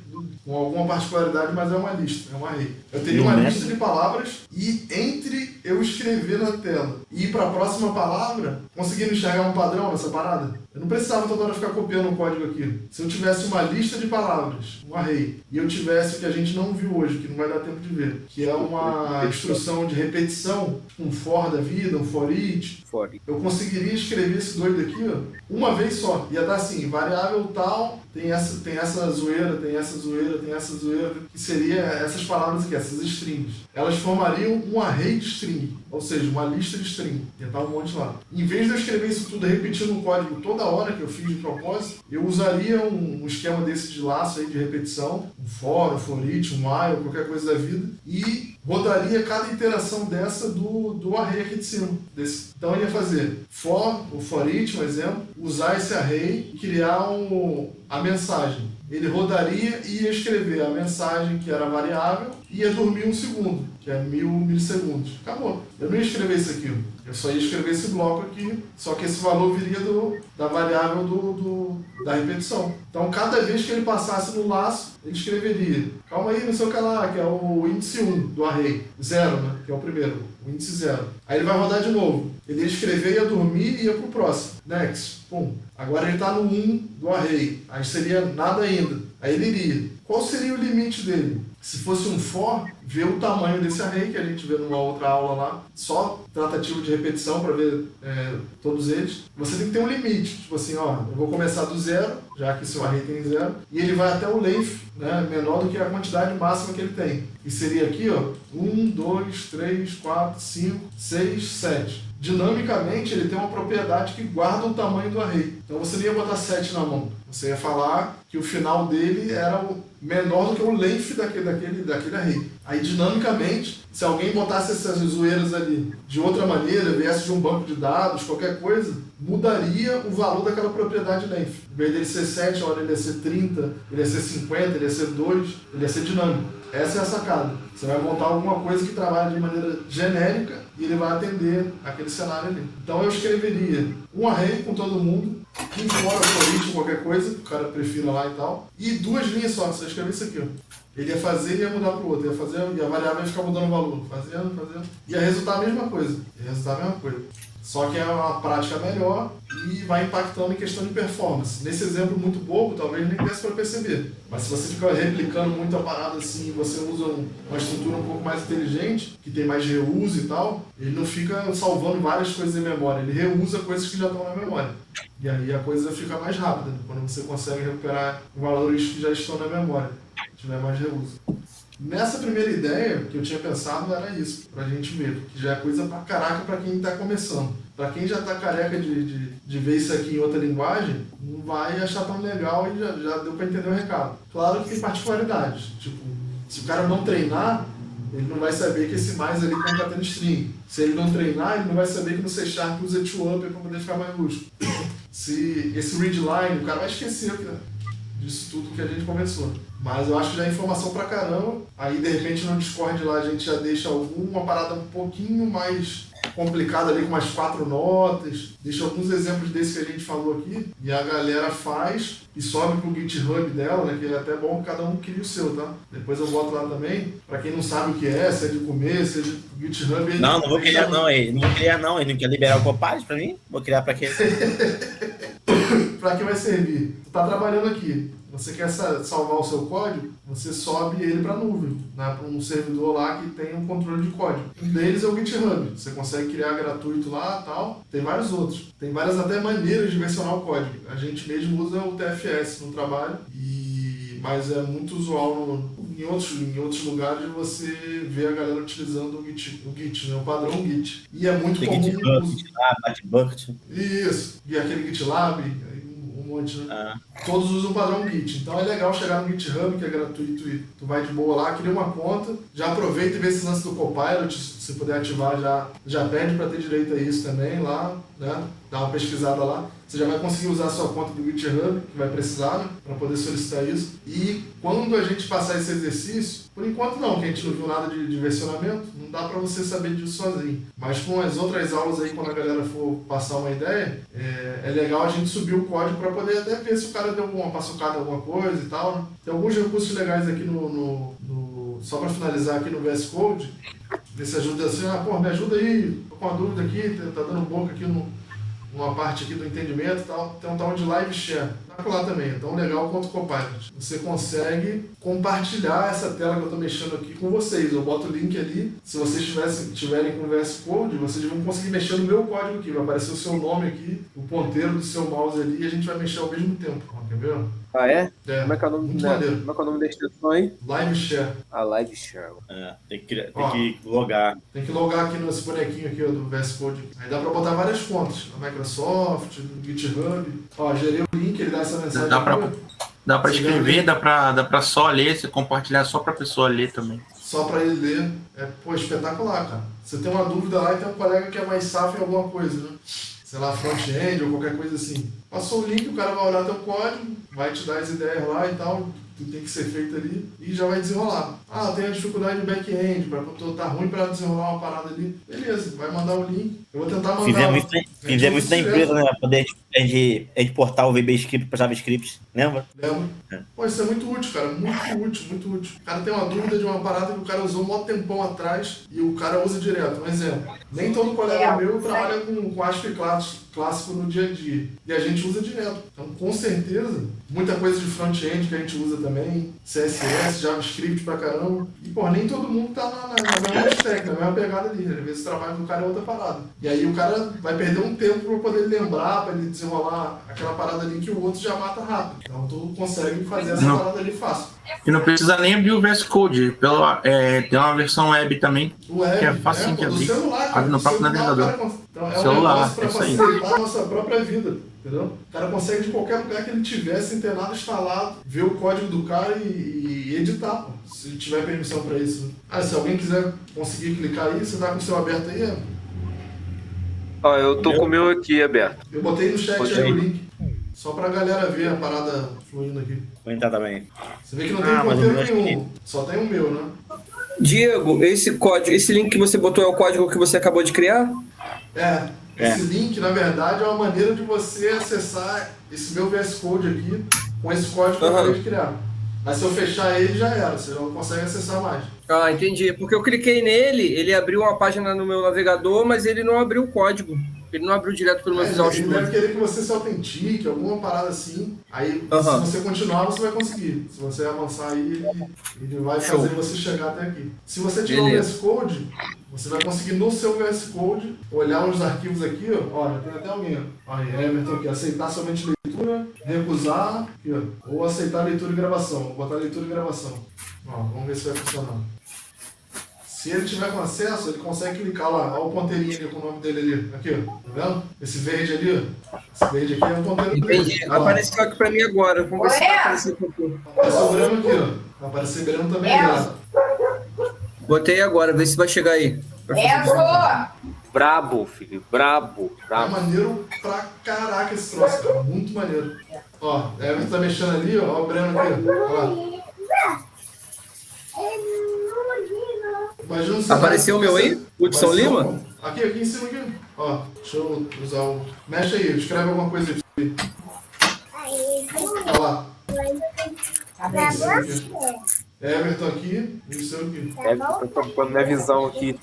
Speaker 1: Com alguma particularidade, mas é uma lista, é um array. Eu teria uma lista de palavras e entre eu escrever na tela e ir para a próxima palavra, conseguindo enxergar um padrão nessa parada? Eu não precisava toda hora ficar copiando o código aqui. Se eu tivesse uma lista de palavras, um array, e eu tivesse o que a gente não viu hoje, que não vai dar tempo de ver, que é uma instrução de repetição, um for da vida, um for each, eu conseguiria escrever esse doido aqui, ó, uma vez só. Ia dar assim, variável tal, tem essa zoeira, tem essa zoeira, tem essa zoeira, que seria essas palavras aqui, essas strings. Elas formariam um array de string, ou seja, uma lista de string. Ia estar um monte lá. Em vez de eu escrever isso tudo repetindo o código toda hora que eu fiz de propósito, eu usaria um esquema desse de laço aí de repetição, um for, um for each, um while, qualquer coisa da vida, e rodaria cada iteração dessa do array aqui de cima. Então eu ia fazer for, o for each, um exemplo, usar esse array e criar a mensagem. Ele rodaria e ia escrever a mensagem que era variável e ia dormir 1 segundo, que é 1000 milissegundos. Acabou. Eu não ia escrever isso aqui. Eu só ia escrever esse bloco aqui, só que esse valor viria da variável da repetição. Então, cada vez que ele passasse no laço, ele escreveria. Calma aí, não sei o que lá, que é o índice 1 do array. 0, né? Que é o primeiro. O índice 0. Aí ele vai rodar de novo. Ele ia escrever, ia dormir e ia pro próximo. Next. Pum. Agora ele está no 1 do array. Aí seria nada ainda. Aí ele iria. Qual seria o limite dele? Se fosse um for, ver o tamanho desse array, que a gente vê numa outra aula lá, só tratativa de repetição para ver todos eles, você tem que ter um limite. Tipo assim, ó, eu vou começar do 0, já que seu array tem 0, e ele vai até o length, né, menor do que a quantidade máxima que ele tem. E seria aqui, ó, 1, 2, 3, 4, 5, 6, 7. Dinamicamente, ele tem uma propriedade que guarda o tamanho do array. Então você não ia botar 7 na mão. Você ia falar que o final dele era menor do que o length daquele array. Aí, dinamicamente, se alguém botasse essas zoeiras ali de outra maneira, viesse de um banco de dados, qualquer coisa, mudaria o valor daquela propriedade length. Em vez dele ser 7, agora ele ia ser 30, ele ia ser 50, ele ia ser 2, ele ia ser dinâmico. Essa é a sacada. Você vai montar alguma coisa que trabalha de maneira genérica e ele vai atender aquele cenário ali. Então eu escreveria um array com todo mundo, um fora, for each, qualquer coisa, que o cara prefira lá e tal, e 2 linhas só. Você escrever isso aqui, ó. Ele ia fazer e ia mudar para o outro, ia fazer e a variável ia ficar mudando o valor, fazendo. Ia resultar a mesma coisa. Só que é uma prática melhor e vai impactando em questão de performance. Nesse exemplo muito bobo, talvez nem desse para perceber. Mas se você ficar replicando muito a parada assim, e você usa uma estrutura um pouco mais inteligente, que tem mais reuso e tal, ele não fica salvando várias coisas em memória, ele reusa coisas que já estão na memória. E aí a coisa fica mais rápida, quando você consegue recuperar valores que já estão na memória, tiver mais reuso. Nessa primeira ideia que eu tinha pensado era isso, pra gente ver, que já é coisa pra caraca pra quem tá começando. Pra quem já tá careca de ver isso aqui em outra linguagem, não vai achar tão legal e já deu pra entender o recado. Claro que tem particularidades, tipo, se o cara não treinar, ele não vai saber que esse mais ali contatando string. Se ele não treinar, ele não vai saber que no C# usa to-up pra poder ficar mais rústico. Se esse readline, o cara vai esquecer disso tudo que a gente conversou. Mas eu acho que já é informação pra caramba. Aí, de repente, no Discord lá, a gente já deixa alguma parada um pouquinho mais complicada ali, com umas 4 notas. Deixa alguns exemplos desses que a gente falou aqui. E a galera faz e sobe pro GitHub dela, né? Que é até bom que cada um crie o seu, tá? Depois eu boto lá também. Pra quem não sabe o que é, se é de comer, se é de GitHub...
Speaker 2: Não vou criar não. Ele não quer liberar o Copilot pra mim? Vou criar pra quê?
Speaker 1: Pra que vai servir? Tu tá trabalhando aqui. Você quer salvar o seu código, você sobe ele para a nuvem, né, para um servidor lá que tem um controle de código. Um deles é o GitHub. Você consegue criar gratuito lá e tal. Tem vários outros. Tem várias até maneiras de versionar o código. A gente mesmo usa o TFS no trabalho, mas é muito usual em outros lugares você vê a galera utilizando o Git, né, o padrão Git. E é muito comum.
Speaker 2: GitHub, GitLab,
Speaker 1: isso. E aquele GitLab, um monte, né? Todos usam o padrão Git. Então é legal chegar no GitHub, que é gratuito, e tu vai de boa lá, cria uma conta, já aproveita e vê esse lance do Copilot, se puder ativar, já pede para ter direito a isso também lá, né? Dá uma pesquisada lá. Você já vai conseguir usar a sua conta do GitHub, que vai precisar, né? Para poder solicitar isso. E quando a gente passar esse exercício, por enquanto não, que a gente não viu nada de versionamento, não dá para você saber disso sozinho. Mas com as outras aulas aí, quando a galera for passar uma ideia, é legal a gente subir o código para poder até ver se o cara deu uma paçocada, alguma coisa e tal, né? Tem alguns recursos legais aqui só para finalizar aqui no VS Code, ver se ajuda assim, me ajuda aí, tô com uma dúvida aqui, tá dando boca aqui uma parte aqui do entendimento e tal, tem um tal de Live Share. Tá lá também, é tão legal quanto o Copilot. Você consegue compartilhar essa tela que eu estou mexendo aqui com vocês. Eu boto o link ali. Se vocês tiverem com o VS Code, vocês vão conseguir mexer no meu código aqui. Vai aparecer o seu nome aqui, o ponteiro do seu mouse ali, e a gente vai mexer ao mesmo tempo. Ó, quer ver?
Speaker 3: Ah, é?
Speaker 1: É.
Speaker 3: Como é que é o nome, como é que é o nome da extensão aí?
Speaker 1: Live Share.
Speaker 3: A Live Share.
Speaker 2: Tem que logar.
Speaker 1: Tem que logar aqui nesse bonequinho aqui, ó, do VS Code. Aí dá pra botar várias fontes. Da Microsoft, do GitHub. Ó, gerei o link, ele dá essa mensagem.
Speaker 8: Dá pra escrever, dá pra só ler, você compartilhar só pra pessoa ler também.
Speaker 1: Só pra ele ler. Pô, espetacular, cara. Você tem uma dúvida lá e tem um colega que é mais safo em alguma coisa, né? Sei lá, front-end ou qualquer coisa assim. Passou o link, o cara vai olhar teu código, vai te dar as ideias lá e tal, que tem que ser feito ali, e já vai desenrolar. Ah, eu tenho a dificuldade de back-end, tá ruim pra desenrolar uma parada ali. Beleza, vai mandar o link. Eu vou tentar mandar.
Speaker 2: Fizemos isso na empresa, né? Pra poder exportar o VB-Script para JavaScript. Lembra?
Speaker 1: Lembra? Pô, isso é muito útil, cara. Muito útil, muito útil. O cara tem uma dúvida de uma parada que o cara usou um mó tempão atrás e o cara usa direto. Um exemplo. Nem todo colega meu trabalha com ASP clássico no dia a dia. E a gente usa direto. Então, com certeza, muita coisa de front-end que a gente usa também. CSS, JavaScript pra caramba. E, pô, nem todo mundo tá na mesma stack, na mesma pegada ali. Às vezes o trabalho do cara é outra parada. E aí o cara vai perder um tempo pra poder lembrar, pra ele desenrolar aquela parada ali que o outro já mata rápido. Então tu consegue fazer essa parada ali fácil.
Speaker 8: E não precisa nem abrir o VS Code. Tem uma versão web também, que é fácil de abrir. Abre no próprio navegador.
Speaker 1: Então, é um
Speaker 8: celular,
Speaker 1: negócio pra facilitar a nossa própria vida. Entendeu? O cara consegue de qualquer lugar que ele tiver, sem ter nada instalado, ver o código do cara e editar, pô, se ele tiver permissão pra isso. Se alguém quiser conseguir clicar aí, você tá com o seu aberto aí,
Speaker 3: Ó, eu tô com o meu aqui aberto.
Speaker 1: Eu botei no chat aí o link. Só pra galera ver a parada fluindo aqui.
Speaker 2: Vou entrar também.
Speaker 1: Você vê que não tem ponteiro nenhum, só tem o meu, né?
Speaker 4: Diego, esse link que você botou é o código que você acabou de criar?
Speaker 1: Esse link, na verdade, é uma maneira de você acessar esse meu VS Code aqui com esse código que eu acabei de criar. Mas se eu fechar ele, já era, você não consegue acessar mais.
Speaker 4: Ah, entendi. Porque eu cliquei nele, ele abriu uma página no meu navegador, mas ele não abriu o código. Ele não abriu direto pelo meu Visual Studio.
Speaker 1: Ele deve querer que você se autentique, alguma parada assim. Aí, se você continuar, você vai conseguir. Se você avançar aí, ele vai fazer você chegar até aqui. Se você tiver o VS Code, você vai conseguir no seu VS Code olhar uns arquivos aqui, ó. Olha, tem até alguém, ó. Aí, Everton aqui, aceitar somente leitura, recusar, aqui, ó. Ou aceitar leitura e gravação. Vou botar leitura e gravação. Ó, vamos ver se vai funcionar. Se ele tiver com acesso, ele consegue clicar lá. Olha o ponteirinho ali com o nome dele ali. Aqui, ó. Tá vendo? Esse verde ali, ó. Esse verde aqui é o ponteiro dele.
Speaker 4: Entendi. Apareceu aqui pra mim agora. Vamos ver se vai aparecer pra tu.
Speaker 1: Apareceu o Breno aqui, ó. Vai aparecer Breno também, né?
Speaker 4: Botei agora, vê se vai chegar aí.
Speaker 3: Brabo, filho. Brabo.
Speaker 1: É maneiro pra caraca esse troço, cara. Muito maneiro. Ó, a Everton tá mexendo ali, ó. Ó o Breno aqui, ó. Olha lá.
Speaker 4: Apareceu o meu aí? Hudson Lima?
Speaker 1: Aqui em cima aqui. Ó, deixa eu usar o... Mexe aí, escreve alguma coisa aí. Olha lá. Everton aqui e o seu aqui.
Speaker 3: Everton tá tampando minha visão aqui.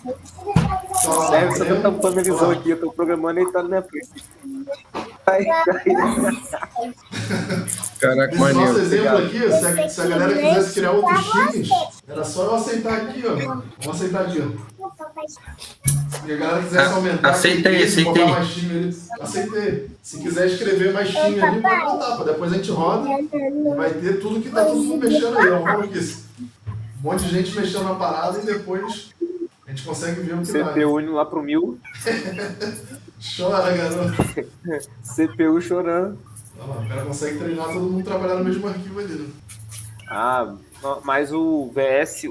Speaker 3: Everton tá tampando minha visão aqui. Eu tô programando e tá na minha frente.
Speaker 4: Caraca,
Speaker 1: maneiro. Nosso exemplo aqui, se a galera quisesse criar outros times, era só eu aceitar aqui, ó. Vamos aceitar aqui, ó. Se a galera quisesse aumentar, botar mais time ali, aceitei. Se quiser escrever mais time ali, pode botar, pô. Depois a gente roda e vai ter tudo que tá todo mundo mexendo aí, ó. Vamos aqui. Um monte de gente mexendo na parada e depois a gente consegue ver o que vai.
Speaker 3: CPU indo lá pro 1000.
Speaker 1: Chora, garoto.
Speaker 3: CPU chorando.
Speaker 1: O cara consegue treinar todo mundo trabalhar no mesmo arquivo ali, né?
Speaker 3: Ah, mas o VS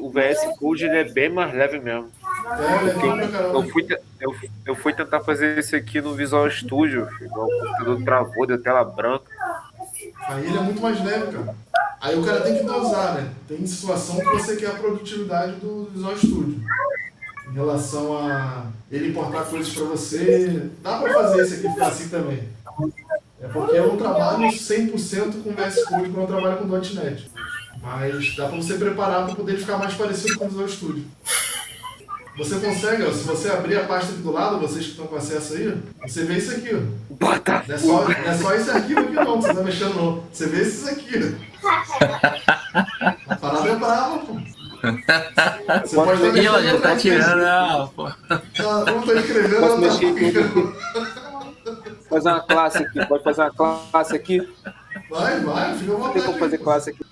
Speaker 3: Code ele é bem mais leve mesmo. Eu fui tentar fazer isso aqui no Visual Studio, o computador travou, deu tela branca.
Speaker 1: Aí ele é muito mais leve, cara. Aí o cara tem que dosar, né? Tem situação que você quer a produtividade do Visual Studio. Em relação a ele importar coisas para você. Dá para fazer isso aqui ficar assim também. É porque eu não trabalho 100% com VS Code quando eu trabalho com .NET. Mas dá para você preparar para poder ficar mais parecido com o Visual Studio. Você consegue, ó, se você abrir a pasta aqui do lado, vocês que estão com acesso aí, você vê isso aqui, ó. Não é só esse arquivo aqui não, que você tá mexendo não. Você vê esses aqui, ó. A parada é brava, pô. Você pode estar
Speaker 8: Ih, ela já tá tirando, pô.
Speaker 1: Como tá escrevendo, ela tá
Speaker 3: Fazer uma classe aqui, pode fazer uma classe aqui?
Speaker 1: Vai, fica à vontade.
Speaker 3: Tem como fazer classe aqui.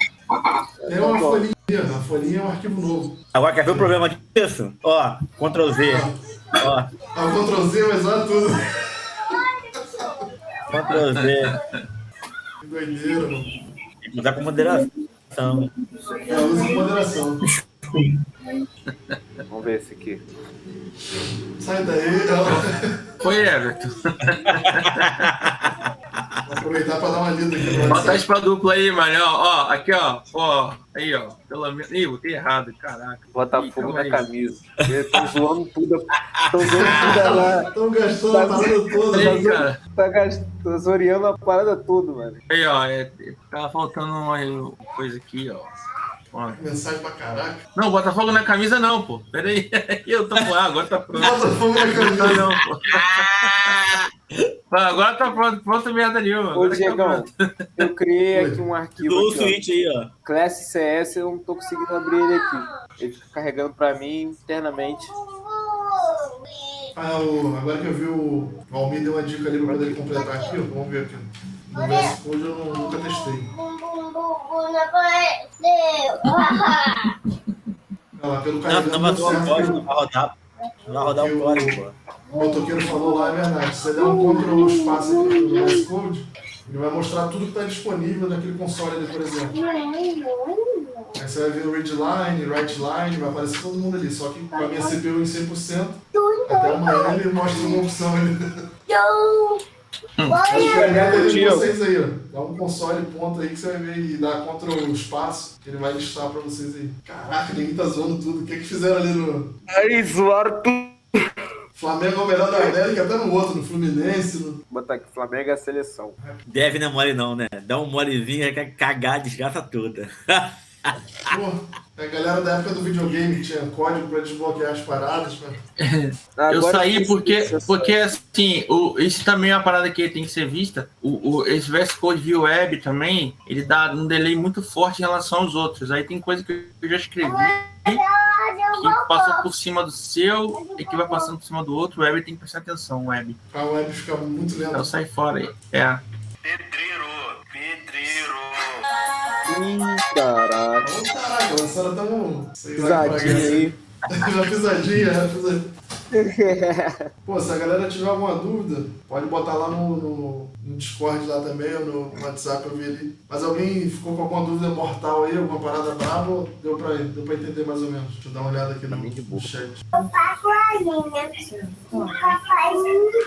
Speaker 1: Tem uma folhinha, a folhinha é um arquivo novo.
Speaker 2: Agora quer ver o problema disso? Ó, Ctrl Z. Ó.
Speaker 1: O Ctrl Z vai usar tudo.
Speaker 2: Ctrl Z.
Speaker 1: Que doideira, mano.
Speaker 2: Tem que usar com moderação.
Speaker 1: Usa com moderação.
Speaker 3: Vamos ver esse aqui.
Speaker 1: Sai daí, ó.
Speaker 8: Foi, Everton.
Speaker 1: Vou aproveitar pra dar uma lida aqui.
Speaker 8: Bota as pra dupla aí, mano. Ó, aqui, ó. Aí, ó. Pelo menos. Ih, botei errado, caraca.
Speaker 3: Botafogo na camisa. Estão zoando tudo. Estão zoando tudo lá.
Speaker 1: Estão gastando a parada toda.
Speaker 8: Aí, cara.
Speaker 3: Tá zoreando a parada toda, mano.
Speaker 8: Aí, ó. Tava faltando uma coisa aqui, ó.
Speaker 1: Mensagem pra caraca.
Speaker 8: Não, Botafogo na camisa não, pô. Pera aí. Eu tô agora tá pronto.
Speaker 1: Botafogo na camisa
Speaker 8: não, pô. Agora tá pronto merda nenhuma.
Speaker 3: Ô, Diegão, eu criei aqui um arquivo.
Speaker 2: Do
Speaker 3: aqui,
Speaker 2: switch aí, ó.
Speaker 3: Class CS, eu não tô conseguindo abrir ele aqui. Ele fica carregando pra mim internamente.
Speaker 1: Agora que eu vi o Almir deu uma dica ali pra poder completar aqui, ó. Vamos ver aqui. No VS Code eu nunca testei. Olha lá, pelo carregando
Speaker 2: não vai rodar o código, pô.
Speaker 1: O motoqueiro falou lá, é verdade. Se você der um Ctrl espaço aqui no VS Code, ele vai mostrar tudo que está disponível naquele console ali, por exemplo. Aí você vai ver o read line, write line, vai aparecer todo mundo ali. Só que com a minha CPU em 100%, até amanhã ele mostra uma opção ali. Vocês aí, ó. Dá um console ponto aí que você vai ver e dá Ctrl espaço, que ele vai listar pra vocês aí. Caraca, ninguém tá zoando tudo. O que fizeram ali no...
Speaker 3: Aí, zoaram tudo.
Speaker 1: Flamengo é o melhor da América, até no outro, no Fluminense.
Speaker 3: Vou botar aqui, Flamengo é a seleção.
Speaker 2: Deve não é mole não, né? Dá um molezinho, aí quer cagar a desgraça toda.
Speaker 1: Porra, a galera da época do videogame que tinha código pra desbloquear as paradas, mano.
Speaker 8: Eu saí porque assim, isso também é uma parada que tem que ser vista. Esse VS Code via web também, ele dá um delay muito forte em relação aos outros. Aí tem coisa que eu já escrevi que passa por cima do seu e que vai passando por cima do outro. O web tem que prestar atenção, web.
Speaker 1: A web fica muito lenta.
Speaker 8: Então sai fora aí. É.
Speaker 3: Caraca.
Speaker 1: Ô, caraca, a senhora tá um...
Speaker 3: Pisadinha aí.
Speaker 1: Uma pisadinha. Pô, se a galera tiver alguma dúvida, pode botar lá no Discord lá também, ou no WhatsApp, eu vi ali. Mas alguém ficou com alguma dúvida mortal aí, alguma parada brava, ou deu pra entender mais ou menos? Deixa eu dar uma olhada aqui no chat.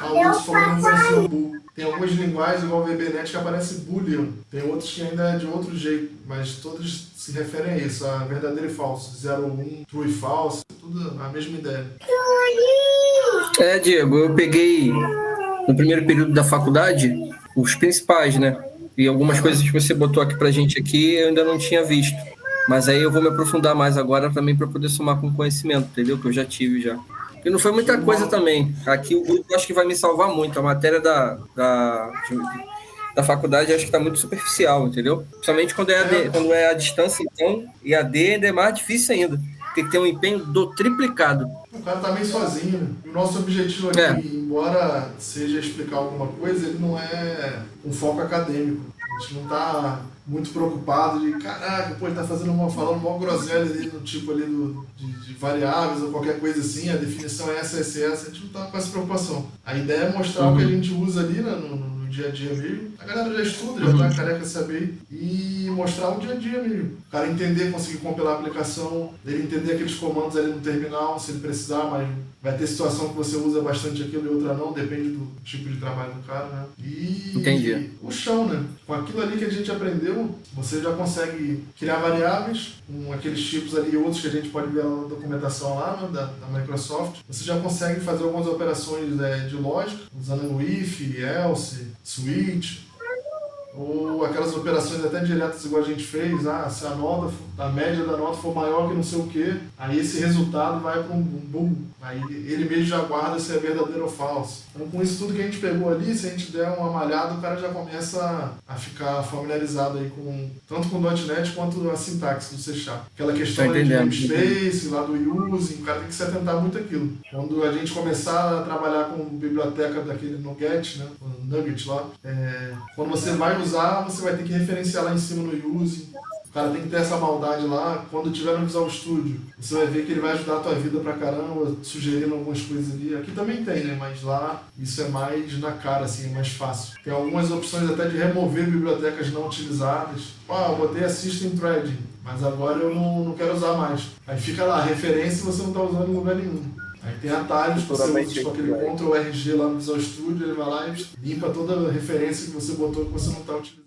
Speaker 1: Alguns falando que vai ser o Bull. Tem algumas linguagens, igual o VBNet, que aparece Boolean. Tem outros que ainda é de outro jeito, mas todos se referem a isso, a verdadeiro e falso. 0, 1, true e false, tudo a mesma ideia.
Speaker 4: Diego, eu peguei no primeiro período da faculdade os principais, né? E algumas coisas que você botou aqui pra gente aqui eu ainda não tinha visto. Mas aí eu vou me aprofundar mais agora também para poder somar com conhecimento, entendeu? Que eu já tive já. E não foi muita coisa também. Aqui o grupo acho que vai me salvar muito. A matéria da faculdade acho que está muito superficial, entendeu? Principalmente quando é a distância, então, e a D ainda é mais difícil ainda. Tem que ter um empenho triplicado.
Speaker 1: O cara tá meio sozinho, né? O nosso objetivo aqui, embora seja explicar alguma coisa, ele não é um foco acadêmico. A gente não tá muito preocupado de, caraca, pô, ele tá falando uma groselha ali no tipo ali de variáveis ou qualquer coisa assim, a definição é essa, a gente não tá com essa preocupação. A ideia é mostrar o que a gente usa ali, né, no dia a dia mesmo. A galera já estuda, já tá careca de saber, e mostrar o dia a dia mesmo. O cara entender, conseguir compilar a aplicação, ele entender aqueles comandos ali no terminal, se ele precisar, mas vai ter situação que você usa bastante aquilo e outra não, depende do tipo de trabalho do cara, né? E
Speaker 4: entendi.
Speaker 1: O chão, né? Com aquilo ali que a gente aprendeu, você já consegue criar variáveis, com aqueles tipos ali e outros que a gente pode ver na documentação lá, né, da Microsoft. Você já consegue fazer algumas operações de lógica, usando o if, else, switch. ou aquelas operações até diretas igual a gente fez, se a média da nota for maior que não sei o que, aí esse resultado vai para um boom, aí ele mesmo já guarda se é verdadeiro ou falso. Então com isso tudo que a gente pegou ali, se a gente der uma malhada, o cara já começa a ficar familiarizado aí tanto com o .NET quanto a sintaxe do C#. Aquela questão de namespace, lá do using, o cara tem que se atentar muito àquilo. Quando a gente começar a trabalhar com biblioteca daquele Nugget, né, o Nugget lá, quando você vai usar, você vai ter que referenciar lá em cima no using. O cara tem que ter essa maldade lá. Quando tiver no Visual Studio, você vai ver que ele vai ajudar a tua vida pra caramba, sugerindo algumas coisas ali. Aqui também tem, né? Mas lá isso é mais na cara, assim, é mais fácil. Tem algumas opções até de remover bibliotecas não utilizadas. Eu botei a System Threading, mas agora eu não quero usar mais. Aí fica lá, referência você não tá usando em lugar nenhum. Aí tem atalhos que você usa com aquele Ctrl-RG lá no Visual Studio, ele vai lá e limpa toda a referência que você botou que você não está utilizando.